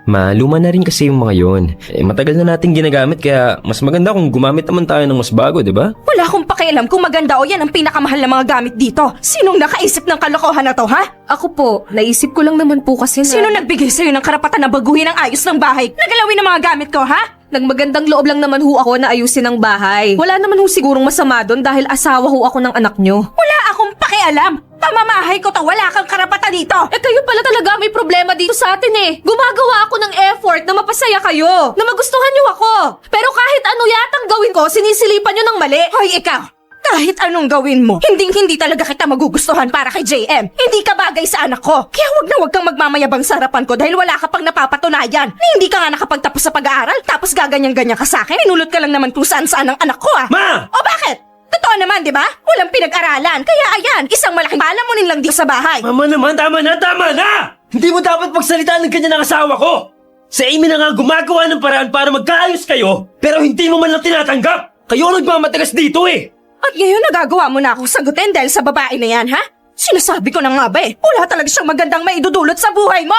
Ma, luma na rin kasi yung mga yun. Matagal na natin ginagamit kaya mas maganda kung gumamit naman tayo ng mas bago, di ba? Wala akong pakialam kung maganda o yan ang pinakamahal na mga gamit dito. Sinong nakaisip ng kalokohan na to, ha? Ako po, naisip ko lang naman po kasi na... Sino nagbigay sa'yo ng karapatan na baguhin ang ayos ng bahay? Nagalawin ang mga gamit ko, ha? Nagmagandang loob lang naman ho ako na ayusin ang bahay. Wala naman ho sigurong masama doon dahil asawa ho ako ng anak nyo. Wala akong pakialam. Pamamahay ko to, wala kang karapatan dito. Kayo pala talaga may problema dito sa atin eh. Gumagawa ako ng effort na mapasaya kayo, na magustuhan nyo ako. Pero kahit ano yatang gawin ko, sinisilipan nyo ng mali. Hoy, ikaw! Kahit anong gawin mo, hindi talaga kita magugustuhan para kay JM. Hindi ka bagay sa anak ko. Kaya wag kang magmamayabang sa harapan ko dahil wala ka pang napapatunayan. Na hindi ka nga nakapagtapos sa pag-aaral, tapos gaganyan-ganyan ka sa akin. Inulot ka lang naman kung saan-saan ang anak ko, ah. Ma! O bakit? Totoo naman, di ba? Walang pinag-aralan. Kaya ayan, isang malaking palamunin lang dito sa bahay. Mama naman, tama na! Hindi mo dapat pagsalitaan ng kanya ng asawa ko! Sa Amy na nga gumagawa ng paraan para magkaayos kayo, pero hindi mo man lang tinatanggap! Kayo ang nagmamatagas dito eh! At ngayon nagagawa mo na akong sagutin dahil sa babae na yan, ha? Sinasabi ko na nga ba eh, wala talaga siyang magandang maidudulot sa buhay mo!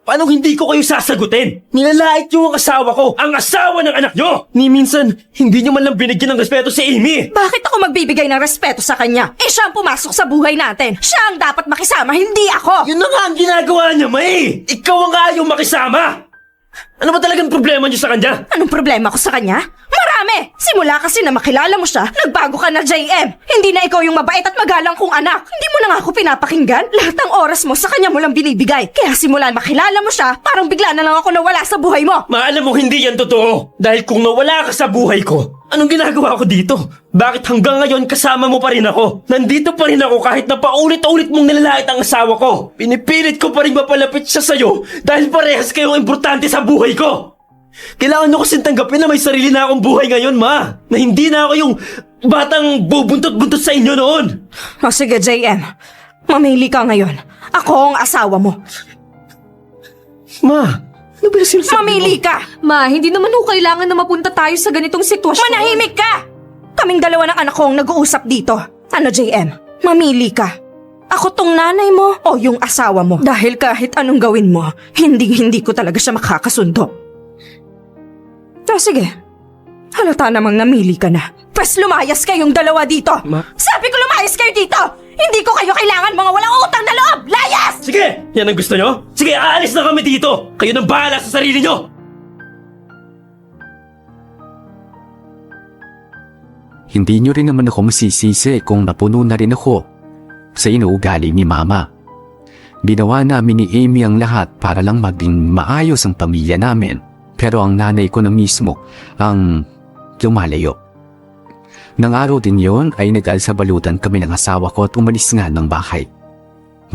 Paano hindi ko kayo sasagutin? Nilalait niyo ang asawa ko, ang asawa ng anak niyo! Ni minsan, hindi niyo man lang binigyan ng respeto si Amy! Bakit ako magbibigay ng respeto sa kanya? Siya ang pumasok sa buhay natin. Siya ang dapat makisama, hindi ako! Yun na nga ang ginagawa niya, May! Ikaw ang ayaw makisama! Ano ba talagang problema niyo sa kanya? Anong problema ko sa kanya? Marami! Simula kasi na makilala mo siya, nagbago ka na, JM. Hindi na ikaw yung mabait at magalang kong anak. Hindi mo na nga ako pinapakinggan. Lahat ng oras mo sa kanya mo lang binibigay. Kaya simula makilala mo siya, parang bigla na lang ako nawala sa buhay mo. Maalam mo hindi yan totoo. Dahil kung nawala ka sa buhay ko, anong ginagawa ko dito? Bakit hanggang ngayon kasama mo pa rin ako? Nandito pa rin ako kahit na paulit-ulit mong nilalait ang asawa ko. Pinipilit ko pa rin mapalapit siya sa'yo dahil parehas kayong importante sa buhay ko. Kailangan nyo kasing tanggapin na may sarili na akong buhay ngayon, Ma. Na hindi na ako yung batang bubuntot-buntot sa inyo noon. O sige, JM. Mamili ka ngayon. Ako ang asawa mo. Ma, ano ba yung sinasabi mo? Mamili ka! Ma, hindi naman ho kailangan na mapunta tayo sa ganitong sitwasyon. Manahimik ka! Kaming dalawa ng anak ko ang nag-uusap dito. Ano, JM? Mamili ka. Ako tong nanay mo o yung asawa mo? Dahil kahit anong gawin mo, hindi ko talaga siya makakasundo. So sige, halata namang namili ka na. Pwes lumayas kayong dalawa dito! Sabi ko lumayas kayo dito! Hindi ko kayo kailangan mga walang utang na loob! Layas! Sige! Yan ang gusto nyo? Sige, aalis na kami dito! Kayo nang bahala sa sarili nyo! Hindi nyo rin naman ako masisisi kung napuno na rin ako sa inuugali ni Mama. Ginawa namin ni Amy ang lahat para lang maging maayos ang pamilya namin. Pero ang nanay ko na mismo ang lumalayo. Nang araw din yon ay nag-alsabalutan kami ng asawa ko at umalis nga ng bahay.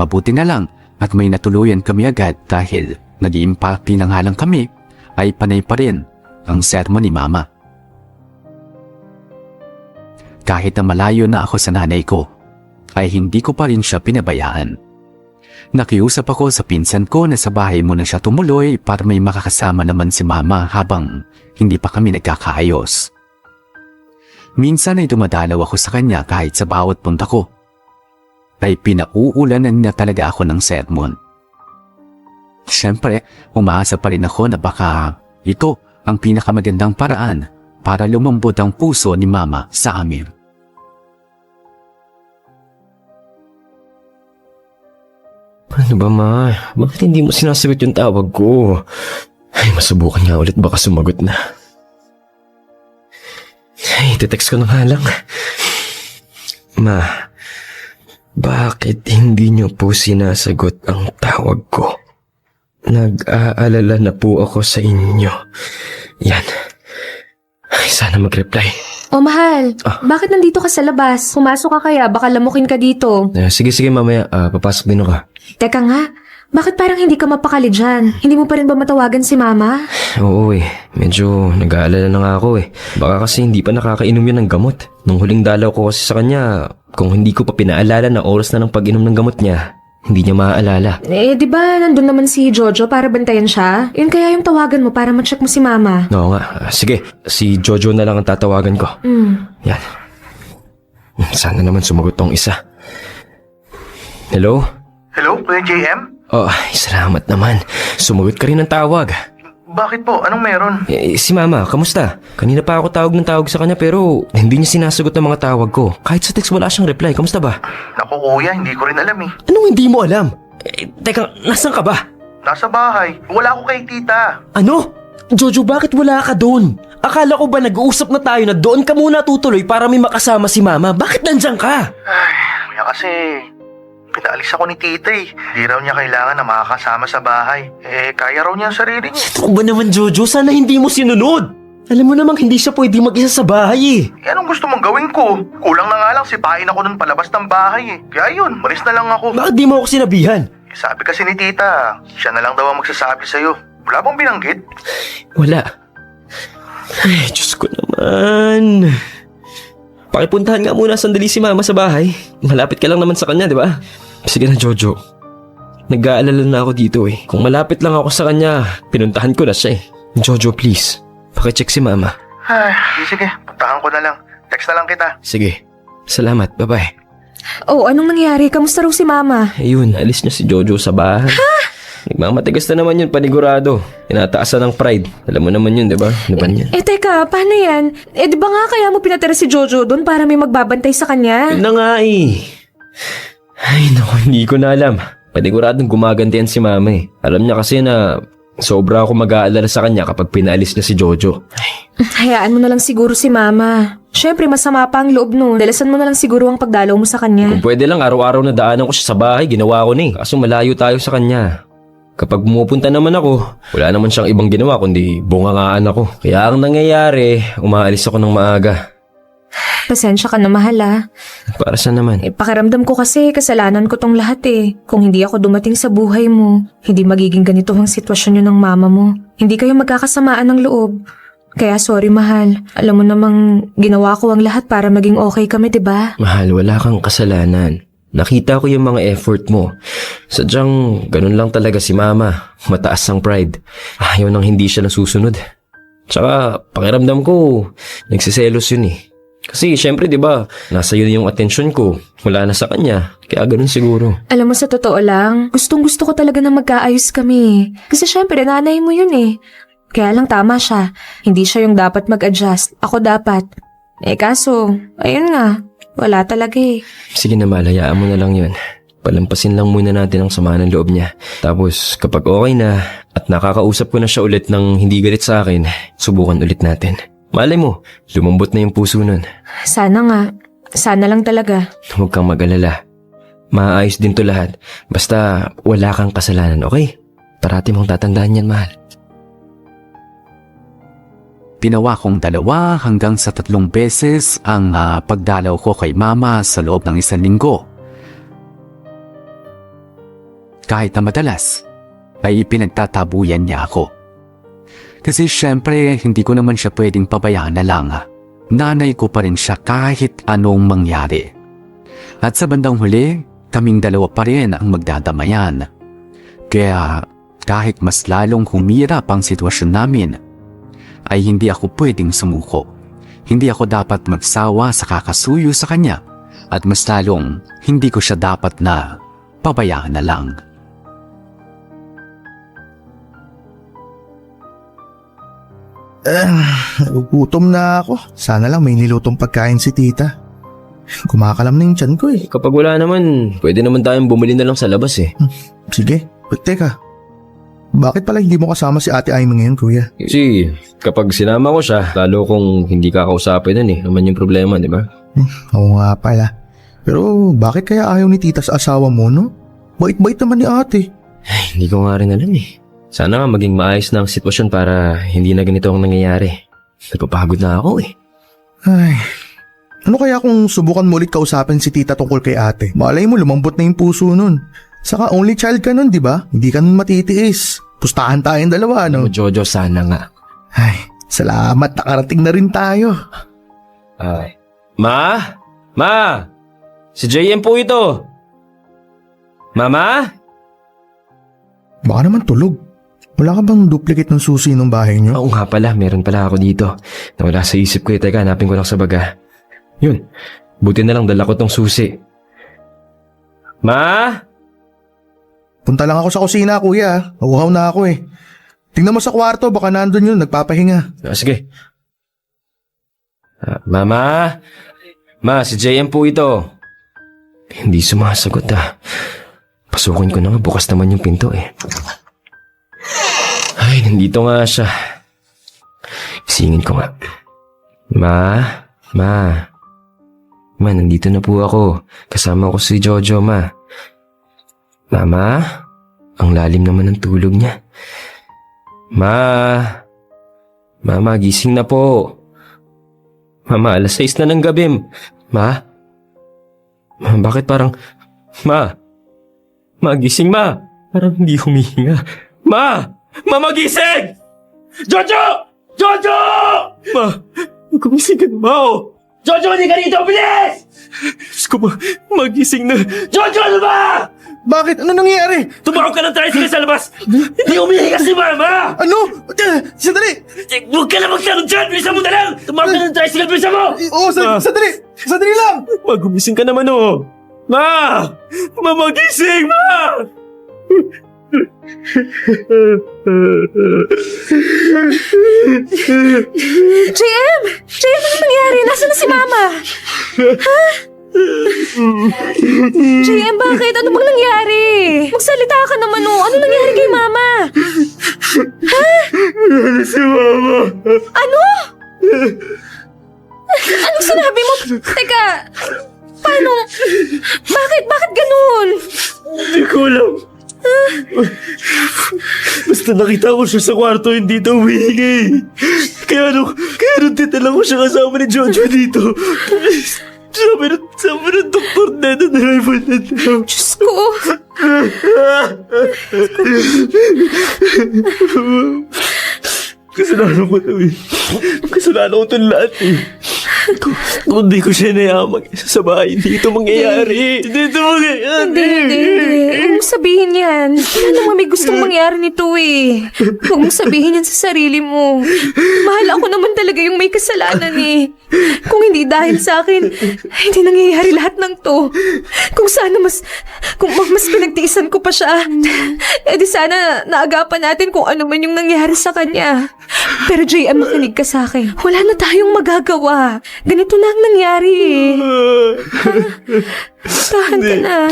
Mabuti na lang at may natuluyan kami agad dahil nag-iimpakti na nga lang kami ay panay pa rin ang sermon ni Mama. Kahit na malayo na ako sa nanay ko, ay hindi ko pa rin siya pinabayaan. Nakiusap ako sa pinsan ko na sa bahay mo na siya tumuloy para may makakasama naman si Mama habang hindi pa kami nagkakaayos. Minsan ay dumadalaw ako sa kanya kahit sa bawat punta ko. Ay pinauulanan na talaga ako ng sermon. Siyempre, umaasa pa rin ako na baka ito ang pinakamagandang paraan para lumambot ang puso ni Mama sa amin. Ano ba, Ma? Bakit hindi mo sinasagot yung tawag ko? Ay, masubukan nga ulit baka sumagot na. Ay, text ko na nga lang. Ma, bakit hindi niyo po sinasagot ang tawag ko? Nag-aalala na po ako sa inyo. Yan. Ay, sana mag-reply. Oh, mahal. Bakit nandito ka sa labas? Pumasok ka kaya, baka lamukin ka dito. Sige, mamaya. Papasok din ako. Teka nga, bakit parang hindi ka mapakali dyan? Hindi mo pa rin ba matawagan si Mama? Oo medyo nag-aalala na nga ako Baka kasi hindi pa nakakainom yun ng gamot. Nung huling dalaw ko kasi sa kanya, kung hindi ko pa pinaalala na oras na ng pag-inom ng gamot niya, hindi niya maaalala. Di ba nandun naman si Jojo para bantayan siya? Yun kaya yung tawagan mo para ma-check mo si Mama. Oo nga. Sige, si Jojo na lang ang tatawagan ko. Yan. Sana naman sumagot tong isa. Hello? Hello, Kuya JM? Salamat naman. Sumagot ka rin ng tawag. Bakit po? Anong meron? Si Mama, kamusta? Kanina pa ako tawag sa kanya pero hindi niya sinasagot ng mga tawag ko. Kahit sa text wala siyang reply. Kamusta ba? Naku kuya, hindi ko rin alam Anong hindi mo alam? Teka, nasan ka ba? Nasa bahay. Wala ako kay tita. Ano? Jojo, bakit wala ka doon? Akala ko ba nag-uusap na tayo na doon ka muna tutuloy para may makasama si Mama? Bakit nandyan ka? Kaya kasi pinaalis ako ni tita Hindi raw niya kailangan na makakasama sa bahay. Kaya raw niya ang sarili niya. Ito ba naman, Jojo? Sana hindi mo sinunod. Alam mo namang hindi siya pwede mag-isa sa bahay Anong gusto mong gawin ko? Kulang na nga lang sipain ako nun palabas ng bahay Kaya yun, malis na lang ako. Bakit di mo ako sinabihan? Sabi kasi ni tita, siya na lang daw ang magsasabi sa'yo. Wala bang binanggit? Wala. Ay, Diyos ko naman. Pakipuntahan nga muna sandali si Mama sa bahay. Malapit ka lang naman sa kanya, di ba? Sige na, Jojo. Nag-aalala na ako dito Kung malapit lang ako sa kanya, pinuntahan ko na siya Jojo, please. Pakicheck si Mama. Sige, puntahan ko na lang. Text na lang kita. Sige. Salamat, bye-bye. Anong nangyari? Kamusta raw si Mama? Ayun, alis niya si Jojo sa bahay. Nagmamatigas na naman yun, panigurado. Tinataasan ng pride. Alam mo naman yun, di ba? Ano ba yan? Teka, paano yan? Di ba nga kaya mo pinatira si Jojo doon para may magbabantay sa kanya? Yun na nga Ay, naku, hindi ko na alam. Paniguradong gumagantihan si Mama Alam niya kasi na sobra ako mag-aalala sa kanya kapag pinaalis niya si Jojo. Hayaan mo na lang siguro si Mama. Siyempre, masama pa ang loob nun. Dalasan mo na lang siguro ang pagdalaw mo sa kanya. Kung pwede lang, araw-araw na daanan ko siya sa bahay. Ginawa ko na Kaso malayo tayo sa kanya. Kapag pumupunta naman ako, wala naman siyang ibang ginawa kundi bungangaan ako. Kaya ang nangyayari, umaalis ako ng maaga. Pasensya ka na, mahal Para saan naman? Pakiramdam ko kasi kasalanan ko tong lahat Kung hindi ako dumating sa buhay mo, hindi magiging ganito ang sitwasyon yun ng mama mo. Hindi kayo magkakasamaan ng loob. Kaya sorry, mahal. Alam mo namang ginawa ko ang lahat para maging okay kami, diba? Mahal, wala kang kasalanan. Nakita ko yung mga effort mo. Sadyang ganun lang talaga si Mama. Mataas ang pride. Ayaw nang hindi siya nasusunod. Tsaka pakiramdam ko, nagsiselos yun Kasi syempre 'di ba, nasa yun yung atensyon ko. Wala na sa kanya. Kaya ganun siguro. Alam mo, sa totoo lang, gustong-gusto ko talaga na magkaayos kami. Kasi syempre nanay mo yun Kaya lang tama siya. Hindi siya yung dapat mag-adjust. Ako dapat. Kaso, ayun nga. Wala talaga eh. Sige na, malayaan mo na lang yun. Palampasin lang muna natin ang sama ng loob niya. Tapos kapag okay na at nakakausap ko na siya ulit ng hindi galit sa akin, subukan ulit natin. Malay mo, lumambot na yung puso nun. Sana nga. Sana lang talaga. Huwag kang mag-alala. Maayos din to lahat. Basta wala kang kasalanan, okay? Parati mong tatandaan yan, mahal. Pinawa kong 2 hanggang sa 3 beses ang pagdalaw ko kay mama sa loob ng 1 linggo. Kahit na madalas, ay pinagtatabuyan niya ako. Kasi syempre, hindi ko naman siya pwedeng pabayaan na lang. Nanay ko pa rin siya kahit anong mangyari. At sa bandang huli, kaming 2 pa rin ang magdadamayan. Kaya kahit mas lalong humirap ang sitwasyon namin, ay hindi ako pwedeng sumuko. Hindi ako dapat magsawa sa kakasuyo sa kanya at mas lalong hindi ko siya dapat na pabayaan na lang. Nagugutom na ako. Sana lang may nilutong pagkain si tita. Kumakalam na yung tiyan ko eh. Kapag wala naman, pwede naman tayong bumili na lang sa labas eh. Sige, but teka. Bakit pala hindi mo kasama si Ate Aimee ngayon, kuya? Kasi kapag sinama ko siya, lalo kung hindi kakausapin nun eh, naman yung problema, di ba? Oo nga pala. Pero bakit kaya ayaw ni tita sa asawa mo, no? Bait-bait naman ni ate. Ay, hindi ko nga rin alam eh. Sana nga maging maayos na ang sitwasyon para hindi na ganito ang nangyayari. Napapagod na ako eh. Ay, ano kaya kung subukan mo ulit kausapin si tita tungkol kay ate? Malay mo lumambot na yung puso nun. Saka only child ka nun, di ba? Hindi ka nun matitiis. Pustahan tayong 2, no? Jojo, sana nga. Ay, salamat. Nakarating na rin tayo. Ay. Ma? Ma? Si JM po ito. Mama? Baka naman tulog. Wala ka bang duplicate ng susi ng bahay niyo? Oo nga pala, meron pala ako dito. Nawala sa isip ko eh. Teka, hanapin ko lang sa baga. Yun. Buti na lang dala ko tong susi. Ma? Punta lang ako sa kusina, kuya. Nauhaw na ako eh. Tingnan mo sa kwarto, baka nandun yun, nagpapahinga. Sige. Mama? Ma, si JM po ito. Hindi sumasagot ah. Pasukin ko na nga, bukas naman yung pinto eh. Ay, nandito nga siya. Isingin ko nga. Ma? Ma, nandito na po ako. Kasama ko si Jojo, ma. Mama? Ang lalim naman ng tulog niya. Mama, gising na po. Mama, 6:00 na ng gabi. Ma, bakit parang... Ma, gising ma. Parang hindi humihinga. Ma, gising! Jojo! Ma, gumising ka na ma oh. Jojo, hindi ka dito, bilis! Diyos ko ba, magising na. Jojo, ano ba? Bakit? Ano nangyayari? Tumawag ka ng tricycle sa labas! Hindi umihinga si Mama! Ano? Sandali! Huwag ka na magtanong dyan! Bilisan mo na lang! Tumawag ka ng tricycle! Bilisan mo! Oo, sandali! Sandali lang! Magumising ka naman oh! Ma! Magising! Ma! JM! JM, ano nangyari? Nasaan na si Mama? Ha? JM, bakit? Ano bang nangyari? Magsalita ka naman oh. Ano nangyari kay Mama? Ha? Si Mama! Ano? Anong sinabi mo? Teka, paano? Bakit ganun? Hindi ko alam. Basta nakita ko siya sa kwarto, hindi daw humingi. Kaya nung titala ko siya kasama ni Jojo dito. Sabi ng doktor na na-driver na daw. Diyos ko. Kasalanan ko ito eh. Kasalanan ko ito lahat eh. Kung di ko siya nayaman sa bahay, hindi ito mangyayari. Hindi ito mangyayari. Hindi. Huwag mong sabihin yan. Wala naman may gustong mangyari nito eh. Huwag mong sabihin yan sa sarili mo. Mahal ako naman talaga yung may kasalanan eh. Kung hindi dahil sa akin, hindi nangyayari lahat ng to. Kung sana mas pinagtiisan ko pa siya, di sana naagapan natin kung ano man yung nangyari sa kanya. Pero JM, makinig ka sa akin. Wala na tayong magagawa. Ganito na ang nangyari eh. Tahan ka na.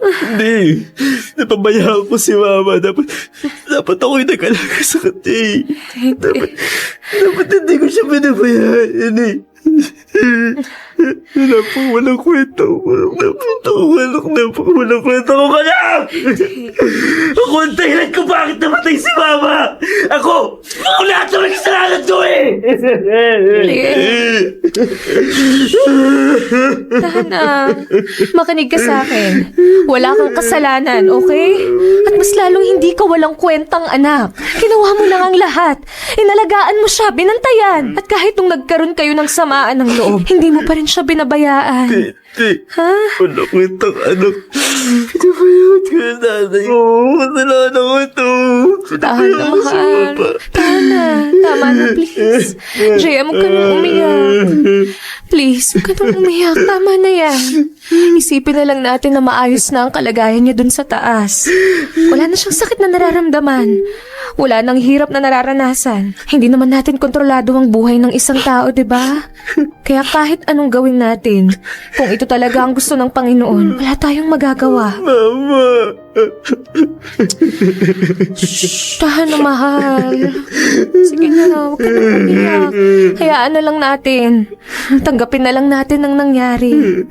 Hindi. Napabayaan ko si Mama. Dapat ako'y nag-alaga sa kanya eh. Dapat hindi ko siya pinabayaan eh. Walang kwento. Walang kwento ko ka lang! Ako ang dahilan ko bakit namatay si Mama! Ako lahat na may kasalanan to eh! Tahan na. Makinig ka sa akin. Wala kang kasalanan, okay? At mas lalong hindi ka walang kwentang anak. Ginawa mo lang ang lahat. Inalagaan mo siya, binantayan. At kahit nung nagkaroon kayo ng samaan ng loob, hindi mo pa rin siya binabayaan. Ha? Walang kwentang anak. Pinabayaan ko yung nanay ko. Kasalanan ko ito. Tahan na, mahal. Tahan na. Tama na, please. JM, huwag ka nang umiyak. Please, huwag ka nang umiyak. Tama na yan. Isipin na lang natin na maayos na ang kalagayan niya dun sa taas. Wala na siyang sakit na nararamdaman. Wala nang hirap na nararanasan. Hindi naman natin kontrolado ang buhay ng isang tao, di ba? Kaya kahit anong gawin natin, kung ito talaga ang gusto ng Panginoon, wala tayong magagawa. Mama! Shh, tahan na, mahal. Sige na, huwag ka nang umiyak. Hayaan na lang natin. Tanggapin na lang natin ang nangyari.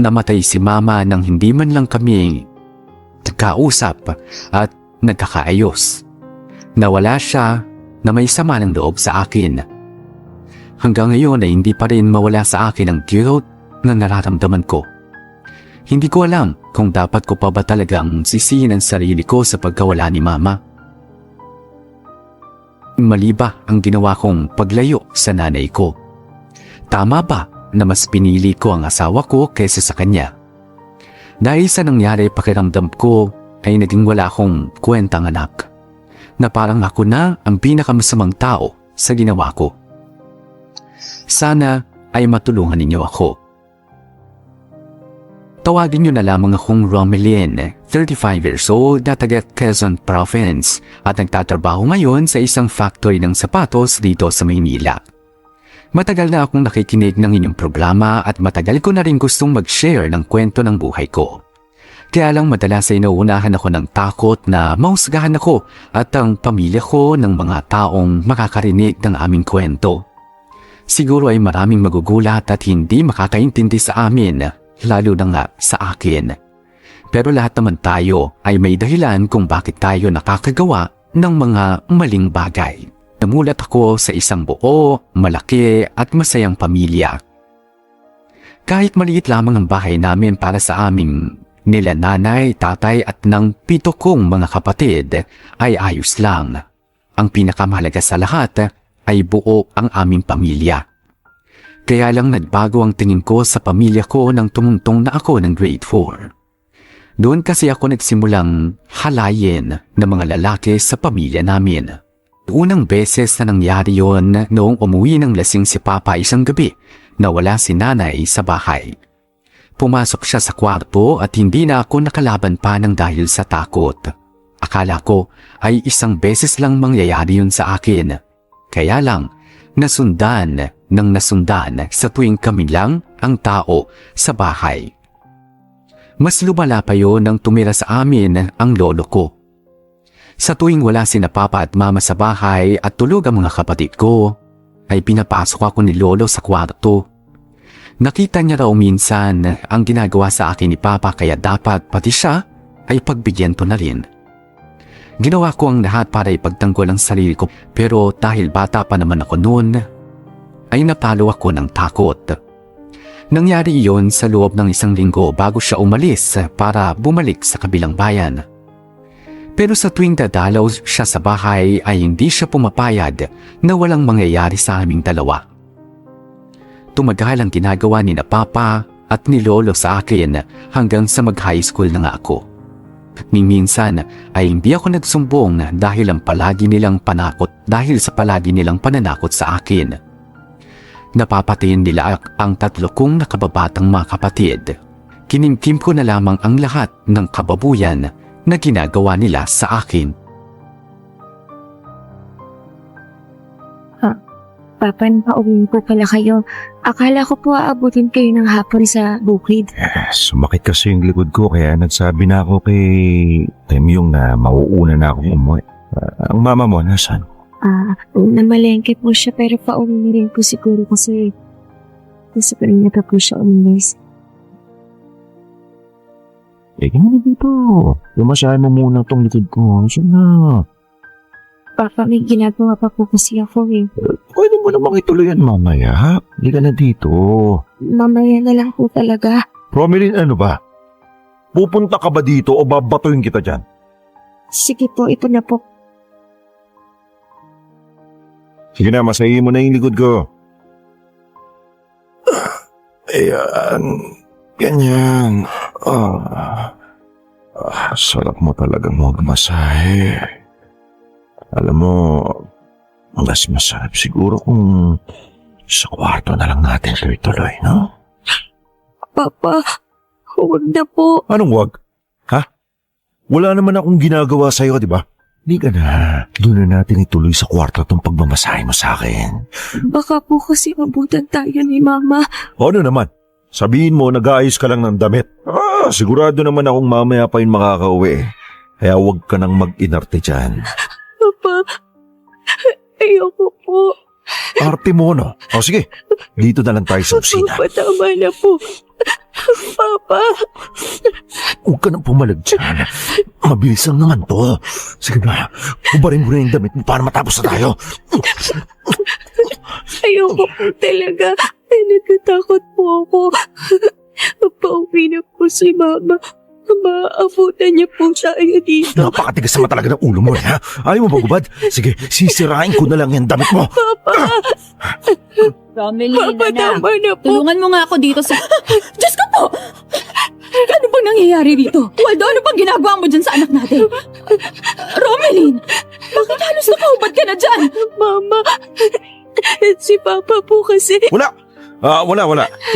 Namatay si Mama nang hindi man lang kami nagkausap at nagkakaayos. Nawala siya na may sama ng loob sa akin. Hanggang ngayon ay hindi pa rin mawala sa akin ang guilt na nararamdaman ko. Hindi ko alam kung dapat ko pa ba talagang sisihin ang sarili ko sa pagkawala ni Mama. Mali ba ang ginawa kong paglayo sa nanay ko? Tama ba na mas pinili ko ang asawa ko kaysa sa kanya? Dahil sa nangyari, pakiramdam ko ay naging wala akong kwentang anak. Na parang ako na ang pinakamasamang tao sa ginawa ko. Sana ay matulungan ninyo ako. Tawagin niyo na lamang akong Romelyn, 35 years old na taga Quezon Province at nagtatrabaho ngayon sa isang factory ng sapatos dito sa Maynila. Matagal na akong nakikinig ng inyong programa at matagal ko na rin gustong mag-share ng kwento ng buhay ko. Kaya lang madalas ay nauunahan ako ng takot na mahusgahan ako at ang pamilya ko ng mga taong makakarinig ng aming kwento. Siguro ay maraming magugulat at hindi makakaintindi sa amin, lalo na nga sa akin. Pero lahat naman tayo ay may dahilan kung bakit tayo nakakagawa ng mga maling bagay. Namulat ako sa isang buo, malaki at masayang pamilya. Kahit maliit lamang ang bahay namin para sa aming nila nanay, tatay at ng 7 kong mga kapatid ay ayos lang. Ang pinakamahalaga sa lahat ay buo ang aming pamilya. Kaya lang nagbago ang tingin ko sa pamilya ko nang tumuntong na ako ng grade 4. Doon kasi ako nagsimulang halayin ng mga lalaki sa pamilya namin. Unang beses na nangyari yon noong umuwi ng lasing si Papa isang gabi na wala si Nanay sa bahay. Pumasok siya sa kwarto at hindi na ako nakalaban pa ng dahil sa takot. Akala ko ay isang beses lang mangyayari yun sa akin. Kaya lang, nasundan sa tuwing kami lang ang tao sa bahay. Mas lumala pa yun nang tumira sa amin ang lolo ko. Sa tuwing wala sina Papa at Mama sa bahay at tulog ang mga kapatid ko, ay pinapasok ako ni Lolo sa kwarto. Nakita niya raw minsan ang ginagawa sa akin ni Papa kaya dapat pati siya ay pagbigyan to na rin. Ginawa ko ang lahat para ipagtanggol ang sarili ko pero dahil bata pa naman ako noon, ay napalo ako ng takot. Nangyari iyon sa loob ng 1 linggo bago siya umalis para bumalik sa kabilang bayan. Pero sa tuwing dadalaw siya sa bahay ay hindi siya pumapayad na walang mangyayari sa aming dalawa. Tumagal ang ginagawa ni na Papa at ni Lolo sa akin hanggang sa mag-high school na nga ako. Minsan ay hindi ako nagsumbong dahil sa palagi nilang pananakot sa akin. Napapatayin nila ang 3 kong nakababatang mga kapatid. Kinimkim ko na lamang ang lahat ng kababuyan na ginagawa nila sa akin. Papa, pauwi po pala kayo. Akala ko po aabutin kayo ng hapon sa bukid. Sumakit kasi yung likod ko kaya nagsabi na ako kay Temyong na mauuna na ako umuwi. Ang mama mo, nasaan? Namalengke po siya pero pauwi na rin po siguro kasi gusto pa rin po siya umalis. Ganyan na dito. Lumasahin mo muna tong likod ko. Saan na? Papa, may ginagawa pa po kasi ako eh. Pwede mo namang ituloy yan mamaya. Hindi ka na dito. Mamaya na lang po talaga. Romelyn, ano ba? Pupunta ka ba dito o babatuin kita dyan? Sige po, ito na po. Sige na, masahin mo na yung likod ko. Ayan. Ganyan. Sarap mo talagang magmasahe. Alam mo, mas masarap siguro kung sa kwarto na lang natin tuloy-tuloy, no? Papa, huwag na po. Anong wag? Ha? Wala naman akong ginagawa sa'yo, di ba? Hindi ka na. Doon na natin ituloy sa kwarto itong pagmamasahe mo sa akin. Baka po kasi mabutan tayo ni Mama. Ano naman? Sabihin mo, nag-aayos ka lang ng damit. Sigurado naman akong mamaya pa yung makakauwi. Kaya huwag ka nang mag-inarte dyan. Papa, ayoko po. Arte mo, no? O sige, dito na lang tayo sa kusina. Papa, tama na po. Papa. Huwag ka nang pumalag dyan. Mabilis lang naman to. Sige na, hubarin mo na yung damit mo para matapos na tayo. Ayoko po talaga. Nagkatakot po ako. Pauwi na po si Mama. Maaabutan niya po tayo dito. Napakatigas naman talaga ng ulo mo, ha? Ayaw mo ba, gubad? Sige, sisirain ko na lang yung damit mo. Papa! Romelyn, Papa, tama na po. tulungan mo nga ako dito sa... Diyos ko po! Ano bang nangyayari dito? Waldo, ano bang ginagawa mo dyan sa anak natin? Romelyn! Bakit halos nakahubad ka na dyan? Mama, si Papa po kasi... Wala.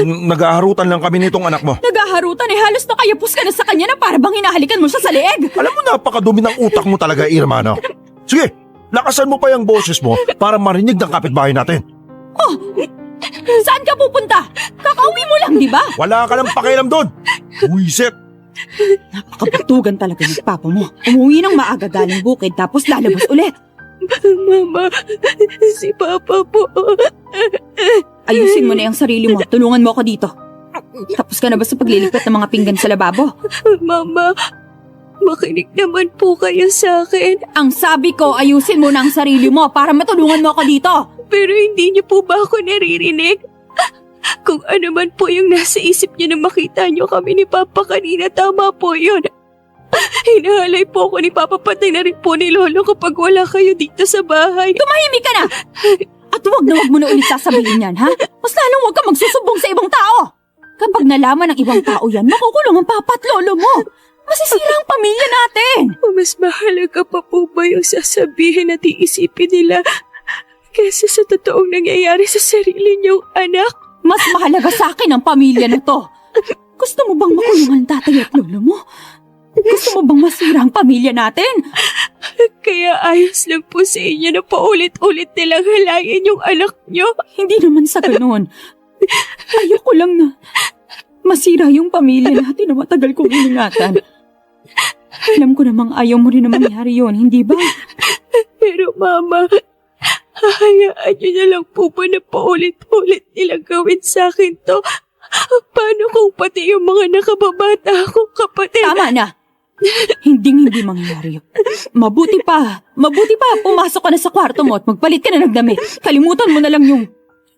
Nag-aaharutan lang kami nitong anak mo. Nagaharutan halos nakayapos ka na sa kanya na para bang hinahalikan mo siya sa leeg. Alam mo, napakadumi ng utak mo talaga, Irmano. Sige, lakasan mo pa yung boses mo para marinig ng kapitbahay natin. Oh! Saan ka pupunta? Kakauwi mo lang, di ba? Wala ka lang pakialam doon. Buisit. Napakabatugan talaga ng papa mo. Umuwi ng maaga galing bukid tapos lalabas ulit. Mama, si Papa po. Ayusin mo na yung sarili mo. Tulungan mo ako dito. Tapos ka na ba sa pagliligpit ng mga pinggan sa lababo? Mama, makinig naman po kayo sa akin. Ang sabi ko, ayusin mo na ang sarili mo para matulungan mo ako dito. Pero hindi niyo po ba ako naririnig? Kung ano man po yung nasa isip niyo na makita niyo kami ni Papa kanina, tama po yun. Hinahalay po ako ni Papa, patay na rin po ni Lolo kapag wala kayo dito sa bahay. Tumahimik ka na! At wag mo na ulit sasabihin yan, ha? Mas lalong wag ka magsusubong sa ibang tao. Kapag nalaman ng ibang tao yan, makukulong ang papa at lolo mo. Masisira ang pamilya natin. Mas mahalaga pa po ba yung sasabihin at iisipin nila kaysa sa totoong nangyayari sa sarili niyong anak? Mas mahalaga sa akin ang pamilya na to. Gusto mo bang makulong ang tatay at lolo mo? Gusto mo bang masira ang pamilya natin? Kaya ayos lang po sa inyo na paulit-ulit nilang halayin yung anak niyo. Hindi naman sa ganun. Ayoko lang na masira yung pamilya natin na matagal kong iningatan. Alam ko namang ayaw mo rin na mangyari yun, hindi ba? Pero Mama, hahayaan niyo na lang po ba na paulit-ulit nilang gawin sa akin to? Paano kung pati yung mga nakababata akong kapatid? Tama na! Hindi mangyayari yun. Mabuti pa, pumasok ka na sa kwarto mo at magpalit ka na ng damit. Kalimutan mo na lang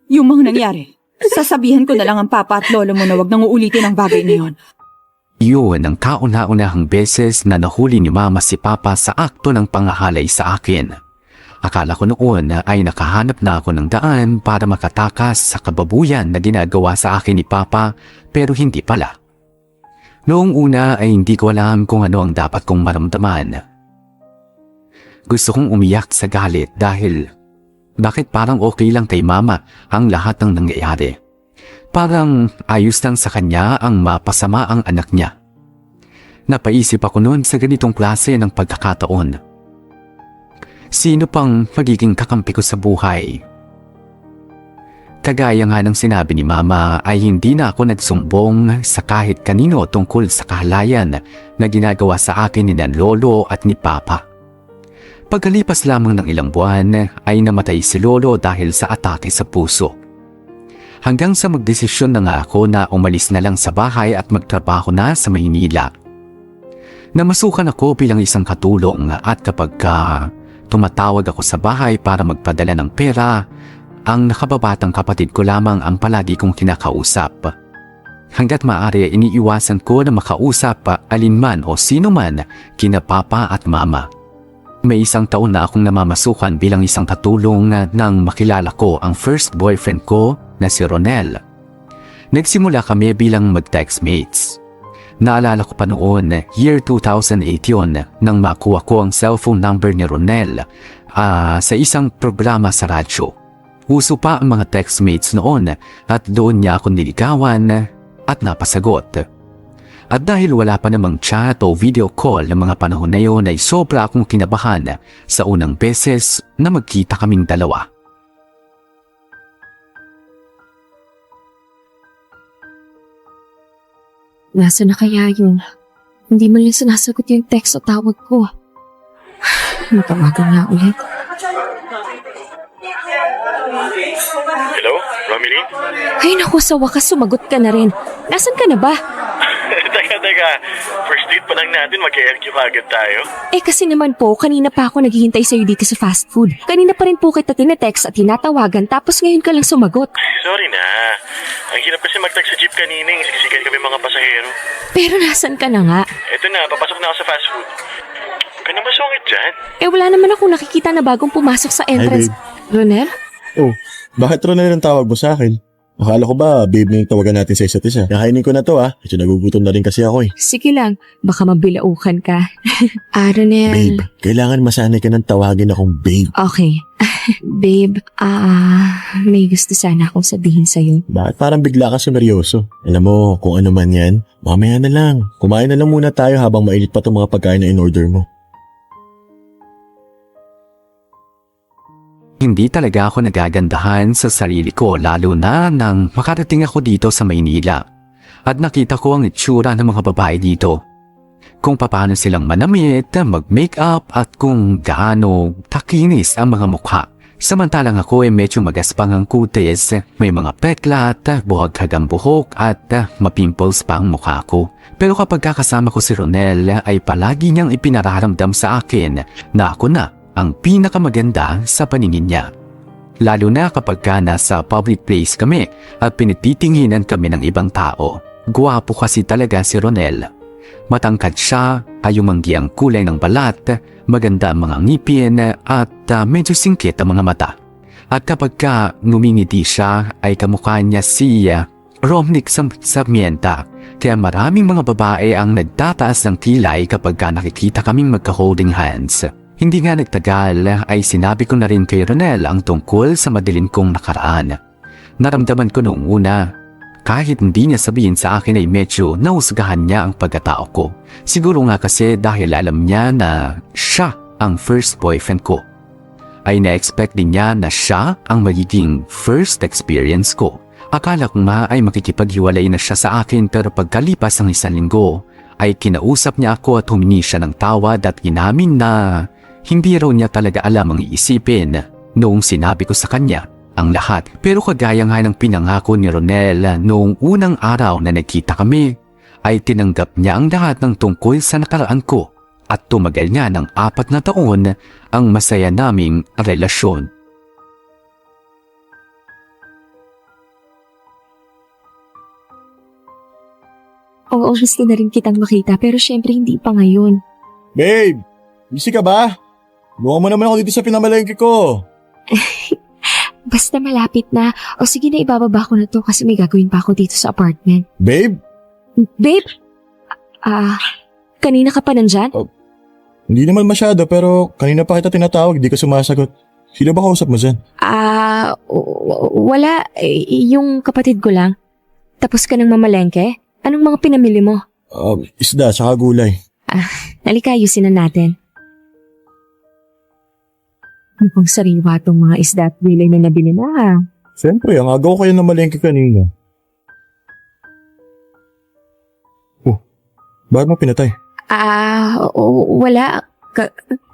yung mga nangyari. Sasabihin ko na lang ang papa at lolo mo na wag nang uulitin ang bagay na yun. Iyon ang kauna-unahang beses na nahuli ni Mama si Papa sa akto ng pangahalay sa akin. Akala ko noon ay nakahanap na ako ng daan para makatakas sa kababuyan na ginagawa sa akin ni Papa, pero hindi pala. Noong una ay hindi ko alam kung ano ang dapat kong maramdaman. Gusto kong umiyak sa galit dahil bakit parang okay lang kay Mama ang lahat ng nangyayari. Parang ayos lang sa kanya ang mapasama ang anak niya. Napaisip ako noon sa ganitong klase ng pagkakataon. Sino pang magiging kakampi ko sa buhay? Kagaya nga ng sinabi ni Mama ay hindi na ako nagsumbong sa kahit kanino tungkol sa kahalayan na ginagawa sa akin ni Lolo at ni Papa. Pagkalipas lamang ng ilang buwan ay namatay si Lolo dahil sa atake sa puso. Hanggang sa magdesisyon na nga ako na umalis na lang sa bahay at magtrabaho na sa Maynila. Namasukan ako bilang isang katulong at kapag tumatawag ako sa bahay para magpadala ng pera, ang nakababatang kapatid ko lamang ang palagi kong kinakausap. Hanggat maaari iniiwasan ko na makausap alinman o sino man kina Papa at Mama. May 1 taon na akong namamasukan bilang isang katulong nang makilala ko ang first boyfriend ko na si Ronel. Nagsimula kami bilang mag-text mates. Naalala ko pa noon, year 2008 yun, nang makuha ko ang cellphone number ni Ronel sa isang programa sa radyo. Uso pa ang mga text mates noon at doon niya ako niligawan at napasagot. At dahil wala pa namang chat o video call ng mga panahon na yun ay sobra akong kinabahan sa unang beses na magkita kaming dalawa. Nasaan na kaya yun? Hindi mo lang sinasagot yung text o tawag ko. Matawagan nga ulit. Hello, Romilly? Ay naku, sa wakas sumagot ka na rin. Nasaan ka na ba? Teka. First date pa lang natin, mag-LQ agad tayo. Eh kasi naman po, kanina pa ako naghihintay sa'yo dito sa fast food. Kanina pa rin po kita tinetext at tinatawagan tapos ngayon ka lang sumagot. Sorry na. Ang hirap kasi mag-text sa jeep kanina, siksikan kami mga pasahero. Pero nasan ka na nga? Eto na, papasok na ako sa fast food. Huwag ka na masungit dyan. Eh wala naman akong nakikita na bagong pumasok sa entrance. Ronel? Oh, bakit Ronel ang tawag mo sa akin? Akala ko ba, babe na yung tawagan natin sa isa't isa. Kakainin ko na to Ito nagugutom na rin kasi ako Sige lang, baka mabilaukan ka. Ronel. Babe, kailangan masanay ka ng tawagin akong babe. Okay. Babe, may gusto sana akong sabihin sa'yo. Bakit parang bigla ka sumeryoso? Alam mo, kung ano man yan, mamaya na lang. Kumain na lang muna tayo habang mainit pa itong mga pagkain na in-order mo. Hindi talaga ako nagagandahan sa sarili ko lalo na nang makarating ako dito sa Maynila at nakita ko ang itsura ng mga babae dito. Kung paano silang manamit, mag-makeup at kung gaano takinis ang mga mukha. Samantalang ako ay medyo magaspang ang kutis, may mga peklat, buhag-hagang buhok at mapimples pa ang mukha ko. Pero kapag kakasama ko si Ronel ay palagi niyang ipinararamdam sa akin na ako na ang pinakamaganda sa paningin niya. Lalo na kapag nasa public place kami at pinititinginan kami ng ibang tao. Guwapo kasi talaga si Ronel. Matangkad siya, ayumanggi ang kulay ng balat, maganda ang mga ngipin at medyo singkit ang mga mata. At kapag ngumingiti siya ay kamukha niya si Romnick Sarmienta. Kaya maraming mga babae ang nagtataas ng kilay kapag nakikita kaming magka-holding hands. Hindi nga nagtagal ay sinabi ko na rin kay Ronel ang tungkol sa madilim kong nakaraan. Naramdaman ko noong una, kahit hindi niya sabihin sa akin ay medyo nahusgahan niya ang pagkatao ko. Siguro nga kasi dahil alam niya na siya ang first boyfriend ko. Ay na-expect din niya na siya ang magiging first experience ko. Akala ko nga ay makikipaghiwalay na siya sa akin pero pagkalipas ng 1 linggo ay kinausap niya ako at humingi siya ng tawad at inamin na hindi raw niya talaga alam ang iisipin noong sinabi ko sa kanya ang lahat. Pero kagaya nga ng pinangako ni Ronel noong unang araw na nagkita kami, ay tinanggap niya ang lahat ng tungkol sa nakaraan ko at tumagal niya ng 4 na taon ang masaya naming relasyon. Oo, gusto na rin kitang makita pero syempre hindi pa ngayon. Babe! Busy ka ba? Buka mo naman ako dito sa pinamalengke ko. Basta malapit na. O sige na, ibababa ko na to kasi may gagawin pa ako dito sa apartment. Babe? Babe? Kanina ka pa nandyan? Hindi naman masyado pero kanina pa kita tinatawag, di ka sumasagot. Sino ba kausap mo dyan? Wala. Yung kapatid ko lang. Tapos ka ng mamalengke? Anong mga pinamili mo? Isda, saka gulay. Halika, ayusin na natin. Mukhang sariwa tong mga isda at gulay na nabili na. Siyempre, ang agaw kayo na malengke kanina. Bakit mo pinatay? Wala.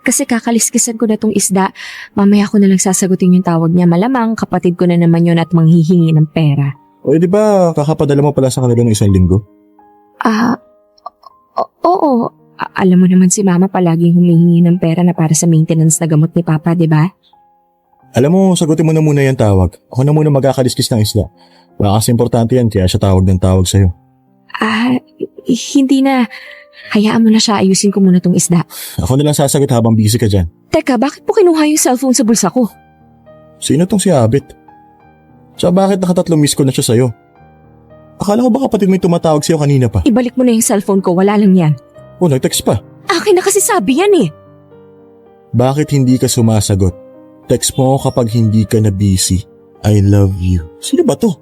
Kasi kakaliskisan ko na tong isda. Mamaya ko na lang sasagutin yung tawag niya. Malamang kapatid ko na naman yun at manghihingi ng pera. Di ba kakapadala mo pala sa kanila ng 1 linggo? Oo. Alam mo naman si Mama palaging humihingi ng pera na para sa maintenance na gamot ni Papa, di ba? Alam mo, sagutin mo na muna yung tawag. Ako na muna magkakaliskis ng isda. Baka kasi importante yan, kaya siya tawag ng tawag sa'yo. Hindi na. Hayaan mo na siya, ayusin ko muna tong isda. Ako na lang sasagot habang busy ka dyan. Teka, bakit mo kinuha yung cellphone sa bulsa ko? Sino tong si Abit? Tsaka bakit naka3 miss call na siya sa'yo? Akala ko ba kapatid mo yung tumatawag sa'yo kanina pa? Ibalik mo na yung cellphone ko, wala lang yan. Nag-text pa. Akin na kasi sabi yan eh. Bakit hindi ka sumasagot? Text mo kapag hindi ka na busy. I love you. Sino ba to?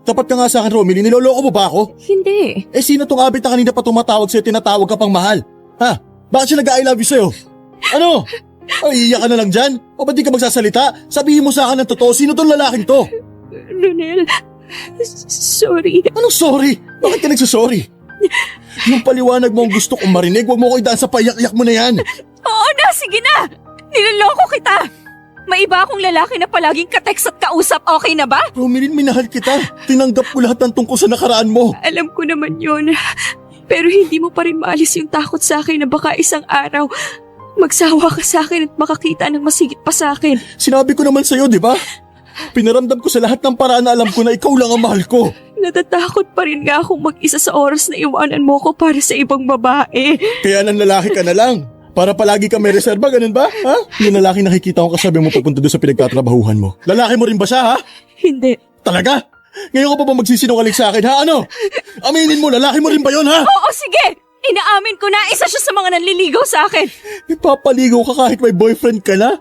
Tapat ka nga sa akin, Romilly. Niloloko mo ba ako? Hindi. Sino tong Abit na kanina pa tumatawag sa'yo, tinatawag ka pang mahal? Ha? Bakit siya nag-I love you sa'yo? Ano? Iiyak ka na lang dyan? O ba't di ka magsasalita? Sabihin mo sa akin ng totoo, sino tong lalaking to? Ronel, sorry. Anong sorry? Bakit ka nagsasorry? Yung paliwanag mo ang gusto kong marinig, huwag mo ko idaan sa payak-yak mo na yan. Oo na, sige na. Niloloko kita. May iba akong lalaki na palaging ka-text at kausap, okay na ba? Romilyn, minahal kita. Tinanggap ko lahat ng tungkol sa nakaraan mo. Alam ko naman yun. Pero hindi mo pa rin maalis yung takot sa akin na baka isang araw magsawa ka sa akin at makakita ng masigit pa sa akin. Sinabi ko naman sa'yo, di ba? Pinaramdam ko sa lahat ng paraan na alam ko na ikaw lang ang mahal ko. Natatakot pa rin nga akong mag-isa sa oras na iwanan mo ko para sa ibang babae. Kaya nang lalaki ka na lang. Para palagi ka may reserba, ganun ba? Ha? Yung lalaki nakikita ko kasabi mo papunta doon sa pinagtatrabahuhan mo. Lalaki mo rin ba siya, ha? Hindi. Talaga? Ngayon ka pa ba magsisinungaling sa akin, ha? Ano? Aminin mo, lalaki mo rin ba yun, ha? Oo, sige! Inaamin ko na isa siya sa mga nanliligaw sa akin. Nagpapaligaw ka kahit may boyfriend ka na?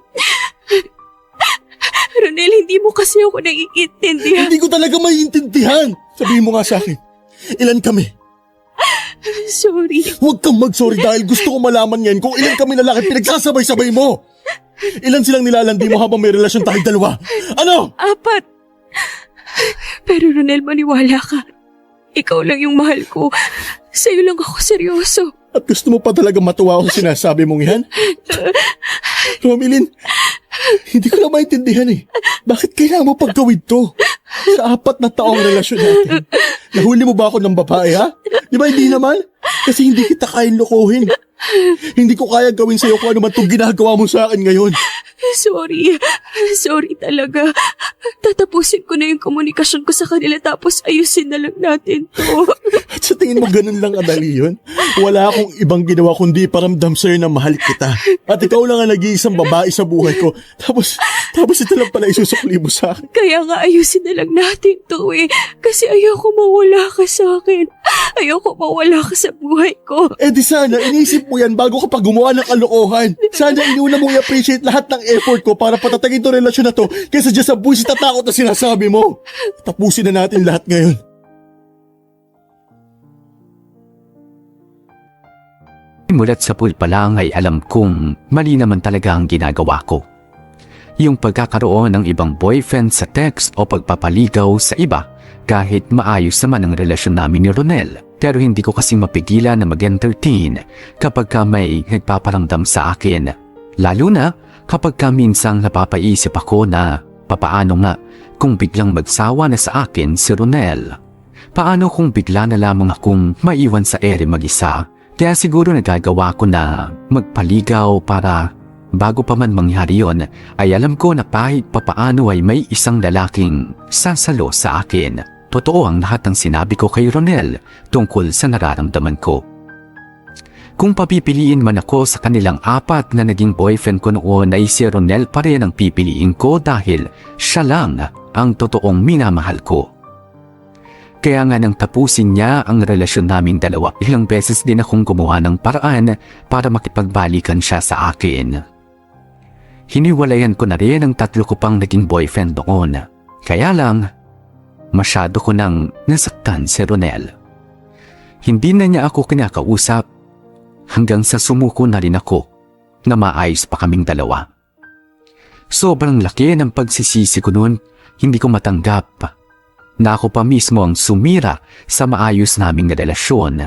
Ronel, hindi mo kasi ako naiintindihan. Hindi ko talaga maiintindihan. Sabihin mo nga sa akin, ilan kami? Sorry. Huwag kang mag-sorry dahil gusto ko malaman yan kung ilan kami lalaki pinagsasabay-sabay mo. Ilan silang nilalandi mo habang may relasyon tayong dalawa? Ano? 4. Pero Ronel, maniwala ka. Ikaw lang yung mahal ko. Sa'yo lang ako seryoso. At gusto mo pa talaga matuwa ako sa sinasabi mong yan? Romilyn, hindi ko na maintindihan eh. Bakit kailangan mo paggawid to? Sa 4 na taong relasyon natin. Nahuli mo ba ako ng babae, ha? Di ba hindi naman? Kasi hindi kita kayang lokohin. Hindi ko kaya gawin sa'yo kung ano man itong ginagawa mo sa akin ngayon. Sorry. Sorry talaga. Tatapusin ko na yung komunikasyon ko sa kanila tapos ayusin na lang natin to. At sa tingin mo ganun lang kadali yun? Wala akong ibang ginawa kundi paramdam sa'yo na mahal kita. At ikaw lang ang nag-iisang babae sa buhay ko. Tapos ito lang pala isusukli mo sa akin. Kaya nga ayusin na lang natin to eh. Kasi ayoko mawala ka sa akin. Ayoko mawala ka sa buhay ko. Di sana, inisip mo yan bago ka pa gumawa ng kalokohan. Sana iniuna mong i-appreciate lahat ng effort ko para patatagin itong relasyon na to kaysa dyan sa buwisit at takot na sinasabi mo. Tapusin na natin lahat ngayon. Mulat sa pool pa lang ay alam kong mali naman talaga ang ginagawa ko. Yung pagkakaroon ng ibang boyfriend sa text o pagpapaligaw sa iba kahit maayos naman ang relasyon namin ni Ronel. Pero hindi ko kasi mapigilan na mag-entertain kapag may nagpaparamdam sa akin. Lalo na kapag minsang napapaisip ako na papaano nga kung biglang magsawa na sa akin si Ronel. Paano kung bigla na lamang akong maiwan sa ere mag-isa? Kaya siguro nagagawa ko na magpaligaw para bago pa man mangyari yon ay alam ko na kahit papaano ay may isang lalaking sasalo sa akin. totoo ang lahat ng sinabi ko kay Ronel tungkol sa nararamdaman ko. Kung papipiliin man ako sa kanilang 4 na naging boyfriend ko noon ay si Ronel pa rin ang pipiliin ko dahil siya lang ang totoong minamahal ko. Kaya nga nang tapusin niya ang relasyon naming dalawa, ilang beses din akong gumawa ng paraan para makipagbalikan siya sa akin. Hiniwalayan ko na rin ang 3 ko pang naging boyfriend noon. Kaya lang, masyado ko nang nasaktan si Ronel. Hindi na niya ako kinakausap hanggang sa sumuko na rin ako na maayos pa kaming dalawa. Sobrang laki ng pagsisisi ko noon, hindi ko matanggap na ako pa mismo ang sumira sa maayos naming relasyon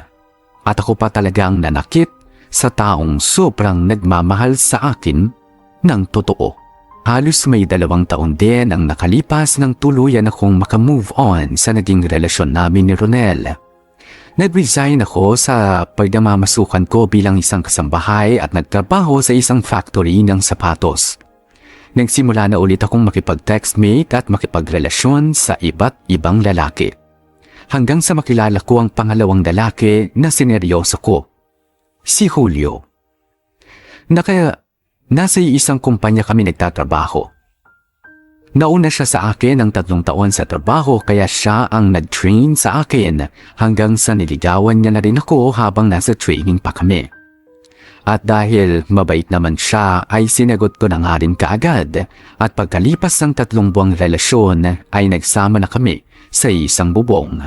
at ako pa talagang nanakit sa taong sobrang nagmamahal sa akin ng totoo. Halos may 2 taon din ang nakalipas nang tuluyan akong makamove on sa naging relasyon namin ni Ronel. Nag-resign ako sa pagdamamasukan ko bilang isang kasambahay at nagtrabaho sa isang factory ng sapatos. Nagsimula na ulit akong makipag-textmate at makipagrelasyon sa iba't ibang lalaki. Hanggang sa makilala ko ang pangalawang lalaki na sineryoso ko, si Julio. Nasa isang kumpanya kami nagtatrabaho. Nauna siya sa akin ng 3 taon sa trabaho kaya siya ang nag-train sa akin hanggang sa niligawan niya na rin ako habang nasa training pa kami. At dahil mabait naman siya ay sinagot ko na nga rin kaagad at pagkalipas ng 3 buwang relasyon ay nagsama na kami sa isang bubong.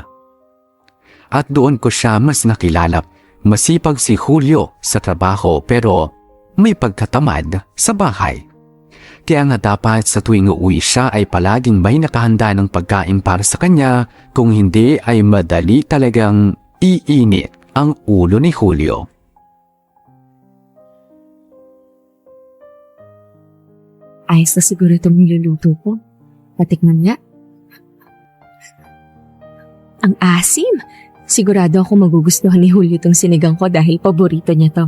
At doon ko siya mas nakilala. Masipag si Julio sa trabaho pero may pagkatamad sa bahay. Kaya nga dapat sa tuwing uuwi siya ay palaging may nakahanda ng pagkain para sa kanya, kung hindi ay madali talagang iinit ang ulo ni Julio. Ayos na siguro itong niluluto ko. Patikman nga. Ang asim! Sigurado ako magugustuhan ni Julio itong sinigang ko dahil paborito niya to.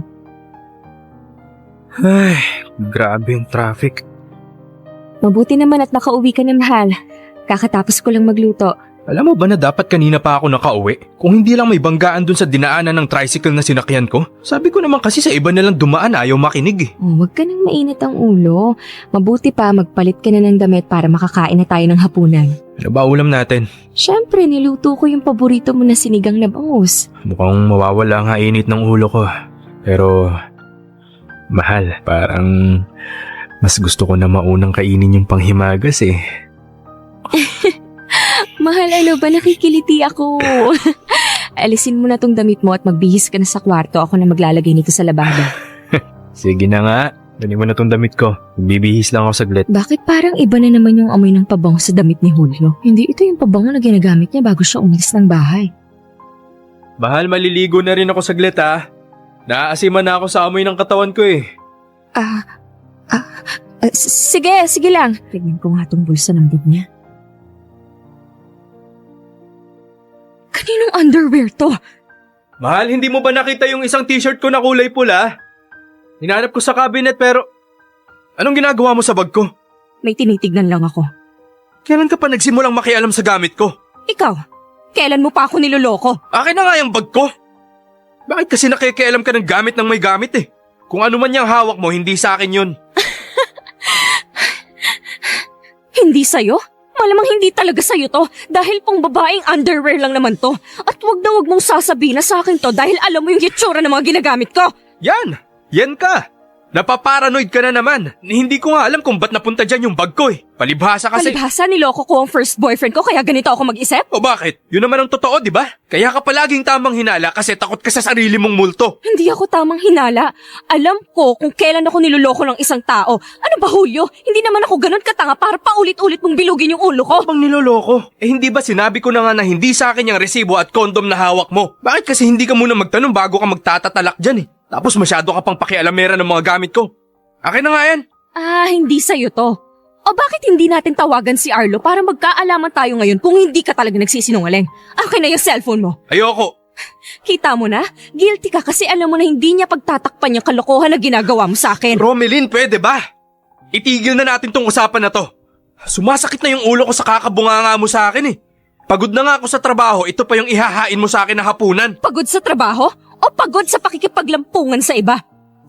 Ay, grabe yung traffic. Mabuti naman at nakauwi ka na, mahal. Kakatapos ko lang magluto. Alam mo ba na dapat kanina pa ako nakauwi? Kung hindi lang may banggaan dun sa dinaanan ng tricycle na sinakyan ko. Sabi ko naman kasi sa iba na lang dumaan, ayaw makinig eh. Oh, wag ka nang mainit ang ulo. Mabuti pa magpalit ka na ng damit para makakain na tayo ng hapunan. Ano ba ulam natin? Siyempre, niluto ko yung paborito mo na sinigang na bangus. Mukhang mawawala nga init ng ulo ko. Pero, mahal, parang mas gusto ko na maunang kainin yung panghimagas eh. Mahal, ano ba? Nakikiliti ako. Alisin mo na tong damit mo at magbihis ka na sa kwarto. Ako na maglalagay nito sa labada. Sige na nga. Dali mo na tong damit ko. Bibihis lang ako saglit. Bakit parang iba na naman yung amoy ng pabango sa damit ni Julio? Hindi ito yung pabango na ginagamit niya bago siya umalis ng bahay. Mahal, maliligo na rin ako saglit ha. Naaasiman na ako sa amoy ng katawan ko eh. Sige lang. Tignan ko nga tong bulsa ng bag niya. Kaninong underwear to? Mahal, hindi mo ba nakita yung isang t-shirt ko na kulay pula? Hinanap ko sa cabinet pero anong ginagawa mo sa bag ko? May tinitignan lang ako. Kailan ka pa nagsimulang makialam sa gamit ko? Ikaw, kailan mo pa ako niloloko? Akin na nga yung bag ko. Bakit kasi nakikialam ka ng gamit ng may gamit eh? Kung ano man yung hawak mo, hindi sa akin yun. Hindi sa'yo? Malamang hindi talaga sa'yo to dahil pang babaeng underwear lang naman to. At wag mong sasabihin na sa akin to dahil alam mo yung hitsura ng mga ginagamit ko. Yan ka! Napaparanoid ka na naman. Hindi ko nga alam kung ba't napunta dyan yung bag ko eh. Palibhasa kasi. Palibhasa, niloko ko ang first boyfriend ko kaya ganito ako mag-isip? O bakit? Yun naman ang totoo, di ba? Kaya ka palaging tamang hinala kasi takot ka sa sarili mong multo. Hindi ako tamang hinala. Alam ko kung kailan ako niloloko ng isang tao. Ano ba, Julio? Hindi naman ako ganun katanga para paulit-ulit mong bilugin yung ulo ko. Bang niloloko? Hindi ba sinabi ko na nga na hindi sa akin yung resibo at kondom na hawak mo? Bakit kasi hindi ka muna magtanong bago ka magtatatalak dyan eh? Tapos masyado ka pang pakialamera ng mga gamit ko. Akin na nga yan. Hindi sa'yo to. O bakit hindi natin tawagan si Arlo para magkaalaman tayo ngayon kung hindi ka talaga nagsisinungaling? Akin na yung cellphone mo. Ayoko. Kita mo na? Guilty ka kasi alam mo na hindi niya pagtatakpan yung kalokohan na ginagawa mo sa akin. Romelyn, pwede ba? Itigil na natin tong usapan na to. Sumasakit na yung ulo ko sa kakabunganga mo sa akin eh. Pagod na nga ako sa trabaho, ito pa yung ihahain mo sa akin na hapunan. Pagod sa trabaho? O pagod sa pakikipaglampungan sa iba?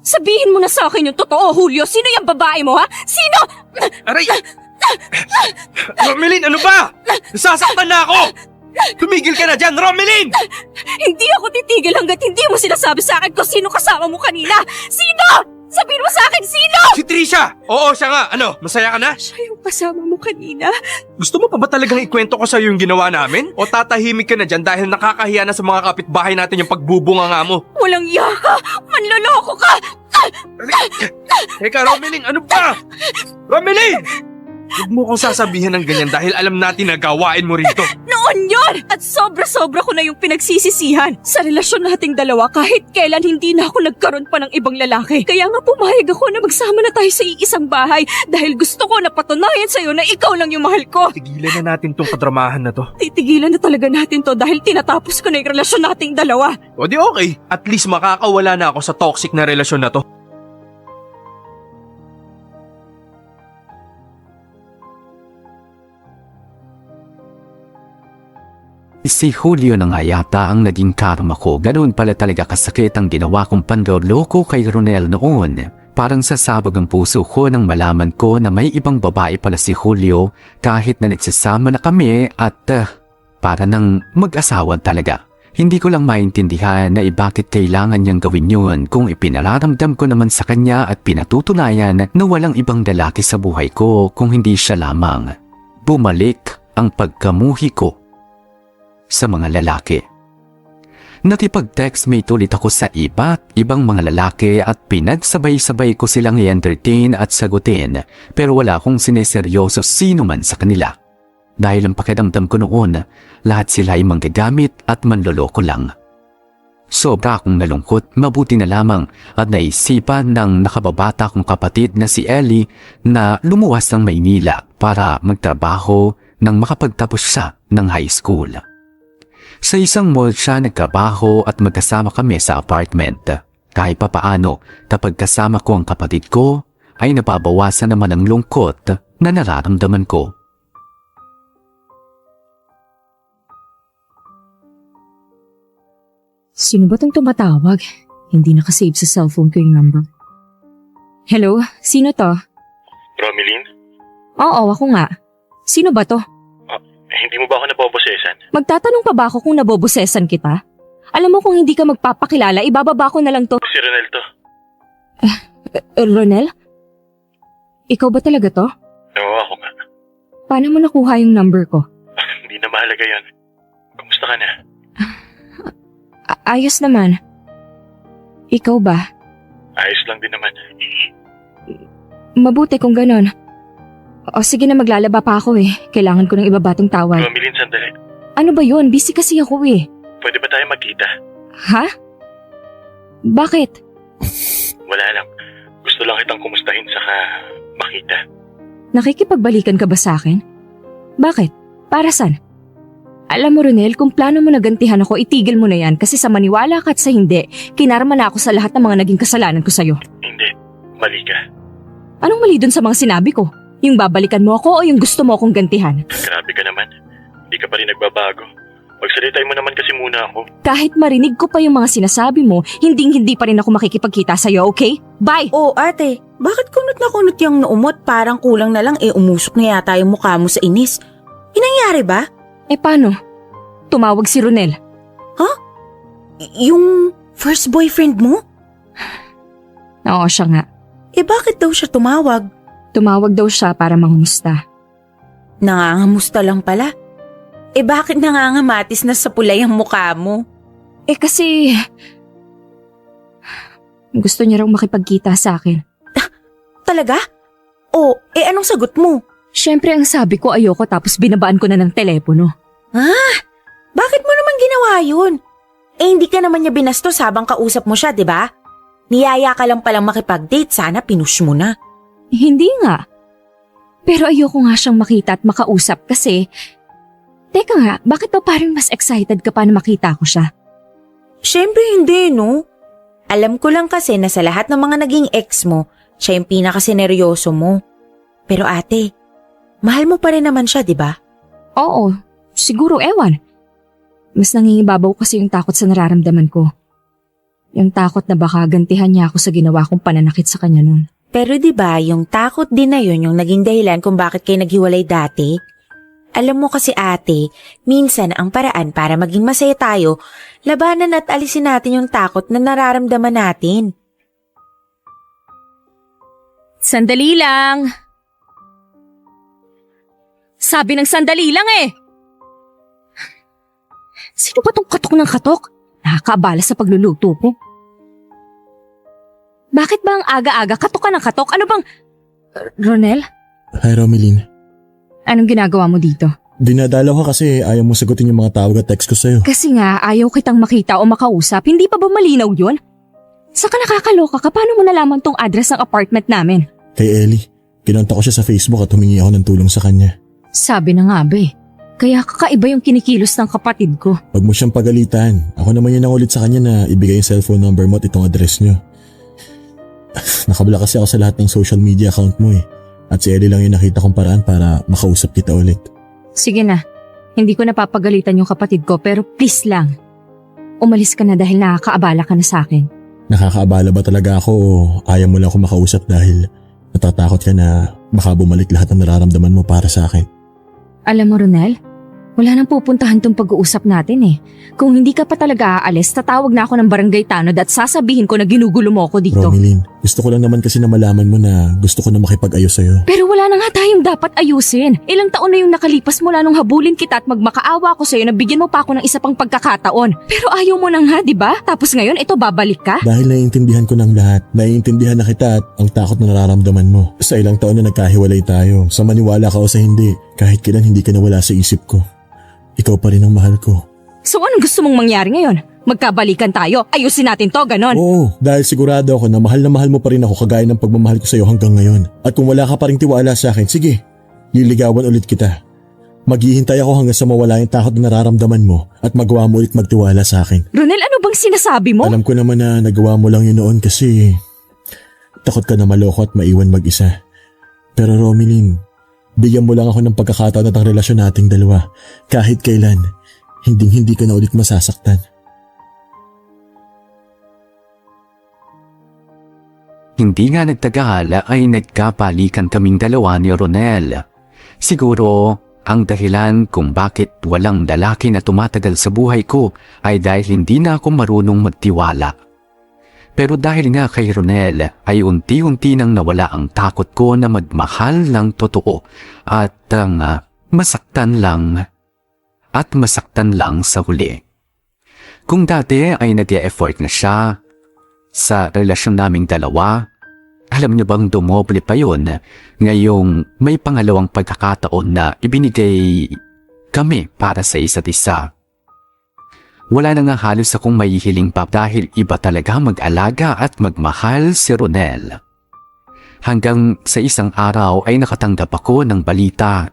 Sabihin mo na sa akin yung totoo, Julio. Sino yung babae mo, ha? Sino? Aray! Romelyn, ano ba? Nasasaktan na ako! Tumigil ka na dyan, Romelyn! Hindi ako titigil hanggat hindi mo sinasabi sa akin kung sino kasama mo kanina. Sino? Sabihin mo sa akin, sino? Si Trisha! Oo, siya nga. Ano, masaya ka na? Siya yung kasama mo kanina. Gusto mo pa ba talagang ikwento ko sa'yo yung ginawa namin? O tatahimik ka na dyan dahil nakakahiya na sa mga kapitbahay natin yung pagbubunganga mo? Walang iya ka! Manloloko ka! Teka, Romelyn, ano ba? Romelyn! Huwag mo kong sasabihin ng ganyan dahil alam natin na gawain mo rito. Noon yon! At sobra-sobra ko na yung pinagsisisihan. Sa relasyon nating dalawa, kahit kailan hindi na ako nagkaroon pa ng ibang lalaki. Kaya nga pumayag ako na magsama na tayo sa iisang bahay dahil gusto ko na patunayan sa'yo na ikaw lang yung mahal ko. Tigilan na natin tong kadramahan na to. Titigilan na talaga natin to dahil tinatapos ko na yung relasyon nating dalawa. O di okay, at least makakawala na ako sa toxic na relasyon na to. Si Julio na nga yata ang naging karma ko. Ganoon pala talaga kasakit ang ginawa kong panloloko kay Ronel noon. Parang sasabog ang puso ko nang malaman ko na may ibang babae pala si Julio kahit na nagsasama na kami at para nang mag-asawa talaga. Hindi ko lang maintindihan na bakit kailangan niyang gawin yun kung ipinararamdam ko naman sa kanya at pinatutunayan na walang ibang lalaki sa buhay ko kung hindi siya lamang. Bumalik ang pagkamuhi ko sa mga lalaki. Nakipag-textmate ulit ako sa iba't ibang mga lalaki at pinagsabay-sabay ko silang i-entertain at sagutin pero wala akong sineseryoso sino man sa kanila. Dahil ang pakiramdam ko noon, lahat sila ay manggagamit at manloloko lang. Sobra akong nalungkot, mabuti na lamang at naisipan ng nakababata kong kapatid na si Ellie na lumuwas ng Maynila para magtrabaho nang makapagtapos siya ng high school. Sa isang mall siya nagtrabaho at magkasama kami sa apartment. Kahit papaano, kapag kasama ko ang kapatid ko, ay nababawasan naman ang lungkot na nararamdaman ko. Sino ba itong tumatawag? Hindi nakasave sa cellphone ko yung number. Hello? Sino to? Romelyn? Oo, ako nga. Sino ba to? Hindi mo ba ako nabobosesan? Magtatanong pa ba ako kung nabobosesan kita? Alam mo kung hindi ka magpapakilala, ibababa ko na lang to. Si Ronel to. Ronel? Ikaw ba talaga to? Oo, ako nga. Paano mo nakuha yung number ko? Hindi na mahalaga yan. Kumusta ka na? Ayos naman. Ikaw ba? Ayos lang din naman. Mabuti kung ganon. O sige na, maglalaba pa ako eh. Kailangan ko ng ibabatong tawad. Romelyn, sandali. Ano ba yun? Busy kasi ako eh. Pwede ba tayo magkita? Ha? Bakit? Wala lang. Gusto lang kitang kumustahin saka makita. Nakikipagbalikan ka ba sa akin? Bakit? Para saan? Alam mo Ronel, kung plano mo nagantihan ako, itigil mo na yan kasi sa maniwala ka at sa hindi, kinarma na ako sa lahat ng mga naging kasalanan ko sa'yo. Hindi. Mali ka. Anong mali dun sa mga sinabi ko? Yung babalikan mo ako o yung gusto mo akong gantihan? Grabe ka naman. Hindi ka pa rin nagbabago. Magsalitay mo naman kasi muna ako. Kahit marinig ko pa yung mga sinasabi mo, hindi pa rin ako makikipagkita sa'yo, okay? Bye! Oh ate, bakit kunot na kunot yung naumot? Parang kulang na lang umusok na yata yung mukha mo sa inis. Inangyari ba? Paano? Tumawag si Ronel. Huh? Yung first boyfriend mo? Oo, siya nga. Bakit daw siya tumawag? Tumawag daw siya para mangumusta. Nangangamusta lang pala? Bakit nangangamatis na sa pulay ang mukha mo? Kasi gusto niya raw makipagkita sa akin. Talaga? Anong sagot mo? Siyempre ang sabi ko ayoko tapos binabaan ko na ng telepono. Bakit mo naman ginawa yun? Hindi ka naman niya binastos habang kausap mo siya, di ba? Niyaya ka lang palang makipag-date, sana pinush mo na. Hindi nga. Pero ayoko nga siyang makita at makausap kasi... Teka nga, bakit ba parang mas excited ka pa na makita ko siya? Siyempre hindi, no? Alam ko lang kasi na sa lahat ng mga naging ex mo, siya yung pinakasineryoso mo. Pero ate, mahal mo pa rin naman siya, di ba? Oo, siguro ewan. Mas nangingibabaw kasi yung takot sa nararamdaman ko. Yung takot na baka gantihan niya ako sa ginawa kong pananakit sa kanya nun. Pero 'di ba, yung takot din na yun yung naging dahilan kung bakit kayo naghiwalay dati? Alam mo kasi ate, minsan ang paraan para maging masaya tayo, labanan at alisin natin yung takot na nararamdaman natin. Sandali lang! Sabi ng sandali lang eh! Sino ba tong katok ng katok? Nakakaabala sa pagluluto ko. Bakit ba ang aga-aga katok ka ng katok? Ano bang... Ronel? Hi, Romeline. Anong ginagawa mo dito? Dinadalaw ka kasi ayaw mo sagutin yung mga tawag at text ko sa'yo. Kasi nga, ayaw kitang makita o makausap. Hindi pa ba malinaw yun? Saka nakakaloka ka, paano mo nalaman tong address ng apartment namin? Kay Ellie. Kinontak ko siya sa Facebook at humingi ako ng tulong sa kanya. Sabi na nga ba eh. Kaya kakaiba yung kinikilos ng kapatid ko. Huwag mo siyang pagalitan. Ako naman yun ang ulit sa kanya na ibigay yung cellphone number mo at itong address niyo. Nakabla kasi ako sa lahat ng social media account mo eh. At si Ellie lang yung nakita kong paraan para makausap kita ulit. Sige na, hindi ko napapagalitan yung kapatid ko pero please lang. Umalis ka na dahil nakakaabala ka na sa akin. Nakakaabala ba talaga ako o ayaw mo lang ako makausap dahil natatakot ka na baka bumalik lahat ng nararamdaman mo para sa akin? Alam mo Ronel, wala nang pupuntahan tong pag-uusap natin eh. Kung hindi ka pa talaga aalis, tatawag na ako ng barangay tanod at sasabihin ko na ginugulo mo ako dito. Romeline, gusto ko lang naman kasi na malaman mo na gusto ko na makipag-ayos sa'yo. Pero wala na nga tayong dapat ayusin. Ilang taon na yung nakalipas mula nung habulin kita at magmakaawa ako sa'yo na bigyan mo pa ako ng isa pang pagkakataon. Pero ayaw mo nang ha, di ba? Tapos ngayon, ito babalik ka? Dahil naiintindihan ko ng lahat. Naiintindihan na kita at ang takot na nararamdaman mo. Sa ilang taon na nagkahiwalay tayo, sa maniwala ka o sa hindi, kahit kailan hindi ka nawala sa isip ko. Ikaw pa rin ang mahal ko. So anong gusto mong mangyari ngayon? Magkabalikan tayo? Ayusin natin to, ganon? Oo, dahil sigurado ako na mahal mo pa rin ako kagaya ng pagmamahal ko sa'yo hanggang ngayon. At kung wala ka pa rin tiwala sa akin, sige, liligawan ulit kita. Maghihintay ako hanggang sa mawala yung takot na nararamdaman mo at magawa mo ulit magtiwala sa akin. Ronel, ano bang sinasabi mo? Alam ko naman na nagawa mo lang yun noon kasi takot ka na maloko at maiwan mag-isa. Pero Romeline, bigyan mo lang ako ng pagkakataon at ang relasyon nating dalawa. Kahit kailan, hindi ka na ulit masasaktan. Hindi nga nagtagal ay nagkapalikan kaming dalawa ni Ronel. Siguro, ang dahilan kung bakit walang lalaki na tumatagal sa buhay ko ay dahil hindi na ako marunong magtiwala. Pero dahil nga kay Ronel ay unti-unti nang nawala ang takot ko na magmahal ng totoo at masaktan lang sa huli. Kung dati ay nag-e-effort na siya sa relasyon naming dalawa, alam niyo bang dumoble pa yun ngayong may pangalawang pagkakataon na ibinigay kami para sa isa't isa. Wala na nga halos akong mahihiling pa dahil iba talaga mag-alaga at magmahal si Ronel. Hanggang sa isang araw ay nakatanggap ako ng balita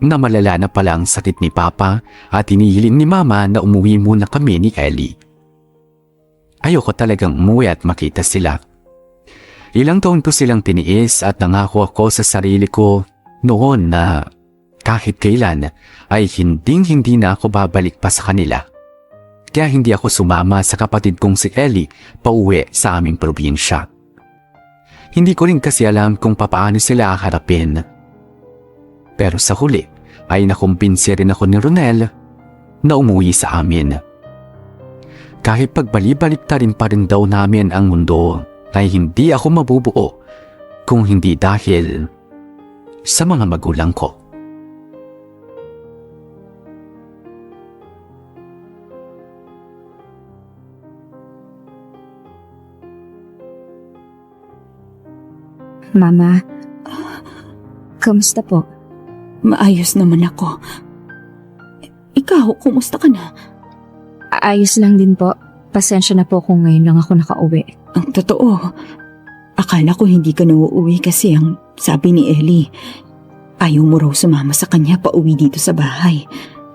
na malala na pala ang sakit ni Papa at hinihiling ni Mama na umuwi muna kami ni Ellie. Ayoko talagang umuwi at makita sila. Ilang taon ko silang tiniis at nangako ako sa sarili ko noon na kahit kailan ay hindi na ako babalik pa sa kanila. Kaya hindi ako sumama sa kapatid kong si Ellie pauwi sa aming probinsya. Hindi ko rin kasi alam kung papaano sila harapin. Pero sa huli ay nakumbinsi rin ako ni Ronel na umuwi sa amin. Kahit pagbali-baliktarin pa rin daw namin ang mundo ay hindi ako mabubuo kung hindi dahil sa mga magulang ko. Mama, kamusta po? Maayos naman ako. Ikaw, kumusta ka na? Ayos lang din po. Pasensya na po kung ngayon lang ako nakauwi. Ang totoo, akala ko hindi ka na uuwi kasi ang sabi ni Ellie, ayaw mo raw sumama sa kanya pauwi dito sa bahay.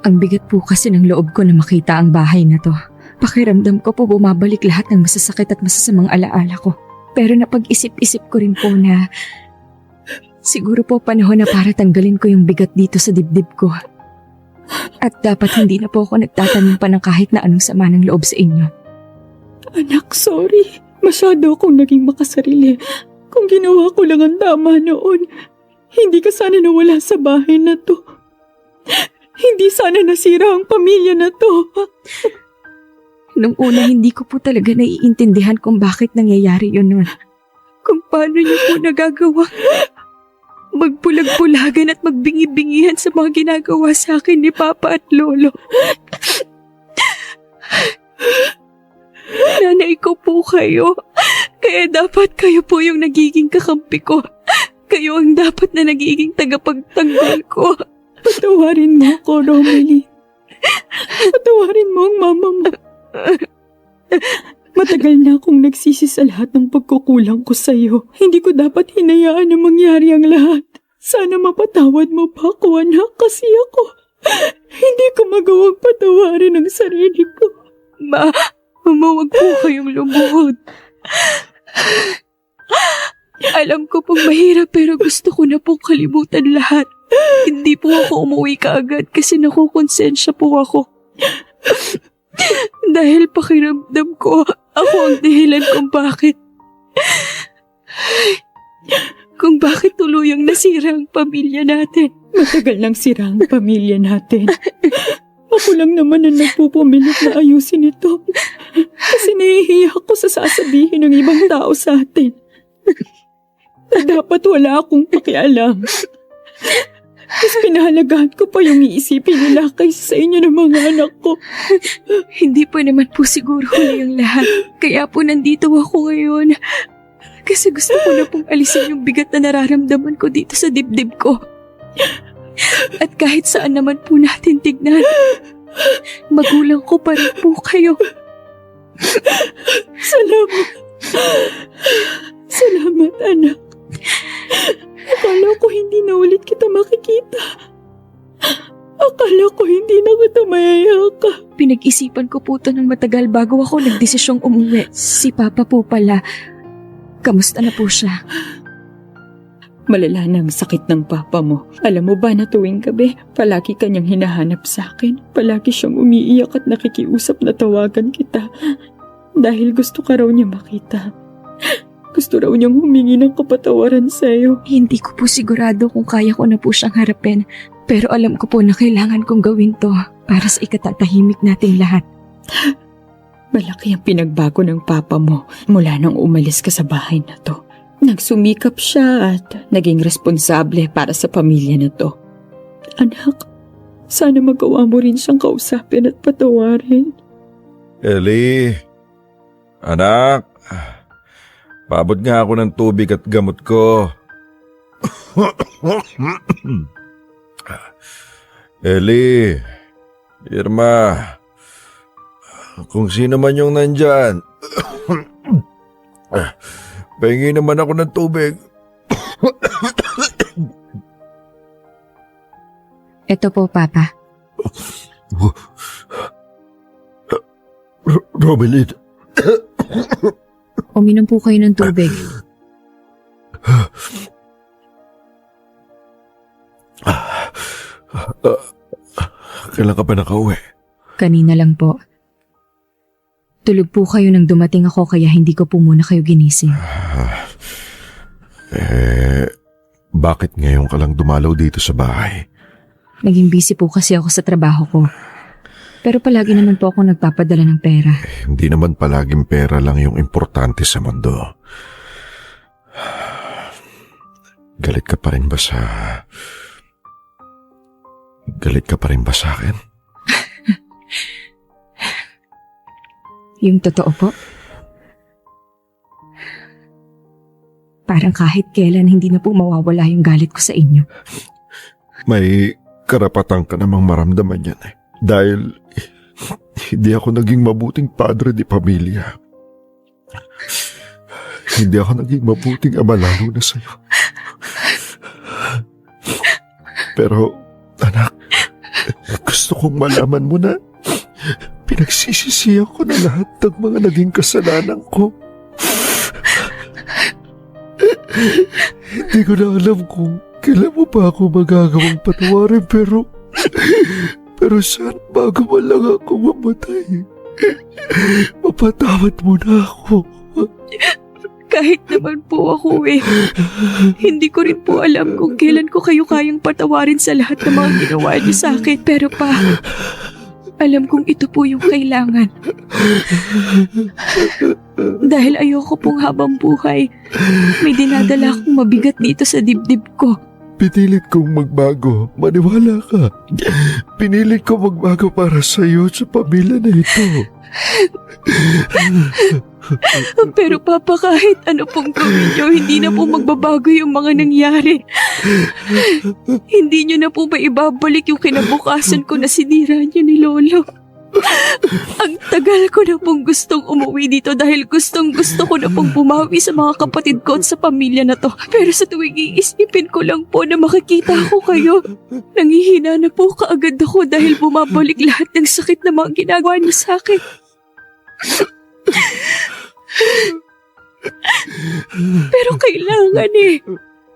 Ang bigat po kasi ng loob ko na makita ang bahay na to. Pakiramdam ko po bumabalik lahat ng masasakit at masasamang alaala ko. Pero napag-isip-isip ko rin po na siguro po panahon na para tanggalin ko yung bigat dito sa dibdib ko. At dapat hindi na po ako nagtatanong pa ng kahit na anong sama ng loob sa inyo. Anak, sorry. Masyado akong naging makasarili. Kung ginawa ko lang ang tama noon, hindi ka sana nawala sa bahay na to. Hindi sana nasira ang pamilya na to. Nung una, hindi ko po talaga naiintindihan kung bakit nangyayari yun nun. Kung paano niyo po nagagawa magbulag-bulagan at magbingi-bingihan sa mga ginagawa sa akin ni Papa at Lolo. Nanay ko po kayo. Kaya dapat kayo po yung nagiging kakampi ko. Kayo ang dapat na nagiging tagapagtanggol ko. Patawarin mo ako, Romilyn. Patawarin mo ang mama mo. Matagal na akong nagsisi sa lahat ng pagkukulang ko sa'yo. Hindi ko dapat hinayaan na mangyari ang lahat. Sana mapatawad mo pa ako, anak, kasi ako hindi ko magawang patawarin ang sarili ko. Huwag po kayong lumuhod. Alam ko pong mahirap pero gusto ko na pong kalimutan lahat. Hindi po ako umuwi kaagad kasi nakukonsensya po ako. Dahil pakiramdam ko, ako ang dahilan kung bakit tuluyang nasira ang pamilya natin. Matagal nang sira ang pamilya natin. Ako lang naman ang nagpupumilit na ayusin ito. Kasi nahihiya ako sa sasabihin ng ibang tao sa atin. Na dapat wala akong pakialam. Mas pinahalagahan ko pa yung iisipin nila kaysa sa inyo ng mga anak ko. Hindi pa naman po siguro huli ang lahat. Kaya po nandito ako ngayon. Kasi gusto ko na pong alisin yung bigat na nararamdaman ko dito sa dibdib ko. At kahit saan naman po natin tignan, magulang ko pa rin po kayo. Salamat. Salamat, anak. Akala ko hindi na ulit kita makikita. Akala ko hindi na kita mayayaka. Pinag-isipan ko po ito ng matagal bago ako nagdesisyong umuwi. Si Papa po pala. Kamusta na po siya? Malala na ang sakit ng papa mo. Alam mo ba na tuwing gabi, palagi kanyang hinahanap sa akin. Palagi siyang umiiyak at nakikiusap na tawagan kita. Dahil gusto ka raw niya makita. Gusto raw niyang humingi ng kapatawaran sa'yo. Hindi ko po sigurado kung kaya ko na po siyang harapin. Pero alam ko po na kailangan kong gawin to para sa ikatatahimik nating lahat. Malaki ang pinagbago ng papa mo mula nang umalis ka sa bahay na to. Nagsumikap siya at naging responsable para sa pamilya na to. Anak, sana magawa mo rin siyang kausapin at patawarin. Ellie, anak, paabot nga ako ng tubig at gamot ko. Ellie, Irma, kung sino man yung nandyan, pahingi naman ako ng tubig. Ito po, Papa. Romilyn. Uminom po kayo ng tubig. Kailan ka pa nakauwi? Kanina lang po. Tulog po kayo nang dumating ako kaya hindi ko po muna kayo ginising. Bakit ngayon ka lang dumalaw dito sa bahay? Naging busy po kasi ako sa trabaho ko. Pero palagi naman po ako nagpapadala ng pera. Hindi naman palaging pera lang yung importante sa mundo. Galit ka pa rin ba sa akin? Yung totoo po? Parang kahit kailan hindi na po mawawala yung galit ko sa inyo. May karapatan ka namang maramdaman yan eh. Dahil hindi ako naging mabuting padre di pamilya. Hindi ako naging mabuting ama lalo na sa'yo. Pero anak, gusto kong malaman mo na pinagsisisihan ko na lahat ng mga naging kasalanan ko. Hindi ko na alam kung kailan mo pa ako magagawang patawarin pero Pero sana bago man lang ako mamatay, mapatawad mo na ako. Kahit naman po ako hindi ko rin po alam kung kailan ko kayo kayang patawarin sa lahat ng mga ginawa niyo sa akin. Pero pa, alam kong ito po yung kailangan. Dahil ayoko pong habang buhay, may dinadala akong mabigat dito sa dibdib ko. Pinilit kong magbago. Maniwala ka. Pinilit kong magbago para sa iyo at sa pamilya na ito. Pero Papa, kahit ano pong gawin niyo, hindi na po magbabago yung mga nangyari. Hindi niyo na po ba ibabalik yung kinabukasan ko na sinira niyo ni Lolo? Ang tagal ko na pong gustong umuwi dito dahil gustong-gusto ko na pong bumawi sa mga kapatid ko at sa pamilya na to. Pero sa tuwing iisipin ko lang po na makikita ko kayo, nangihina na po kaagad ako dahil bumabalik lahat ng sakit na mga ginagawa niyo sa akin. Pero kailangan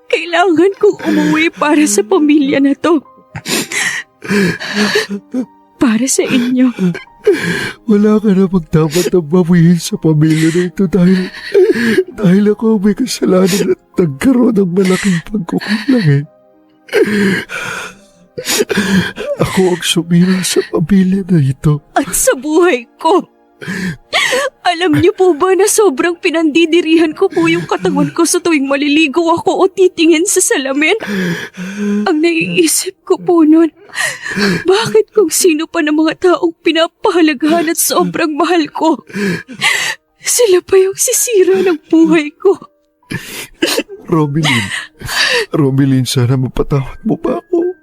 kailangan kong umuwi para sa pamilya na to. Para sa inyo. Wala ka na magdapat na bawiin sa pamilya na ito dahil ako may kasalanan at nagkaroon ng malaking pagkukulang Ako ang sumira sa pamilya na ito. At sa buhay ko. Alam niyo po ba na sobrang pinandidirihan ko po yung katawan ko sa tuwing maliligo ako o titingin sa salamin? Ang naiisip ko po nun, bakit kung sino pa ng mga taong pinapahalagahan at sobrang mahal ko, sila pa yung sisira ng buhay ko. Romelyn, sana mapatawad mo pa ako.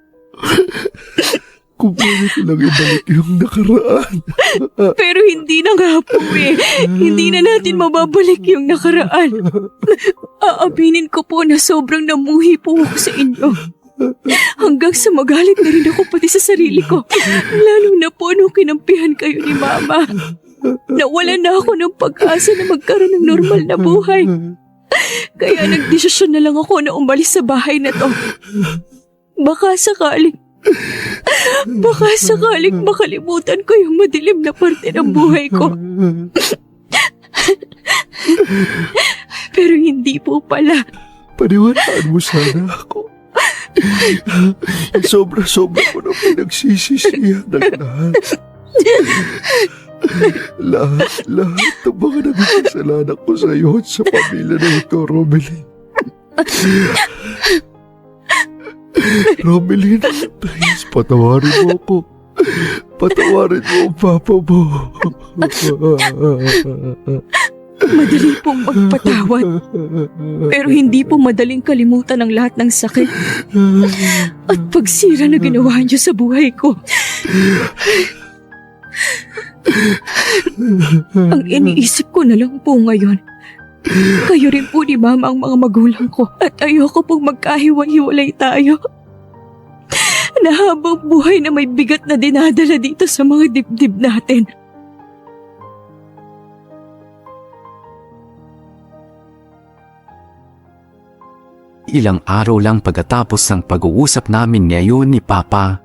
Kung pwede ko lang ibalik yung nakaraan. Pero hindi na nga po Hindi na natin mababalik yung nakaraan. Aaminin ko po na sobrang namuhi po ako sa inyo. Hanggang sa magalit na rin ako pati sa sarili ko. Lalo na po nung kinampihan kayo ni Mama. Nawalan na ako ng pag-asa na magkaroon ng normal na buhay. Kaya nagdesisyon na lang ako na umalis sa bahay na to. Baka sakaling makalimutan ko yung madilim na parte ng buhay ko. Pero hindi po pala. Paniwalaan mo sana ako. Sobra-sobra ko na pinagsisisihan ng lahat. Lahat ng mga naging kasalanan ko sa iyo at sa pamilya na ito, Romelyn. Romelyn, please, patawarin mo ako. Patawarin mo ang papa mo. Madali pong magpatawad. Pero hindi po madaling kalimutan ang lahat ng sakit at pagsira na ginawa niyo sa buhay ko. Ang iniisip ko na lang po ngayon, kayo rin po ni Mama ang mga magulang ko at ayoko pong magkahiwa-hiwalay tayo. Na habang buhay na may bigat na dinadala dito sa mga dibdib natin. Ilang araw lang pagkatapos ng pag-uusap namin ngayon ni Papa,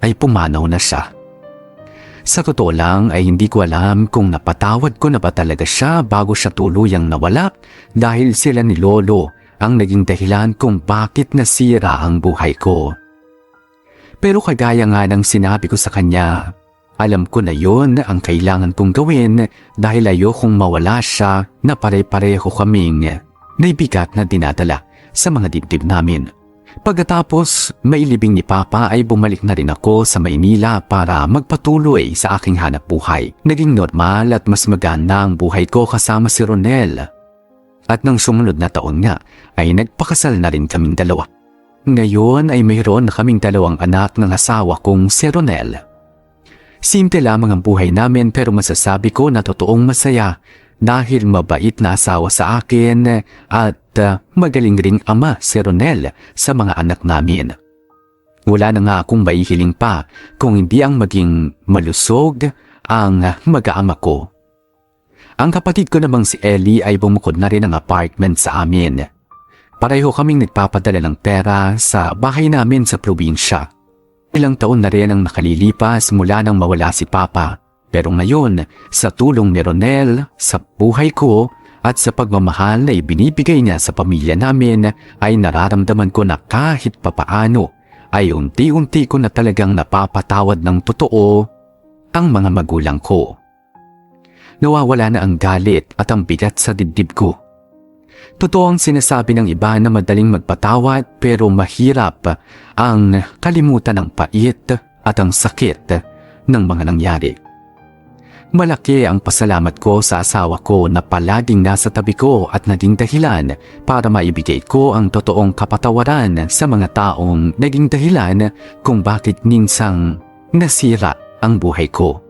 ay pumanaw na siya. Sa totoo lang ay hindi ko alam kung napatawad ko na ba talaga siya bago siya tuluyang nawala dahil sila ni Lolo ang naging dahilan kung bakit nasira ang buhay ko. Pero kagaya nga ng sinabi ko sa kanya, alam ko na yon ang kailangan kong gawin dahil ayokong mawala siya na pare-pareho kaming naibigat na dinadala sa mga dibdib namin. Pagkatapos, mailibing ni Papa ay bumalik na rin ako sa Maynila para magpatuloy sa aking hanap buhay. Naging normal at mas maganda ang buhay ko kasama si Ronel. At nang sumunod na taon nga, ay nagpakasal na rin kaming dalawa. Ngayon ay mayroon na kaming dalawang anak ng asawa kong si Ronel. Simple lamang ang buhay namin pero masasabi ko na totoong masaya dahil mabait na asawa sa akin at magaling ring ama si Ronel sa mga anak namin. Wala na nga akong maihiling pa kung hindi ang maging malusog ang mag-aama ko. Ang kapatid ko namang si Ellie ay bumukod na rin ng apartment sa amin. Pareho kaming nagpapadala ng pera sa bahay namin sa probinsya. Ilang taon na rin ang nakalilipas mula nang mawala si Papa. Pero ngayon, sa tulong ni Ronel, sa buhay ko, at sa pagmamahal na ibinibigay niya sa pamilya namin, ay nararamdaman ko na kahit papaano, ay unti-unti ko na talagang napapatawad ng totoo ang mga magulang ko. Nawawala na ang galit at ang bigat sa dibdib ko. Totoo ang sinasabi ng iba na madaling magpatawad pero mahirap ang kalimutan ng pait at ang sakit ng mga nangyari. Malaki ang pasalamat ko sa asawa ko na palaging nasa tabi ko at naging dahilan para maibigay ko ang totoong kapatawaran sa mga taong naging dahilan kung bakit minsang nasira ang buhay ko.